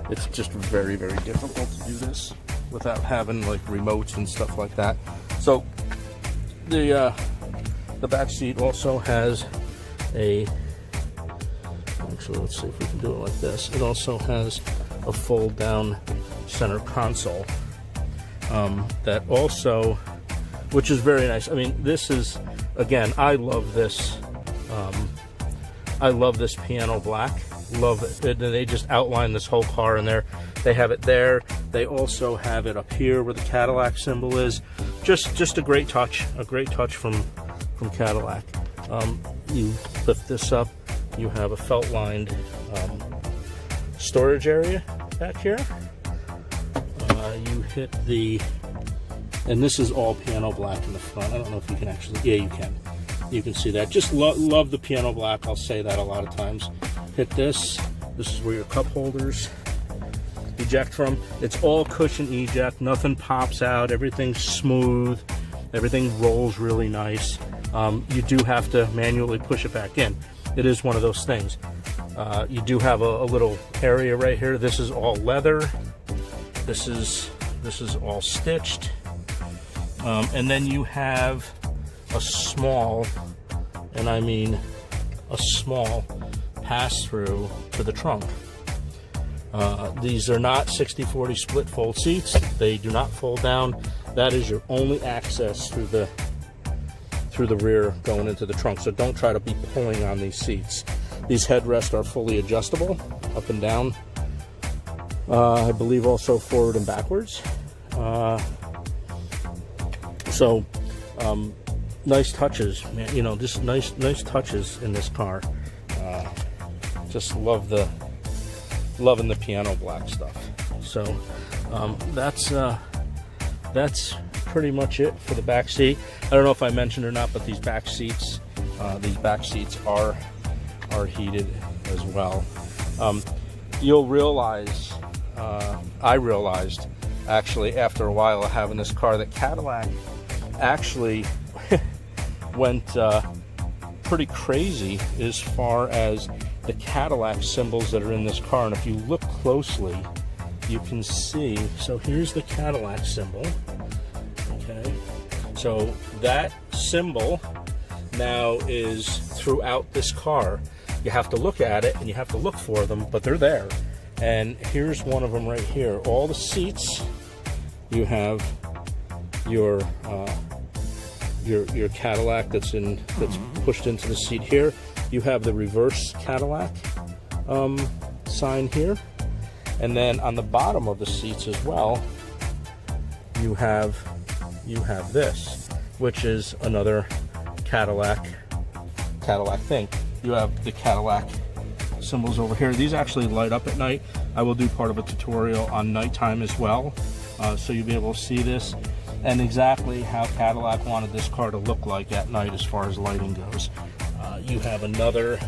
it's just very difficult to do this without having like remotes and stuff like that. So the back seat also has actually, let's see if we can do it like this. It also has a fold down center console that also, which is very nice. I mean, this is, again, I love this piano black. Love it. And they just outline this whole car in there. They have it there. They also have it up here where the Cadillac symbol is. Just a great touch. A great touch from Cadillac. You lift this up. You have a felt-lined storage area back here. You hit and this is all piano black in the front. I don't know if you can actually, yeah, you can. You can see that. Just love the piano black. I'll say that a lot of times. Hit this. This is where your cup holders eject from. It's all cushion eject. Nothing pops out. Everything's smooth. Everything rolls really nice. You do have to manually push it back in. It is one of those things. You do have a little area right here. This is all leather. This is all stitched. And then you have a small, and I mean a small, pass-through to the trunk. These are not 60/40 split fold seats. They do not fold down. That is your only access through the rear going into the trunk. So don't try to be pulling on these seats. These headrests are fully adjustable up and down. I believe also forward and backwards. Nice touches, man. You know, just nice touches in this car. Just love the loving the piano black stuff. So that's pretty much it for the back seat. I don't know if I mentioned or not, but these back seats are heated as well. You'll realize, I realized actually after a while of having this car, that Cadillac actually went pretty crazy as far as the Cadillac symbols that are in this car. And if you look closely, you can see, so here's the Cadillac symbol, okay? So that symbol now is throughout this car. You have to look at it and you have to look for them, but they're there. And here's one of them right here. All the seats, you have your Cadillac that's pushed into the seat here. You have the reverse Cadillac sign here, and then on the bottom of the seats as well, you have this, which is another Cadillac thing. You have the Cadillac symbols over here. These actually light up at night. I will do part of a tutorial on nighttime as well, so you'll be able to see this and exactly how Cadillac wanted this car to look like at night as far as lighting goes. You have another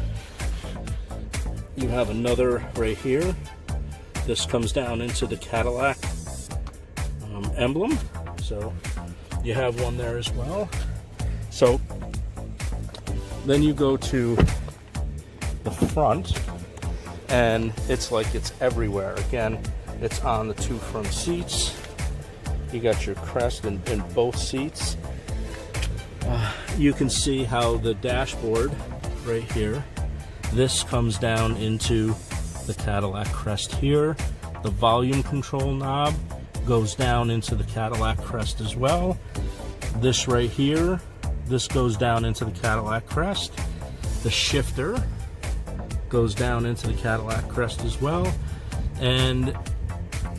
right here. This comes down into the Cadillac emblem, so you have one there as well. So then you go to the front, and it's like it's everywhere. Again, it's on the two front seats. You got your crest in both seats. You can see how the dashboard right here, this comes down into the Cadillac crest here. The volume control knob goes down into the Cadillac crest as well. This right here, this goes down into the Cadillac crest. The shifter goes down into the Cadillac crest as well. And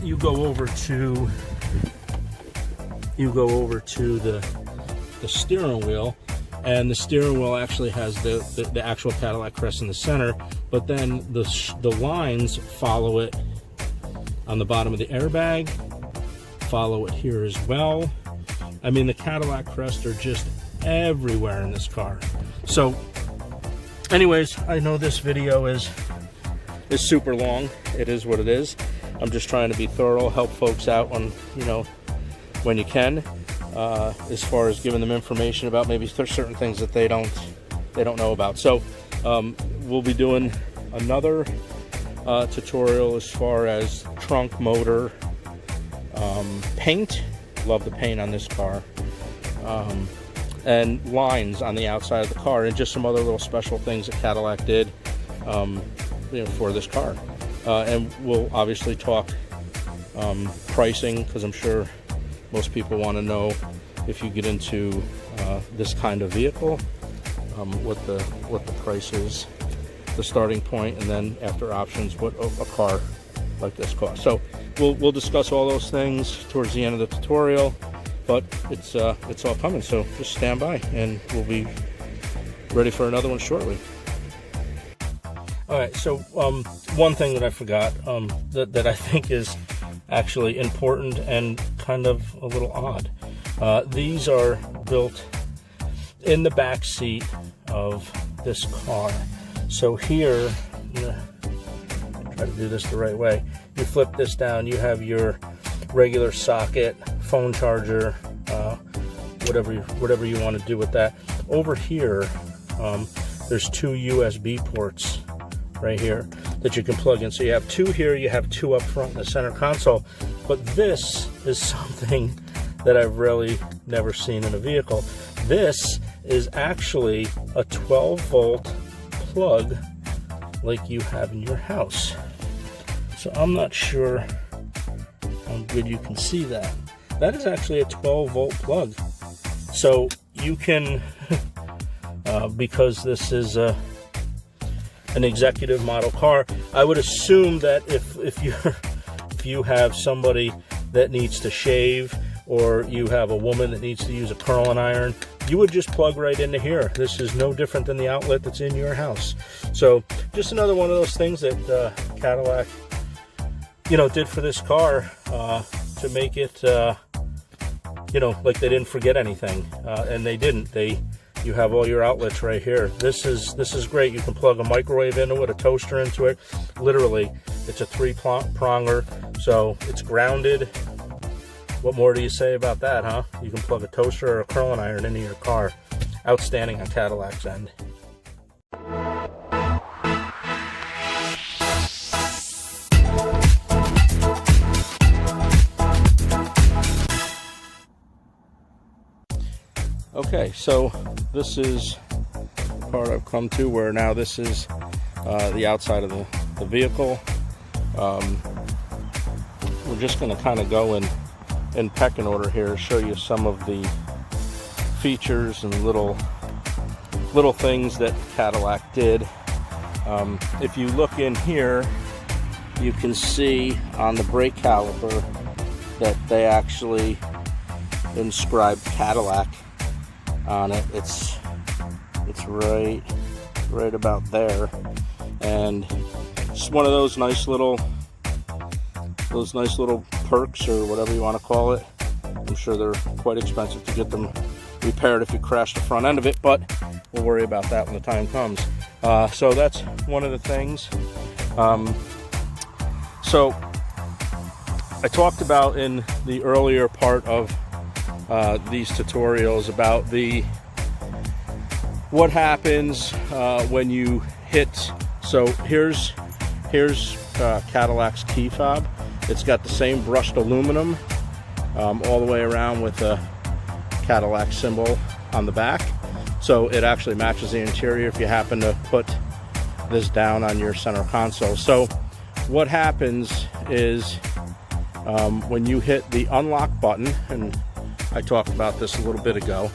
you go over to the steering wheel, and the steering wheel actually has the actual Cadillac crest in the center, but then the lines follow it on the bottom of the airbag, follow it here as well. I mean, the Cadillac crests are just everywhere in this car. So anyways, I know this video is super long. It is what it is. I'm just trying to be thorough, help folks out on, when you can, as far as giving them information about maybe certain things that they don't know about. So we'll be doing another tutorial as far as trunk, motor, paint. Love the paint on this car, and lines on the outside of the car, and just some other little special things that Cadillac did for this car. And we'll obviously talk pricing, because I'm sure most people want to know, if you get into this kind of vehicle, what the price is, the starting point, and then after options, what a car like this costs. So we'll discuss all those things towards the end of the tutorial, but it's all coming. So just stand by, and we'll be ready for another one shortly. All right. So one thing that I forgot that I think is actually important and kind of a little odd. These are built in the back seat of this car. So here, I'm gonna try to do this the right way. You flip this down, you have your regular socket, phone charger, whatever you want to do with that. Over here, there's two USB ports right here that you can plug in. So you have two here, you have two up front in the center console. But this is something that I've really never seen in a vehicle. This is actually a 12-volt plug like you have in your house. So I'm not sure how good you can see that. That is actually a 12-volt plug. So you can, because this is an executive model car, I would assume that if you have somebody that needs to shave, or you have a woman that needs to use a curling iron, you would just plug right into here. This is no different than the outlet that's in your house. So just another one of those things that Cadillac you know, did for this car to make it, you know, like they didn't forget anything, and they didn't. You have all your outlets right here. This is great. You can plug a microwave into it, a toaster into it. Literally, it's a 3-pronger, so it's grounded. What more do you say about that, huh? You can plug a toaster or a curling iron into your car. Outstanding on Cadillac's end. Okay, so this is the part I've come to where now this is the outside of the vehicle. We're just going to kind of go in pecking order here, show you some of the features and little things that Cadillac did. If you look in here, you can see on the brake caliper that they actually inscribed Cadillac on it. It's right about there, and it's one of those nice little perks, or whatever you want to call it. I'm sure they're quite expensive to get them repaired if you crash the front end of it, but we'll worry about that when the time comes. So that's one of the things. So I talked about in the earlier part of these tutorials about what happens when you hit. So here's Cadillac's key fob. It's got the same brushed aluminum all the way around with a Cadillac symbol on the back, so it actually matches the interior if you happen to put this down on your center console. So what happens is when you hit the unlock button, and I talked about this a little bit ago,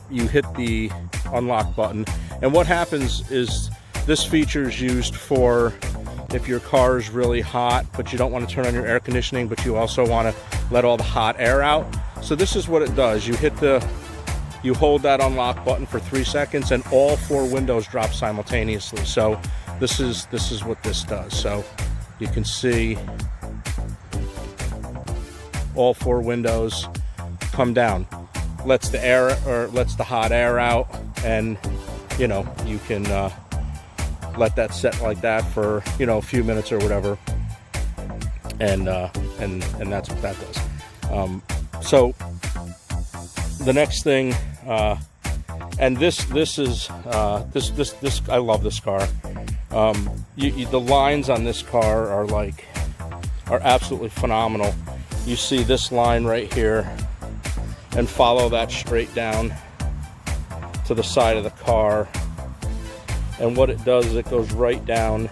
you hit the unlock button, and what happens is this feature is used for if your car is really hot but you don't want to turn on your air conditioning, but you also want to let all the hot air out. So this is what it does. You hold that unlock button for 3 seconds and all 4 windows drop simultaneously. So this is what this does. So you can see all 4 windows come down, lets the hot air out, and you know, you can let that set like that for, you know, a few minutes or whatever, and that's what that does. So the next thing, and this I love this car. The lines on this car are absolutely phenomenal. You see this line right here, and follow that straight down to the side of the car, and what it does is it goes right down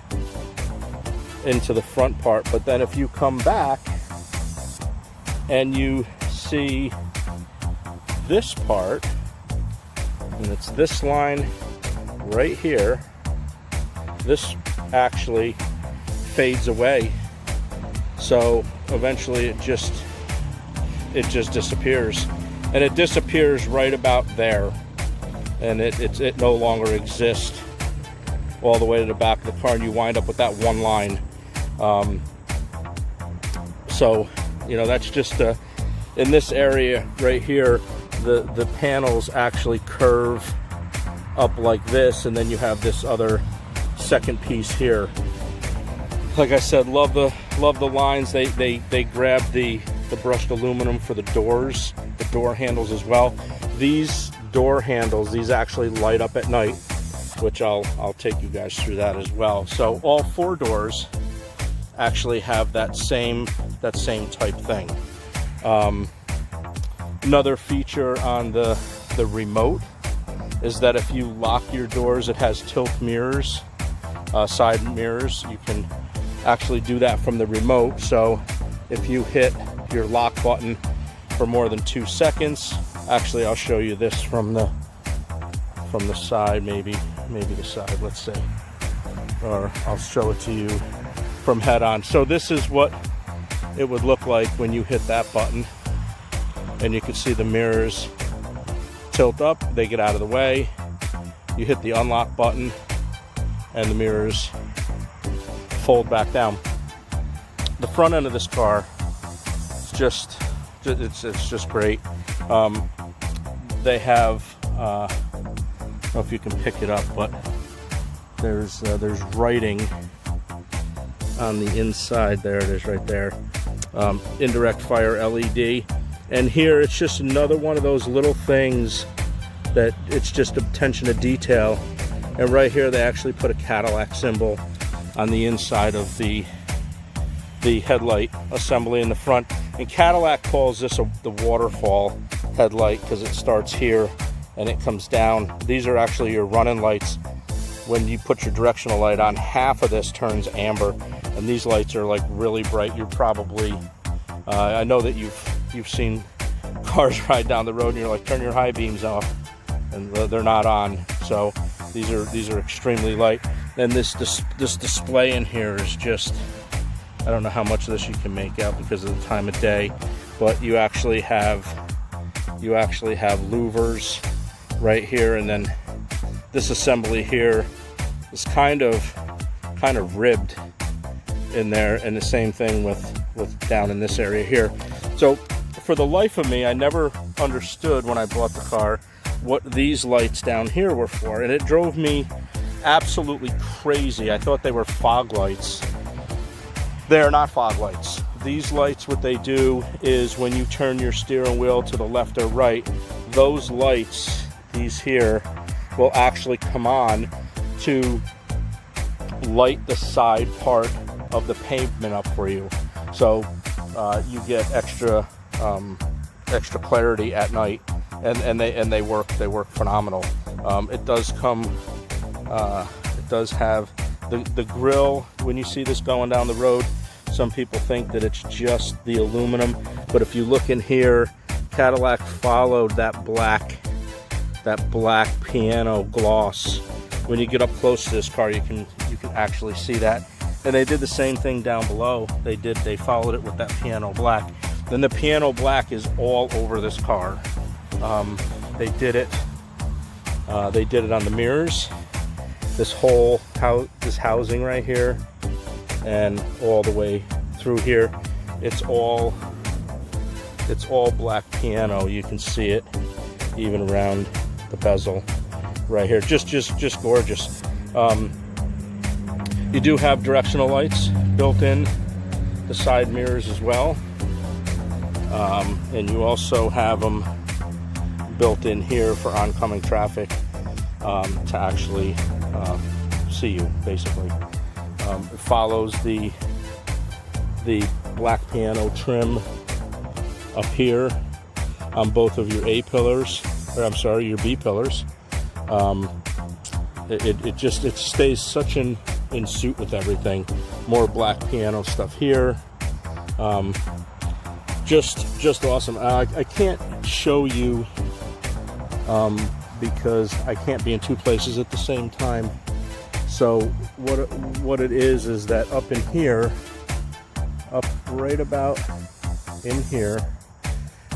into the front part. But then if you come back and you see this part, and it's this line right here, this actually fades away, so eventually it just disappears, and it disappears right about there, and it no longer exists all the way to the back of the car, and you wind up with that one line. So you know, that's just in this area right here, the panels actually curve up like this, and then you have this other second piece here. Like I said, love the lines. They grab the brushed aluminum for the doors, the door handles as well. These door handles, these actually light up at night, which I'll take you guys through that as well. So all 4 doors actually have that same type thing. Another feature on the remote is that if you lock your doors, it has tilt mirrors, side mirrors. You can actually do that from the remote. So if you hit your lock button for more than 2 seconds, actually I'll show you this from the side, maybe the side, let's say, or I'll show it to you from head on. So this is what it would look like when you hit that button, and you can see the mirrors tilt up, they get out of the way. You hit the unlock button and the mirrors fold back down. the front end of this car is it's just great. They have I don't know if you can pick it up, but there's writing on the inside. There it is, right there. Indirect fire LED, and here it's just another one of those little things that it's just attention to detail. And right here they actually put a Cadillac symbol on the inside of the headlight assembly in the front. And Cadillac calls this the waterfall headlight because it starts here and it comes down. These are actually your running lights. When you put your directional light on, half of this turns amber, and these lights are like really bright. You're probably I know that you've seen cars ride down the road and you're like, turn your high beams off, and they're not on. So these are extremely light. And this display in here is just, I don't know how much of this you can make out because of the time of day, but you actually have louvers right here, and then this assembly here is kind of ribbed in there, and the same thing with down in this area here. So for the life of me, I never understood when I bought the car what these lights down here were for, and it drove me absolutely crazy. I thought they were fog lights. They're not fog lights. These lights, what they do is when you turn your steering wheel to the left or right, those lights, these here, will actually come on to light the side part of the pavement up for you. So you get extra clarity at night, and they work phenomenal. It does have the grill. When you see this going down the road, some people think that it's just the aluminum, but if you look in here, Cadillac followed that black piano gloss. When you get up close to this car, you can actually see that. And they did the same thing down below. They followed it with that piano black. Then the piano black is all over this car. They did it on the mirrors, this housing right here, and all the way through here. It's all black piano. You can see it even around the bezel right here. Just gorgeous. You do have directional lights built in the side mirrors as well, and you also have them built in here for oncoming traffic to actually see you, basically. It follows the black piano trim up here on both of your A pillars, or I'm sorry, your B pillars. It stays such in suit with everything. More black piano stuff here. Just awesome. I can't show you because I can't be in two places at the same time. So what it is that up in here, up right about in here,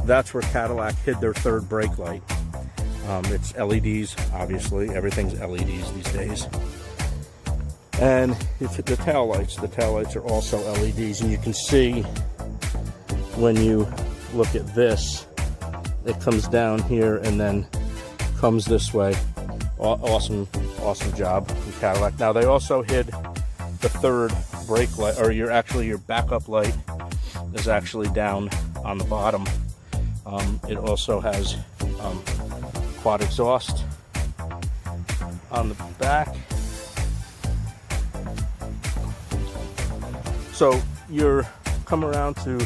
that's where Cadillac hid their third brake light. It's LEDs, obviously. Everything's LEDs these days. And it's the tail lights. The tail lights are also LEDs, and you can see when you look at this, it comes down here and then comes this way. Awesome job from Cadillac. Now they also hid the third brake light, or your backup light is actually down on the bottom. It also has quad exhaust on the back. So you're come around to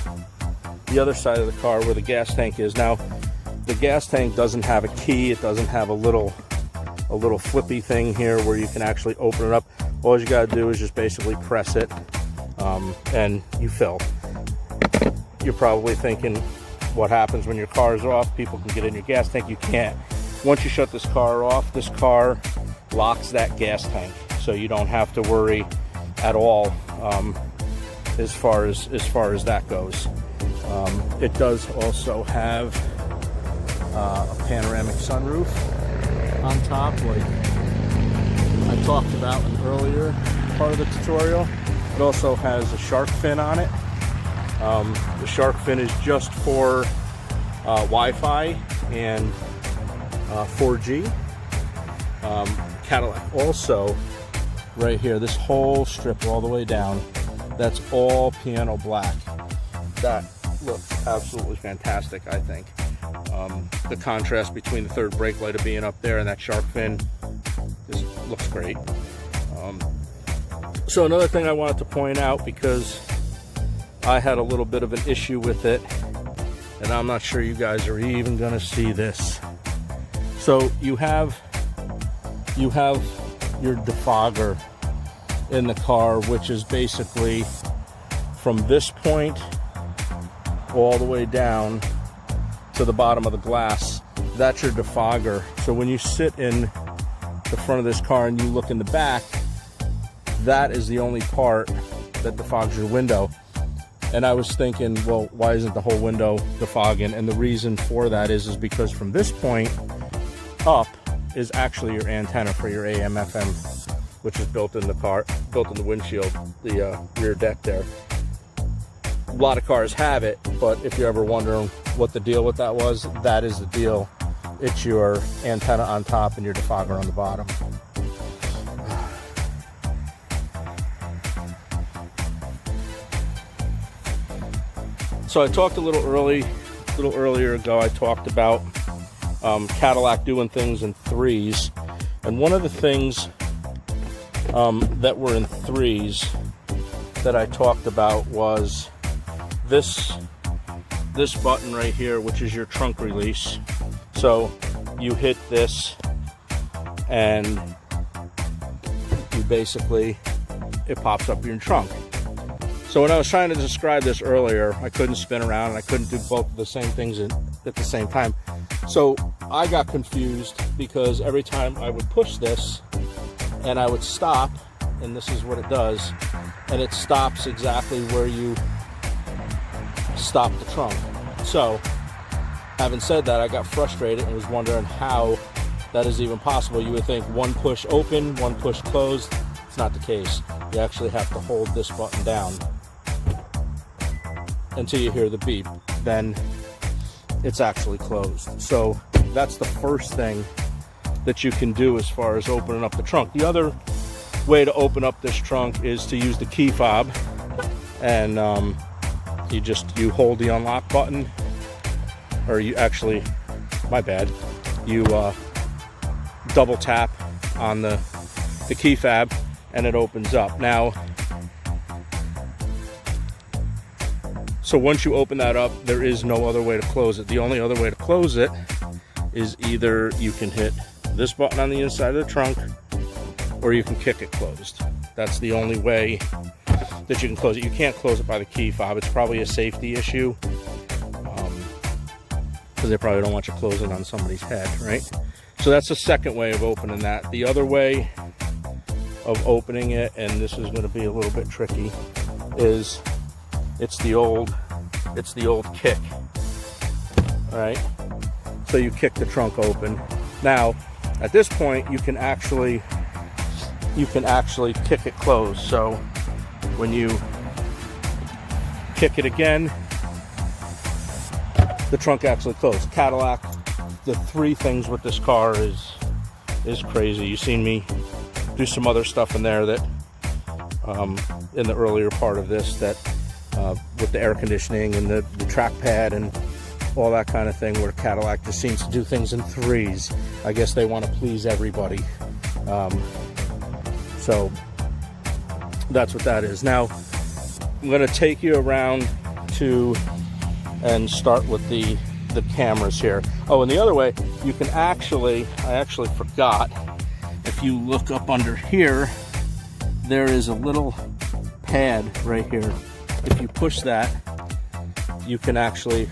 the other side of the car where the gas tank is. Now the gas tank doesn't have a key. It doesn't have a little flippy thing here where you can actually open it up. All you got to do is just basically press it, and you fill. You're probably thinking, what happens when your car is off? People can get in your gas tank. You can't. Once you shut this car off, this car locks that gas tank, so you don't have to worry at all as far as that goes. It does also have a panoramic sunroof on top, like I talked about in the earlier part of the tutorial. It also has a shark fin on it, The shark fin is just for Wi-Fi and 4G. Cadillac also, right here, this whole strip all the way down, that's all piano black. That looks absolutely fantastic, I think. The contrast between the third brake light being up there and that shark fin looks great. So another thing I wanted to point out, because I had a little bit of an issue with it, and I'm not sure you guys are even going to see this. So you have your defogger in the car, which is basically from this point all the way down to the bottom of the glass. That's your defogger. So when you sit in the front of this car and you look in the back, that is the only part that defogs your window. And I was thinking, well, why isn't the whole window defogging? And the reason for that is because from this point up is actually your antenna for your AM FM, which is built in the car, built in the windshield, the rear deck there. A lot of cars have it, but if you're ever wondering what the deal with that was, that is the deal. It's your antenna on top and your defogger on the bottom. So I talked a little earlier ago, I talked about Cadillac doing things in threes. And one of the things that were in threes that I talked about was this button right here, which is your trunk release. So you hit this and you basically, it pops up your trunk. So when I was trying to describe this earlier, I couldn't spin around and I couldn't do both of the same things at the same time. So I got confused because every time I would push this and I would stop, and this is what it does, and it stops exactly where you stop the trunk. So having said that, I got frustrated and was wondering how that is even possible. You would think one push open, one push closed. It's not the case. You actually have to hold this button down until you hear the beep. Then it's actually closed. So that's the first thing that you can do as far as opening up the trunk. The other way to open up this trunk is to use the key fob, and you hold the unlock button, or you actually, my bad, you double tap on the key fob and it opens up. Now, so once you open that up, there is no other way to close it. The only other way to close it is either you can hit this button on the inside of the trunk, or you can kick it closed. That's the only way that you can close it. You can't close it by the key fob. It's probably a safety issue, because they probably don't want you closing on somebody's head, right? So that's the second way of opening that. The other way of opening it, and this is going to be a little bit tricky, is it's the old kick. All right, so you kick the trunk open. Now at this point you can actually kick it closed. So when you kick it again, the trunk actually closed. Cadillac, the three things with this car is crazy. You've seen me do some other stuff in there that in the earlier part of this, that with the air conditioning and the trackpad and all that kind of thing, where Cadillac just seems to do things in threes. I guess they want to please everybody. So that's what that is. Now I'm going to take you around and start with the cameras here. Oh, and the other way, you can I actually forgot, if you look up under here, there is a little pad right here. If you push that, you can actually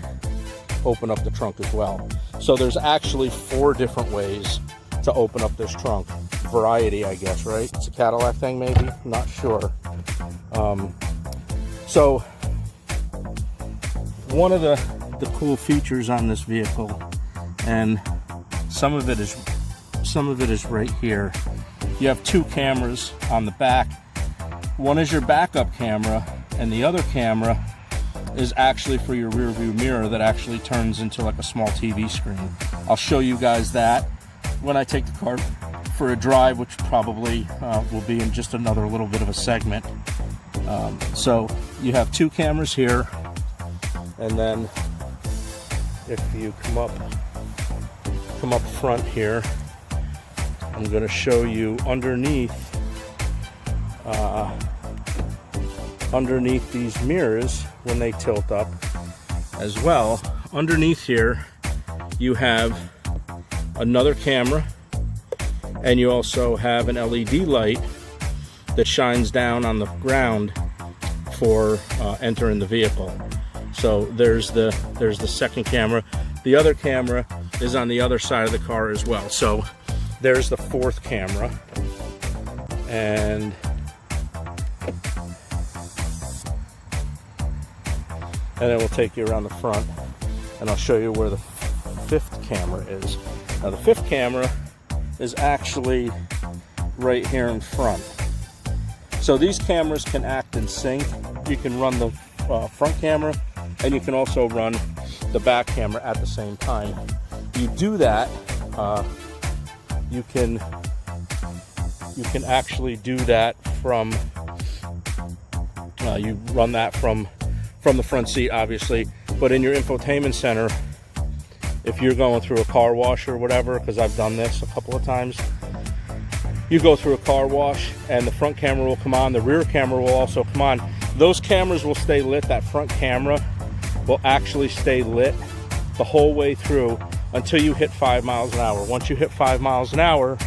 open up the trunk as well. So there's actually 4 different ways to open up this trunk. Variety, I guess, right? It's a Cadillac thing, maybe? Not sure. So one of the cool features on this vehicle, and some of it is right here. You have 2 cameras on the back. One is your backup camera, and the other camera is actually for your rear view mirror that actually turns into like a small TV screen. I'll show you guys that when I take the car for a drive, which probably will be in just another little bit of a segment. So you have two cameras here, and then if you come up front here, I'm going to show you underneath these mirrors when they tilt up as well. Underneath here you have another camera, and you also have an LED light that shines down on the ground for entering the vehicle. So there's the second camera. The other camera is on the other side of the car as well. So there's the fourth camera, and then we'll take you around the front, and I'll show you where the fifth camera is. Now the fifth camera is actually right here in front. So these cameras can act in sync. You can run the front camera, and you can also run the back camera at the same time. You do that, you can actually do that from you run that from the front seat, obviously, but in your infotainment center, if you're going through a car wash or whatever, because I've done this a couple of times, you go through a car wash and the front camera will come on, the rear camera will also come on. Those cameras will stay lit. That front camera will actually stay lit the whole way through until you hit 5 miles an hour. Once you hit 5 miles an hour,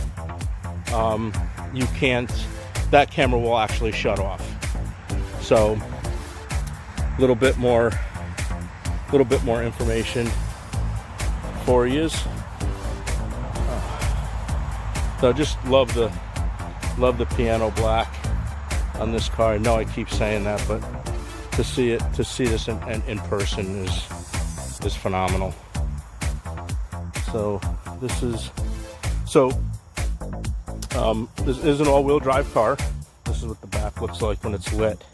you can't, that camera will actually shut off. So a little bit more information for you. So just love the piano black on this car. I know I keep saying that, but to see this in person is phenomenal. So this is an all-wheel drive car. This is what the back looks like when it's lit.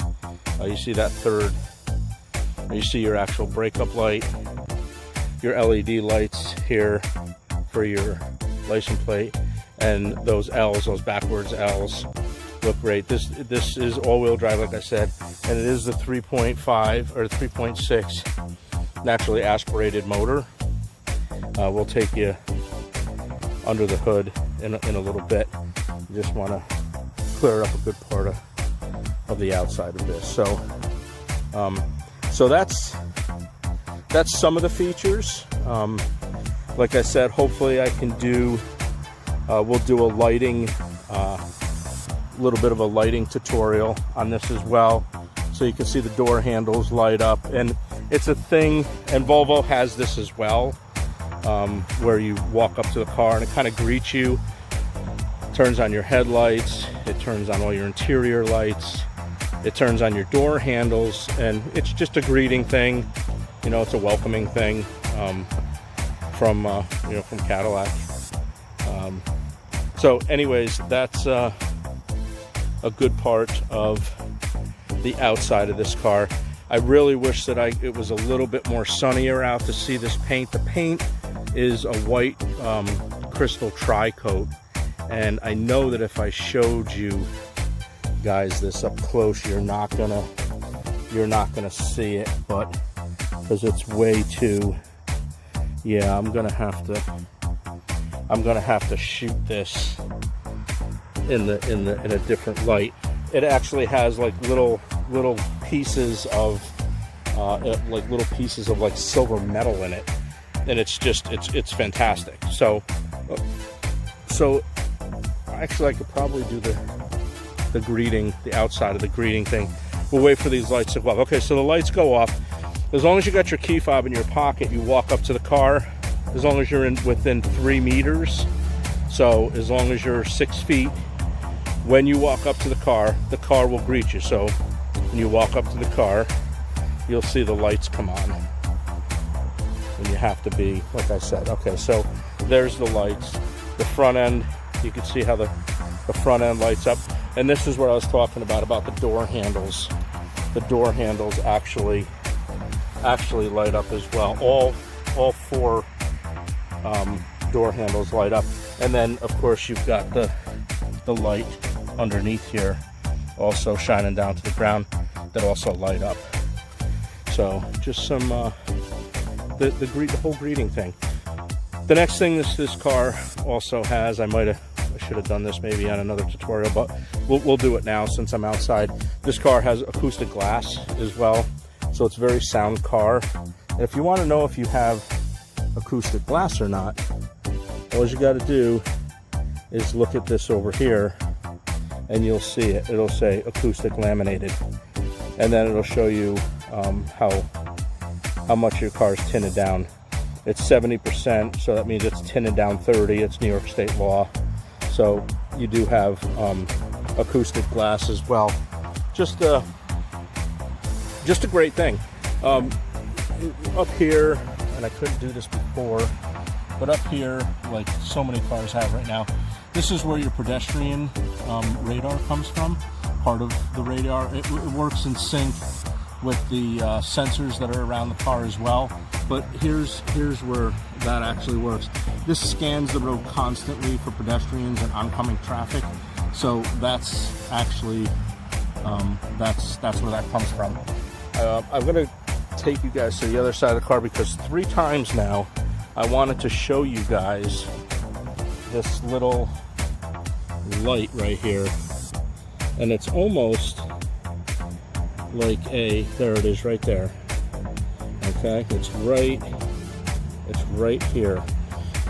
You see that third. You see your actual breakup light, your LED lights here for your license plate, and those L's, those backwards L's, look great. This is all-wheel drive, like I said, and it is the 3.5 or 3.6 naturally aspirated motor. We'll take you under the hood in a little bit. You just want to clear up a good part of the outside of this. So that's some of the features. Like I said, hopefully I can do, we'll do a lighting, little bit of a lighting tutorial on this as well, so you can see the door handles light up. And it's a thing, and Volvo has this as well, where you walk up to the car and it kind of greets you, turns on your headlights, it turns on all your interior lights, it turns on your door handles, and it's just a greeting thing. You know, it's a welcoming thing from Cadillac. So anyways, that's a good part of the outside of this car. I really wish that it was a little bit more sunnier out to see this paint. The paint is a white crystal tri-coat, and I know that if I showed you guys this up close, you're not gonna see it, but because it's way too, yeah, I'm gonna have to shoot this in a different light. It actually has like little pieces of like silver metal in it, and it's fantastic. So actually I could probably do the greeting, the outside of the greeting thing. We'll wait for these lights to go off. Okay, so the lights go off. As long as you got your key fob in your pocket, you walk up to the car. As long as you're within 3 meters, so as long as you're 6 feet, when you walk up to the car will greet you. So when you walk up to the car, you'll see the lights come on, and you have to be, like I said. Okay, so there's the lights. The front end, you can see how the front end lights up. And this is what I was talking about the door handles. The door handles actually actually light up as well. All four door handles light up, and then of course you've got the light underneath here also shining down to the ground that also light up. So just some the whole greeting thing. The next thing this car also has, I should have done this maybe on another tutorial, but we'll do it now since I'm outside. This car has acoustic glass as well, so it's a very sound car. And if you want to know if you have acoustic glass or not, all you got to do is look at this over here, and you'll see it. It'll say acoustic laminated, and then it'll show you how much your car is tinted down. It's 70%, so that means it's tinted down 30. It's New York State law. So you do have acoustic glass as well. Just a great thing. Up here, and I couldn't do this before, but up here, like so many cars have right now, this is where your pedestrian radar comes from. Part of the radar, it works in sync with the sensors that are around the car as well. But here's where that actually works. This scans the road constantly for pedestrians and oncoming traffic. So that's actually that's where that comes from. I'm gonna take you guys to the other side of the car because 3 times now I wanted to show you guys this little light right here, and it's almost like there it is right there. Okay, it's right here.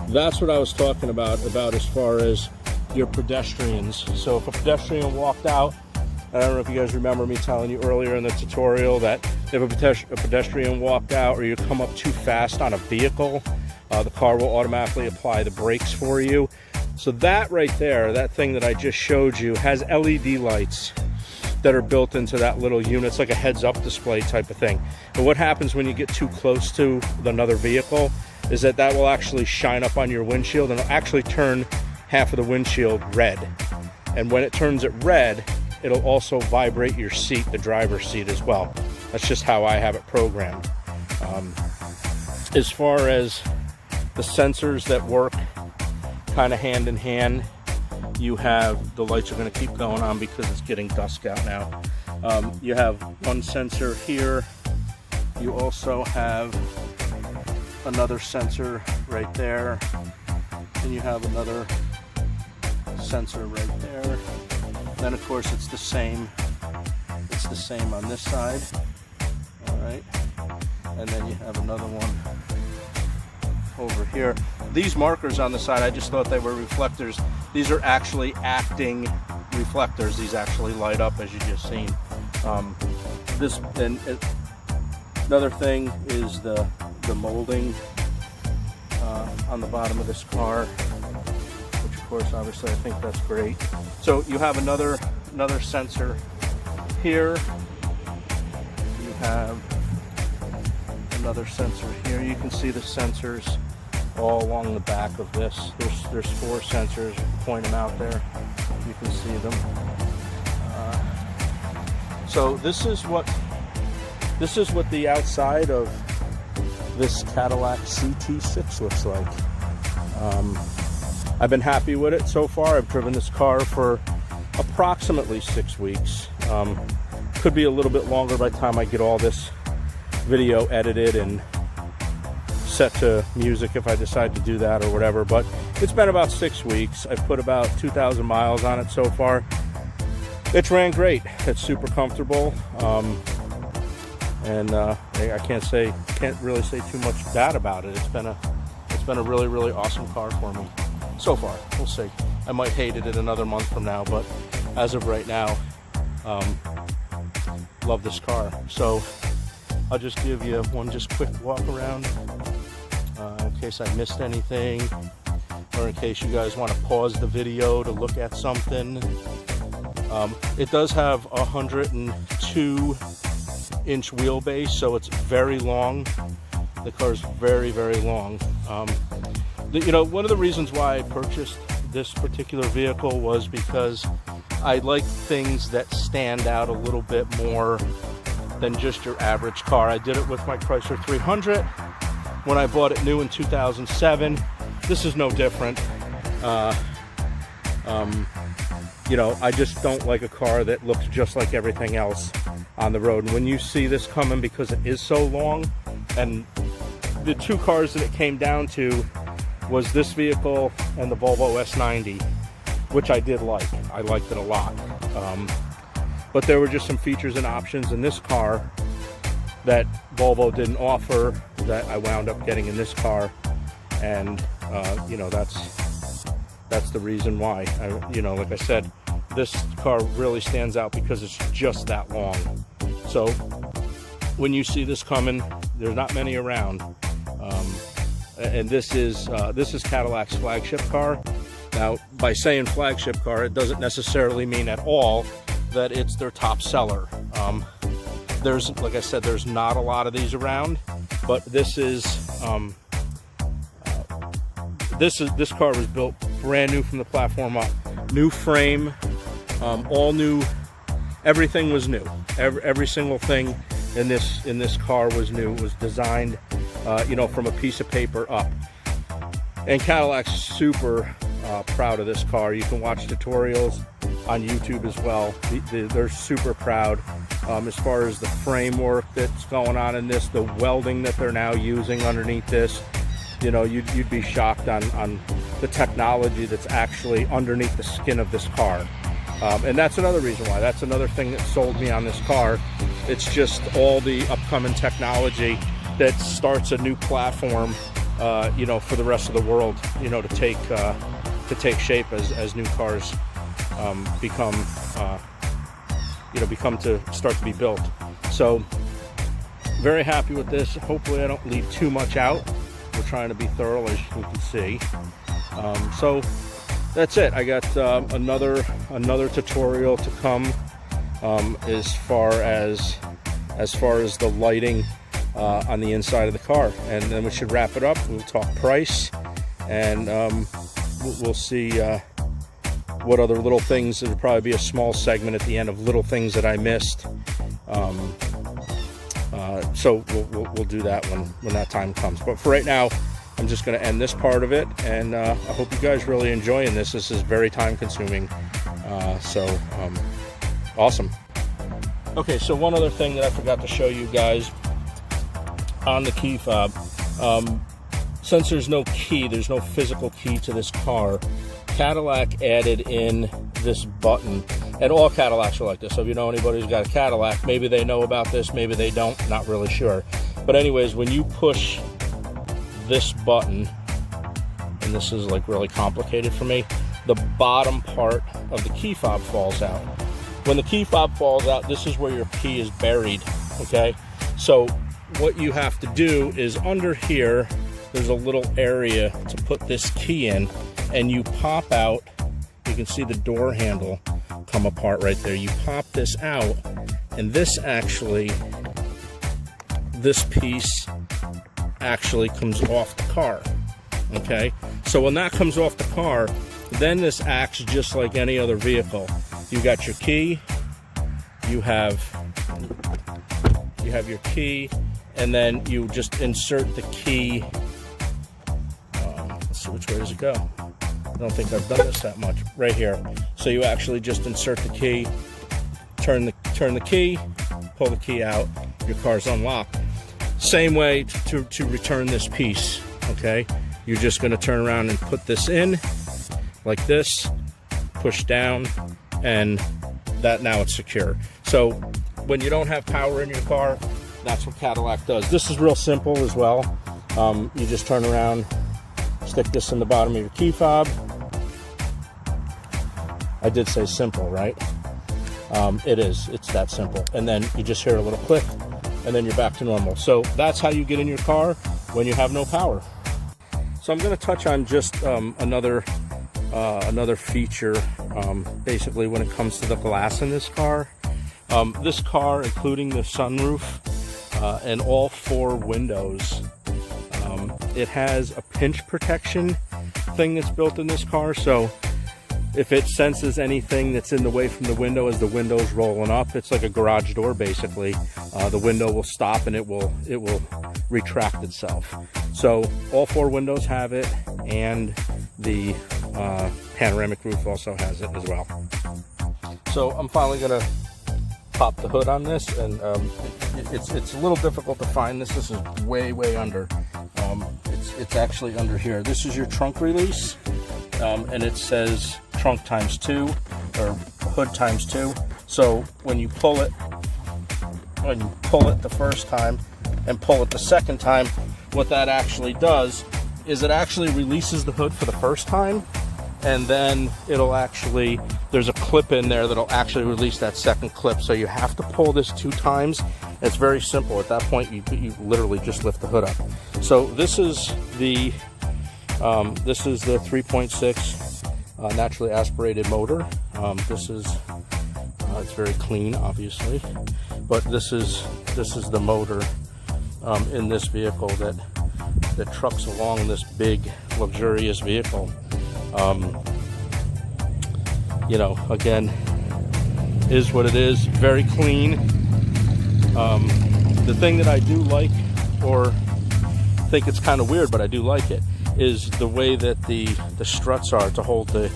That's what I was talking about as far as your pedestrians. So if a pedestrian walked out, I don't know if you guys remember me telling you earlier in the tutorial that if a pedestrian walked out or you come up too fast on a vehicle, the car will automatically apply the brakes for you. So that right there, that thing that I just showed you, has LED lights that are built into that little unit. It's like a heads-up display type of thing. And what happens when you get too close to another vehicle is that will actually shine up on your windshield, and it'll actually turn half of the windshield red. And when it turns it red, it'll also vibrate your seat, the driver's seat as well. That's just how I have it programmed. As far as the sensors that work kind of hand in hand, you have the lights are going to keep going on because it's getting dusk out now. You have one sensor here. You also have another sensor right there, and you have another sensor right there. Then of course it's the same on this side. All right, and then you have another one over here. These markers on the side, I just thought they were reflectors. These are actually acting reflectors. These actually light up, as you just seen. Another thing is the molding on the bottom of this car, which of course, obviously, I think that's great. So you have another sensor here. You have another sensor here. You can see the sensors all along the back of this. There's 4 sensors. You can point them out there. You can see them. So this is what the outside of this Cadillac CT6 looks like. I've been happy with it so far. I've driven this car for approximately 6 weeks. Could be a little bit longer by the time I get all this video edited and set to music if I decide to do that or whatever, but it's been about 6 weeks. I've put about 2,000 miles on it so far. It's ran great. It's super comfortable, and I can't really say too much bad about it. It's been a really, really awesome car for me so far. We'll see. I might hate it in another month from now, but as of right now, love this car. So I'll just give you one quick walk around in case I missed anything, or in case you guys want to pause the video to look at something. It does have a 102-inch wheelbase, so it's very long. The car's very, very long. One of the reasons why I purchased this particular vehicle was because I like things that stand out a little bit more than just your average car. I did it with my Chrysler 300 when I bought it new in 2007. This is no different. You know, I just don't like a car that looks just like everything else on the road. And when you see this coming, because it is so long, and the two cars that it came down to was this vehicle and the Volvo S90, which I did like. I liked it a lot. But there were just some features and options in this car that Volvo didn't offer that I wound up getting in this car. And, you know, that's the reason why. You know, like I said, this car really stands out because it's just that long. So when you see this coming, there's not many around. And this is Cadillac's flagship car. Now, by saying flagship car, it doesn't necessarily mean at all that it's their top seller. There's, like I said, there's not a lot of these around, but this is this car was built brand new from the platform up, new frame, all new. Everything was new. Every single thing in this car was new. It was designed, you know, from a piece of paper up. And Cadillac's super proud of this car. You can watch tutorials on YouTube as well. They're super proud as far as the framework that's going on in this, the welding that they're now using underneath this. You know, you'd be shocked on the technology that's actually underneath the skin of this car. And that's another reason why. That's another thing that sold me on this car. It's just all the upcoming technology that starts a new platform, you know, for the rest of the world, you know, to take shape as new cars become to start to be built. So very happy with this. Hopefully I don't leave too much out. We're trying to be thorough, as you can see. So that's it. I got another tutorial to come as far as the lighting on the inside of the car, and then we should wrap it up. We'll talk price, and we'll see what other little things. There'll probably be a small segment at the end of little things that I missed. So we'll do that when that time comes. But for right now, I'm just going to end this part of it, and I hope you guys really enjoying this. This is very time consuming. Awesome. Okay, so one other thing that I forgot to show you guys on the key fob. Since there's no key, there's no physical key to this car, Cadillac added in this button, and all Cadillacs are like this. So if you know anybody who's got a Cadillac, maybe they know about this, maybe they don't, not really sure. But anyways, when you push this button, and this is like really complicated for me, the bottom part of the key fob falls out. When the key fob falls out, this is where your key is buried, okay? So what you have to do is under here, there's a little area to put this key in, and you pop out. You can see the door handle come apart right there. You pop this out, and this piece actually comes off the car, okay? So when that comes off the car, then this acts just like any other vehicle. You got your key, you have your key, and then you just insert the key. Let's see, which way does it go? I don't think I've done this that much. Right here. So you actually just insert the key, turn the key, pull the key out, your car's unlocked. Same way to return this piece, okay? You're just going to turn around and put this in like this, push down, and that, now it's secure. So when you don't have power in your car, that's what Cadillac does. This is real simple as well. You just turn around, stick this in the bottom of your key fob. I did say simple, right? It is. It's that simple. And then you just hear a little click, and then you're back to normal. So that's how you get in your car when you have no power. So I'm going to touch on just another feature, basically when it comes to the glass in this car. This car, including the sunroof and all 4 windows, it has a pinch protection thing that's built in this car. So if it senses anything that's in the way from the window as the window's rolling up, it's like a garage door basically. The window will stop and it will retract itself. So all 4 windows have it, and the panoramic roof also has it as well. So I'm finally gonna pop the hood on this, and it's a little difficult to find this. This is way under. It's actually under here. This is your trunk release, and it says trunk ×2 or hood ×2. So when you pull it the first time and pull it the second time, what that actually does is it actually releases the hood for the first time, and then it'll actually, there's a clip in there that'll actually release that second clip. So you have to pull this 2 times. It's very simple. At that point, you literally just lift the hood up. So this is the 3.6 naturally aspirated motor. This is it's very clean, obviously, but this is the motor in this vehicle that trucks along this big luxurious vehicle. You know, again, is what it is. Very clean. The thing that I do like, or think it's kind of weird, but I do like it, is the way that the struts are to hold the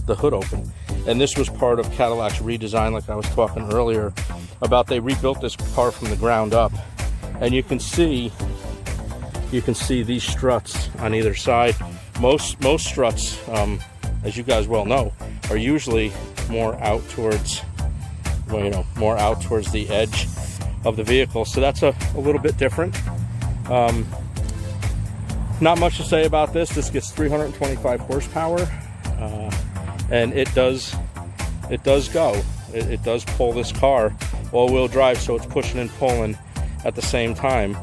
hood open. And this was part of Cadillac's redesign, like I was talking earlier about. They rebuilt this car from the ground up, and you can see these struts on either side. Most struts, as you guys well know, are usually more out towards, well, you know, more out towards the edge of the vehicle. So that's a little bit different. Not much to say about this. This gets 325 horsepower, and it does go. It does pull this car all-wheel drive, so it's pushing and pulling at the same time,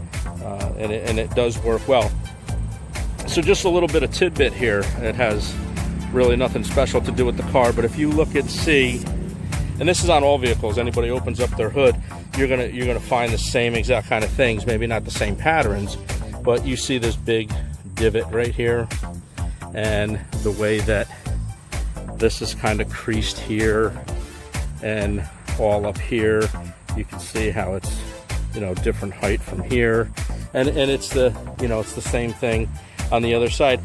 and it does work well. So just a little bit of tidbit here. It has really nothing special to do with the car, but if you look and see, and this is on all vehicles, anybody opens up their hood, you're gonna find the same exact kind of things. Maybe not the same patterns, but you see this big divot right here, and the way that this is kind of creased here and all up here. You can see how it's, you know, different height from here, and it's the, you know, it's the same thing on the other side.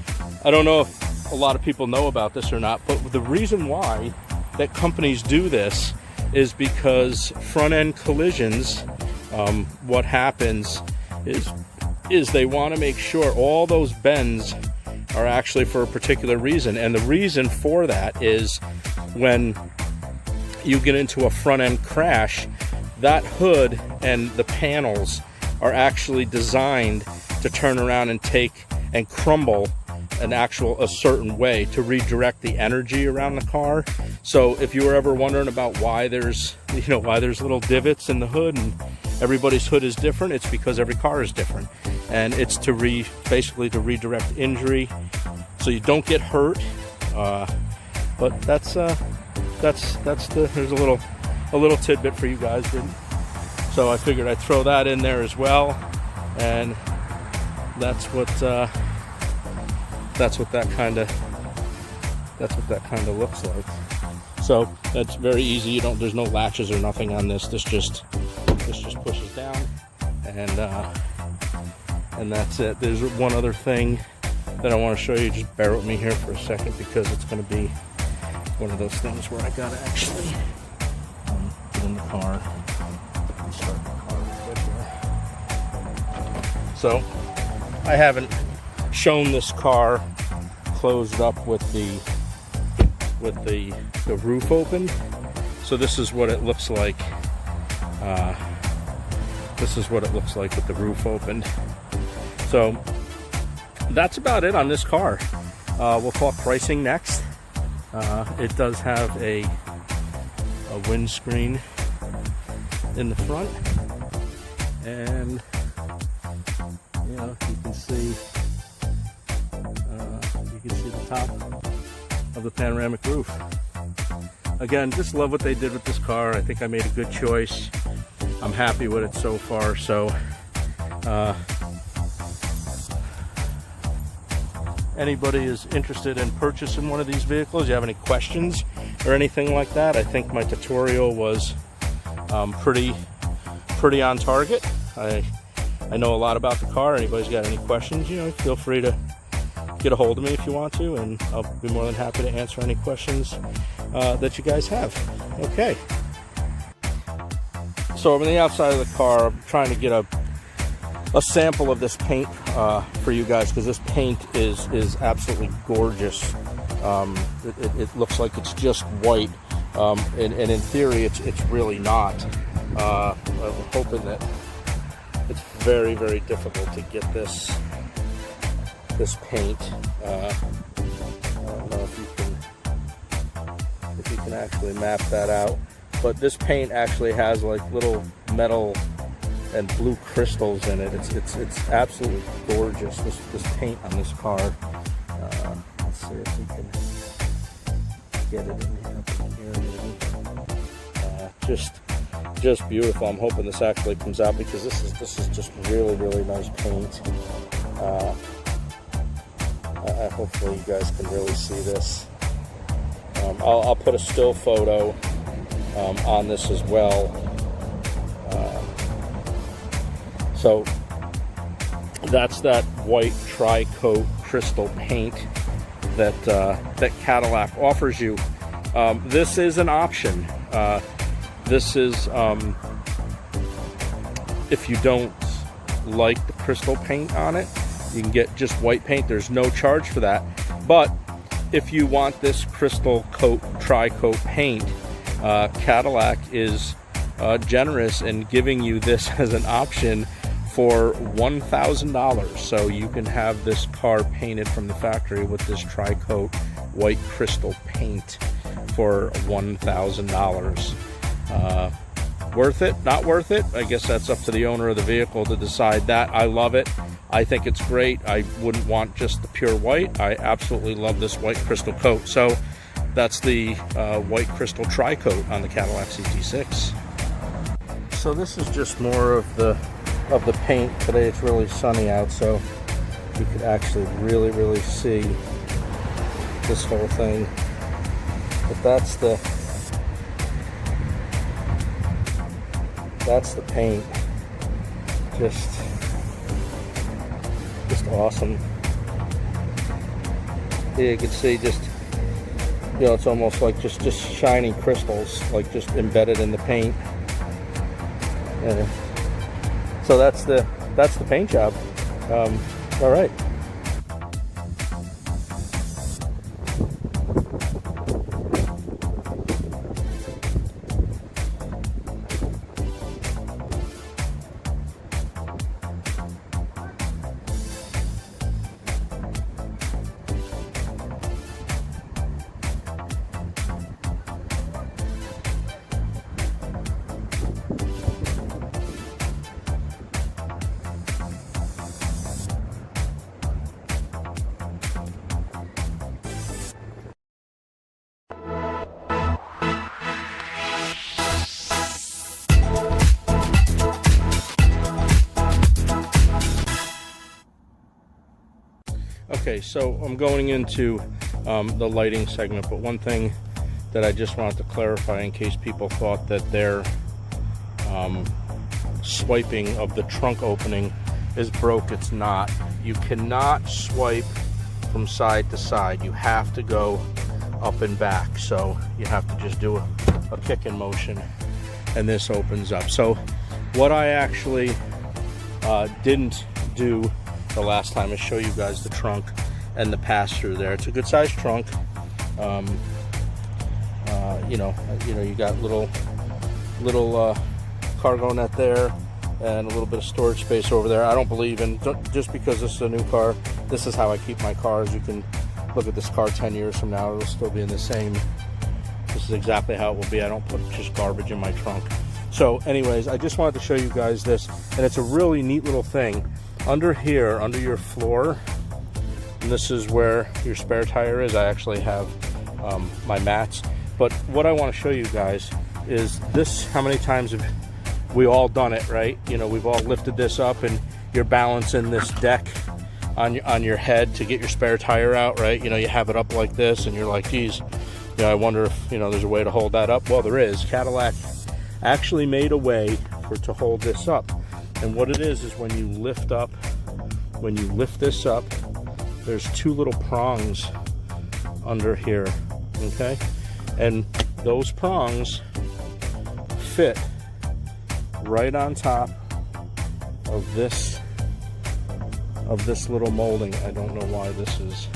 I don't know if a lot of people know about this or not, but the reason why that companies do this is because front end collisions, what happens is they want to make sure all those bends are actually for a particular reason. And the reason for that is when you get into a front end crash, that hood and the panels are actually designed to turn around and take and crumble a certain way to redirect the energy around the car. So if you were ever wondering about why there's little divots in the hood and everybody's hood is different, it's because every car is different, and it's to basically to redirect injury so you don't get hurt. But there's a little tidbit for you guys. So I figured I'd throw that in there as well, and that's what that kind of looks like. So that's very easy. There's no latches or nothing on this. This just pushes down, and that's it. There's one other thing that I want to show you. Just bear with me here for a second, because it's going to be one of those things where I gotta actually get in the car and start the car real quick here. So I haven't shown this car closed up with the roof open. So this is what it looks like. This is what it looks like with the roof opened. So that's about it on this car. We'll talk pricing next. It does have a windscreen in the front, and you know, you can see the top of the panoramic roof. Again, just love what they did with this car. I think I made a good choice. I'm happy with it so far. So anybody is interested in purchasing one of these vehicles, you have any questions or anything like that, I think my tutorial was pretty on target. I know a lot about the car. Anybody's got any questions, you know, feel free to get a hold of me if you want to, and I'll be more than happy to answer any questions that you guys have. Okay. So I'm on the outside of the car. I'm trying to get a sample of this paint for you guys, because this paint is absolutely gorgeous. It looks like it's just white, and in theory it's really not. I'm hoping that it's very, very difficult to get this paint. I don't know if you can actually map that out, but this paint actually has like little metal and blue crystals in it. It's absolutely gorgeous, this paint on this car. Let's see if we can get it in here. Just beautiful. I'm hoping this actually comes out, because this is just really, really nice paint. Hopefully you guys can really see this. I'll put a still photo on this as well. So that's that white tri-coat crystal paint that Cadillac offers you. This is an option. This is if you don't like the crystal paint on it, you can get just white paint. There's no charge for that. But if you want this crystal coat, tri-coat paint, Cadillac is generous in giving you this as an option for $1,000. So you can have this car painted from the factory with this tri-coat white crystal paint for $1,000. Worth it? Not worth it? I guess that's up to the owner of the vehicle to decide that. I love it. I think it's great. I wouldn't want just the pure white. I absolutely love this white crystal coat. So that's the white crystal tri-coat on the Cadillac CT6. So this is just more of the paint. Today it's really sunny out, so you could actually really, really see this whole thing. But that's the paint. Just awesome. Yeah, you can see just, you know, it's almost like just shiny crystals, like just embedded in the paint. So that's the paint job. All right. Okay, so I'm going into the lighting segment, but one thing that I just wanted to clarify in case people thought that their swiping of the trunk opening is broke. It's not. You cannot swipe from side to side. You have to go up and back. So you have to just do a kick in motion and this opens up. So what I actually didn't do the last time is show you guys the trunk and the pass-through there. It's a good sized trunk. You know, you got little cargo net there and a little bit of storage space over there. I don't believe in, just because this is a new car, this is how I keep my cars. You can look at this car 10 years from now, it'll still be in the same, this is exactly how it will be. I don't put just garbage in my trunk. So anyways, I just wanted to show you guys this, and it's a really neat little thing. Under here, under your floor, and this is where your spare tire is. I actually have my mats. But what I want to show you guys is this, how many times have we all done it, right? You know, we've all lifted this up and you're balancing this deck on your head to get your spare tire out, right? You know, you have it up like this, and you're like, geez, you know, I wonder if, you know, there's a way to hold that up. Well, there is. Cadillac actually made a way to hold this up. And what it is when you lift this up, there's two little prongs under here, okay? And those prongs fit right on top of this little molding. I don't know why this is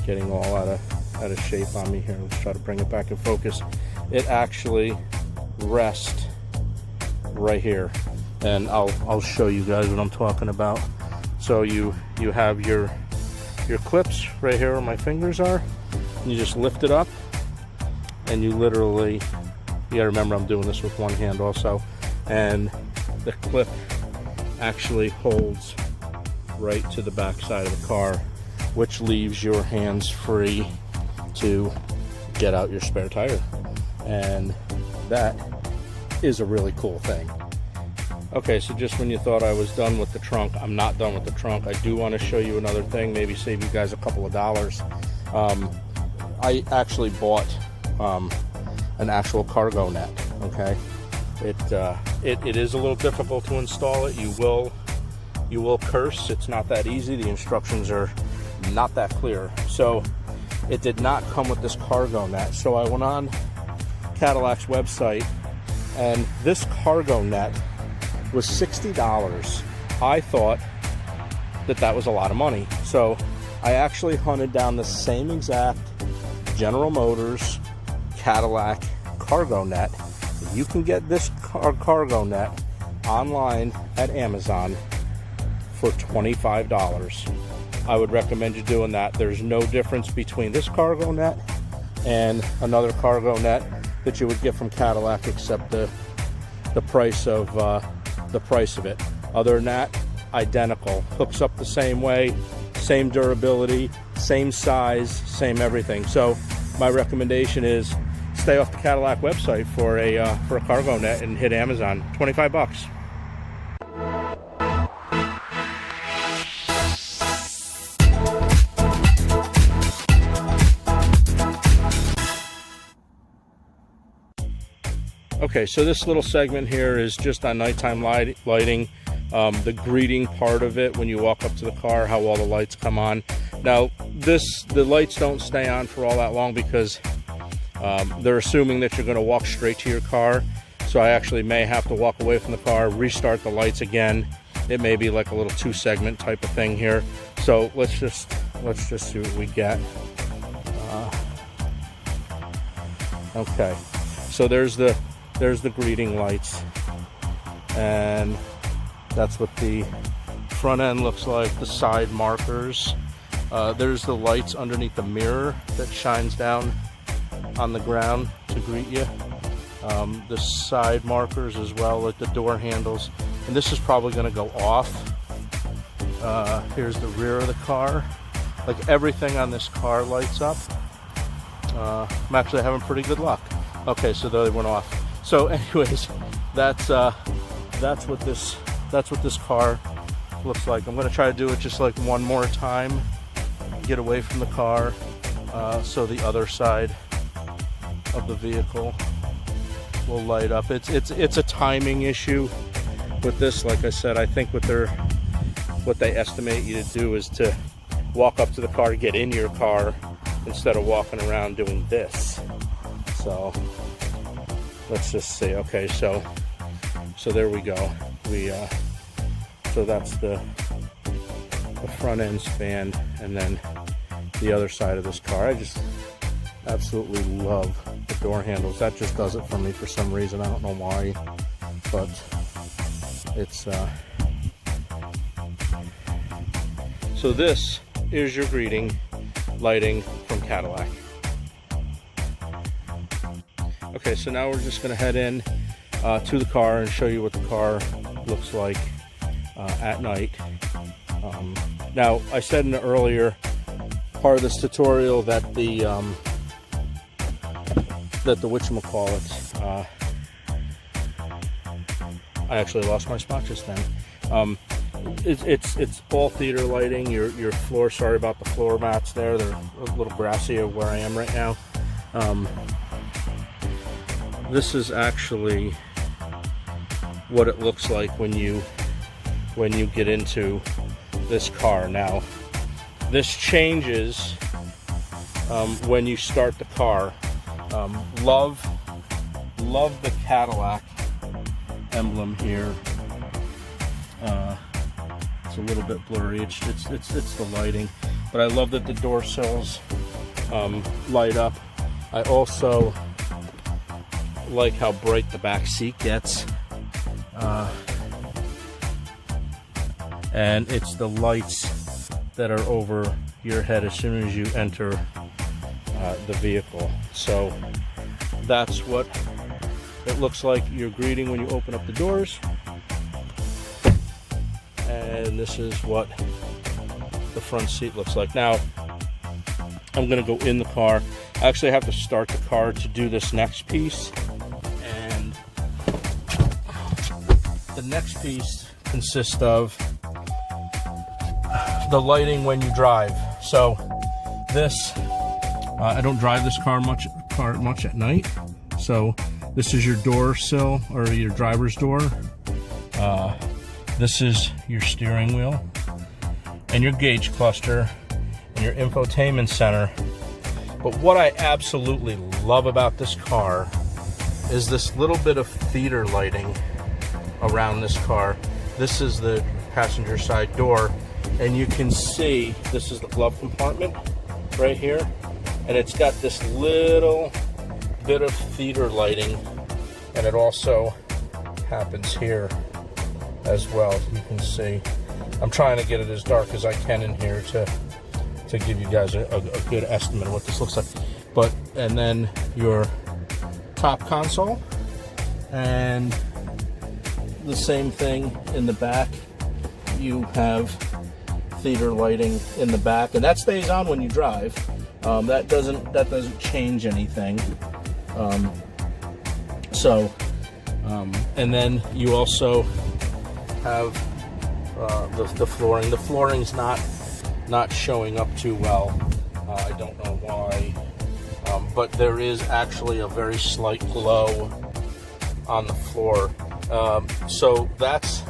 getting all out of shape on me here. Let's try to bring it back in focus. It actually rests right here, and I'll show you guys what I'm talking about. So you have your clips right here where my fingers are, and you just lift it up, and you literally, you gotta remember I'm doing this with one hand also, and the clip actually holds right to the back side of the car, which leaves your hands free to get out your spare tire. And that is a really cool thing. Okay, so just when you thought I was done with the trunk, I'm not done with the trunk. I do want to show you another thing, maybe save you guys a couple of dollars. I actually bought an actual cargo net, okay? It is a little difficult to install it. You will curse. It's not that easy. The instructions are not that clear. So it did not come with this cargo net. So I went on Cadillac's website, and this cargo net was $60. I thought that was a lot of money. So I actually hunted down the same exact General Motors Cadillac cargo net. You can get this cargo net online at Amazon for $25. I would recommend you doing that. There's no difference between this cargo net and another cargo net that you would get from Cadillac, except the price of it. Other than that, identical. Hooks up the same way, same durability, same size, same everything. So my recommendation is stay off the Cadillac website for a cargo net and hit Amazon. 25 bucks. Okay, so this little segment here is just on nighttime lighting, the greeting part of it when you walk up to the car, how all the lights come on. Now, the lights don't stay on for all that long because they're assuming that you're going to walk straight to your car. So I actually may have to walk away from the car, restart the lights again. It may be like a little 2-segment type of thing here. So let's just see what we get. Okay, so there's the greeting lights, and that's what the front end looks like. The side markers, there's the lights underneath the mirror that shines down on the ground to greet you. The side markers as well, like the door handles, and this is probably going to go off. Here's the rear of the car. Like everything on this car lights up. I'm actually having pretty good luck. Okay, so they went off. So anyways, that's what this car looks like. I'm going to try to do it just like one more time, get away from the car, so the other side of the vehicle will light up. It's a timing issue with this. Like I said, I think what they estimate you to do is to walk up to the car, get in your car, instead of walking around doing this. So let's just see. Okay, so there we go. So that's the front end span, and then the other side of this car. I just absolutely love the door handles. That just does it for me for some reason. I don't know why, but it's so this is your greeting lighting from Cadillac. Okay, so now we're just going to head in to the car and show you what the car looks like at night. Now, I said in the earlier part of this tutorial that the whatchamacallit, I actually lost my spot just then. it's all theater lighting. Your floor, sorry about the floor mats there, they're a little grassy where I am right now. This is actually what it looks like when you get into this car. Now this changes when you start the car. Love the Cadillac emblem here. It's a little bit blurry. It's the lighting, but I love that the door sills light up. I also like how bright the back seat gets, and it's the lights that are over your head as soon as you enter the vehicle. So that's what it looks like you're greeting when you open up the doors. And this is what the front seat looks like. Now, I'm gonna go in the car. I actually have to start the car to do this next piece. And the next piece consists of the lighting when you drive. So this, I don't drive this car much at night. So this is your door sill, or your driver's door. This is your steering wheel and your gauge cluster and your infotainment center. But what I absolutely love about this car is this little bit of theater lighting around this car. This is the passenger side door, and you can see this is the glove compartment right here, and it's got this little bit of theater lighting, and it also happens here as well. You can see I'm trying to get it as dark as I can in here to give you guys a good estimate of what this looks like. And then your top console, and the same thing in the back. You have theater lighting in the back, and that stays on when you drive. That doesn't change anything. And then you also have the flooring. The flooring's not showing up too well. I don't know why, but there is actually a very slight glow on the floor. So that's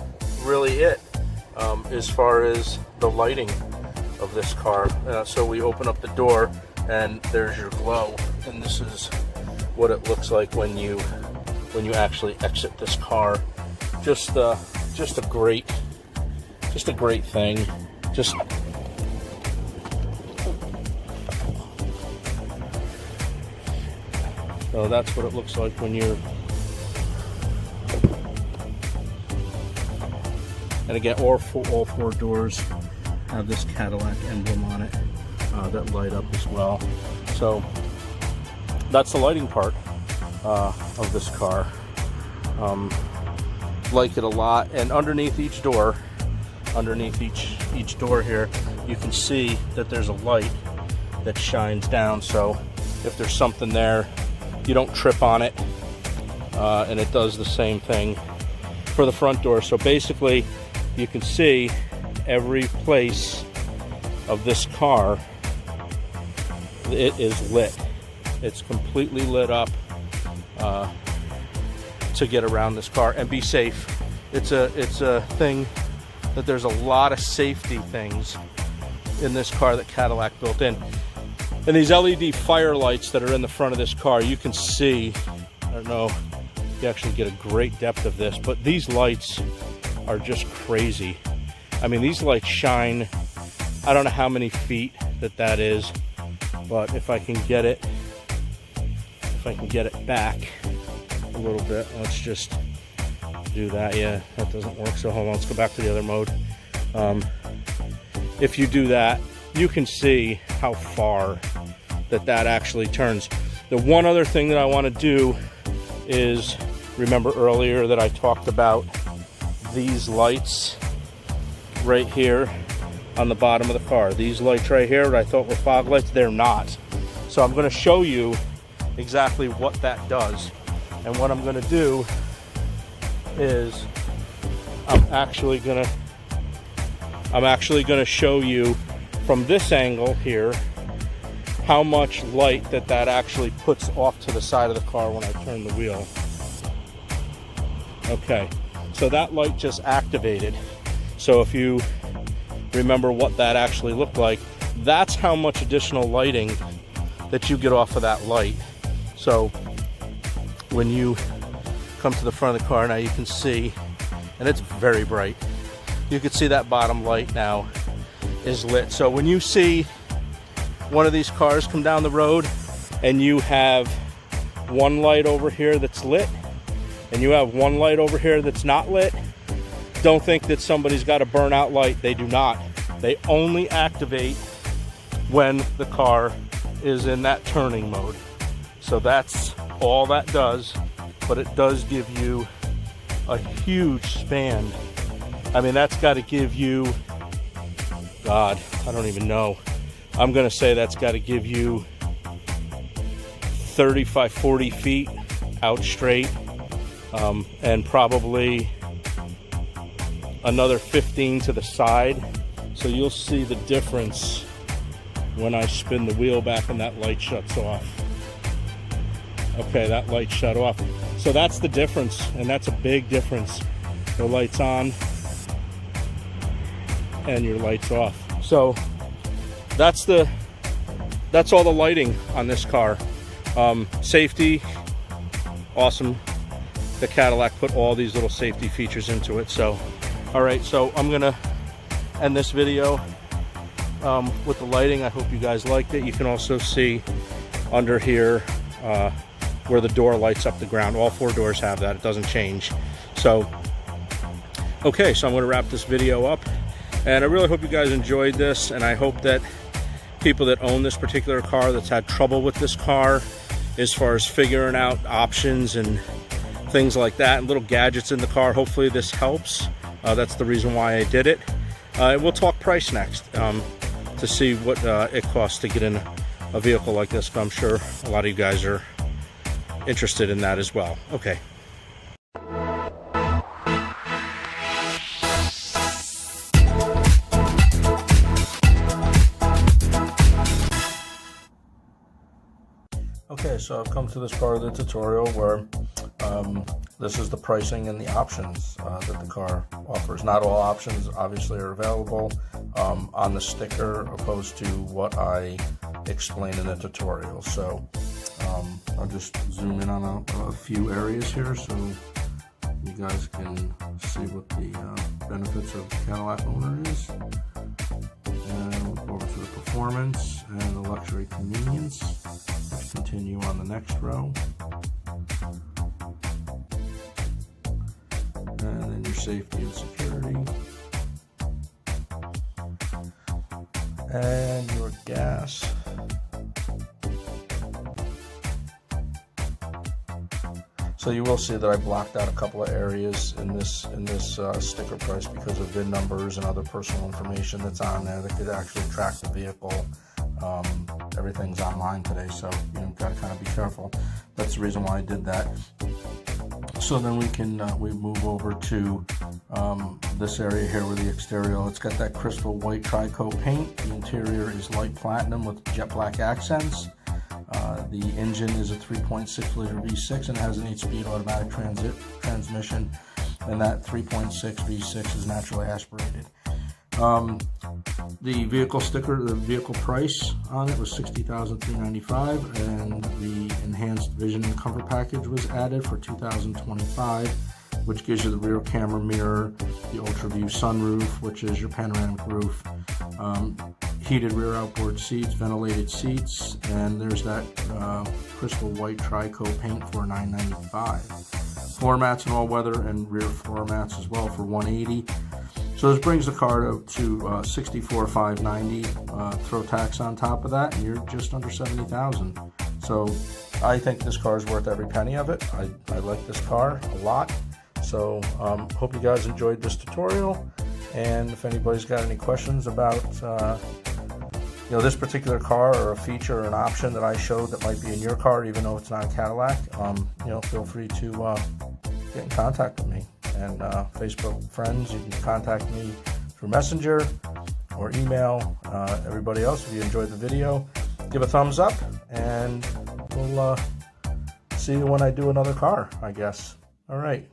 really it as far as the lighting of this car. So we open up the door, and there's your glow, and this is what it looks like when you actually exit this car. Just a great thing. So that's what it looks like when you're. And again, all four doors have this Cadillac emblem on it that light up as well. So that's the lighting part of this car. Like it a lot. And underneath each door here, you can see that there's a light that shines down. So if there's something there, you don't trip on it. And it does the same thing for the front door. So basically, you can see every place of this car, it is lit. It's completely lit up to get around this car and be safe. It's a thing that there's a lot of safety things in this car that Cadillac built in. And these LED fire lights that are in the front of this car, you can see, I don't know if you actually get a great depth of this, but these lights are just crazy. I mean, these lights shine, I don't know how many feet that is, but if I can get it back a little bit, let's just do that. Yeah, that doesn't work, so hold on, let's go back to the other mode. If you do that, you can see how far that actually turns. The one other thing that I want to do is, remember earlier that I talked about these lights right here on the bottom of the car. These lights right here that I thought were fog lights, they're not. So I'm going to show you exactly what that does. And what I'm going to do is I'm actually going to I'm actually going to show you from this angle here how much light that actually puts off to the side of the car when I turn the wheel. Okay, so that light just activated. So if you remember what that actually looked like, that's how much additional lighting that you get off of that light. So when you come to the front of the car now, you can see, and it's very bright, you can see that bottom light now is lit. So when you see one of these cars come down the road and you have one light over here that's lit and you have one light over here that's not lit, don't think that somebody's got a burnout light. They do not. They only activate when the car is in that turning mode. So that's all that does, but it does give you a huge span. I mean, that's got to give you, God, I don't even know. I'm going to say that's got to give you 35, 40 feet out straight, and probably another 15 to the side. So you'll see the difference when I spin the wheel back and that light shuts off. Okay, that light shut off. So that's the difference, and that's a big difference. The light's on and your light's off. So that's all the lighting on this car. Safety, awesome. The Cadillac put all these little safety features into it. So, all right, so I'm gonna end this video with the lighting. I hope you guys liked it. You can also see under here where the door lights up the ground. All four doors have that. It doesn't change. So, okay, so I'm gonna wrap this video up. And I really hope you guys enjoyed this, and I hope that people that own this particular car, that's had trouble with this car as far as figuring out options and things like that and little gadgets in the car, hopefully this helps. That's the reason why I did it. We'll talk price next to see what it costs to get in a vehicle like this, but I'm sure a lot of you guys are interested in that as well. Okay. Okay, so I've come to this part of the tutorial where this is the pricing and the options that the car offers. Not all options obviously are available on the sticker, opposed to what I explain in the tutorial. So I'll just zoom in on a few areas here so you guys can see what the benefits of the Cadillac owner is. And we'll go over to the performance and the luxury convenience. Let's continue on the next row. And then your safety and security. And your gas. So you will see that I blocked out a couple of areas in this sticker price because of VIN numbers and other personal information that's on there that could actually track the vehicle. Everything's online today, so you know, gotta kind of be careful. That's the reason why I did that. So then we can we move over to this area here with the exterior. It's got that crystal white tri-coat paint. The interior is light platinum with jet black accents. The engine is a 3.6 liter V6 and has an 8-speed automatic transmission, and that 3.6 V6 is naturally aspirated. The vehicle sticker, the vehicle price on it was $60,395, and the enhanced vision and comfort package was added for $2,025, which gives you the rear camera mirror, the ultra view sunroof, which is your panoramic roof, heated rear outboard seats, ventilated seats, and there's that crystal white tri-coat paint for $995. Floor mats and all weather and rear floor mats as well for $180. So this brings the car to $64,590. Throw tax on top of that, and you're just under $70,000. So I think this car is worth every penny of it. I like this car a lot. So hope you guys enjoyed this tutorial. And if anybody's got any questions about this particular car, or a feature or an option that I showed that might be in your car, even though it's not a Cadillac, feel free to get in contact with me. And Facebook friends, you can contact me through Messenger or email. Everybody else, if you enjoyed the video, give a thumbs up, and we'll see you when I do another car, I guess. All right.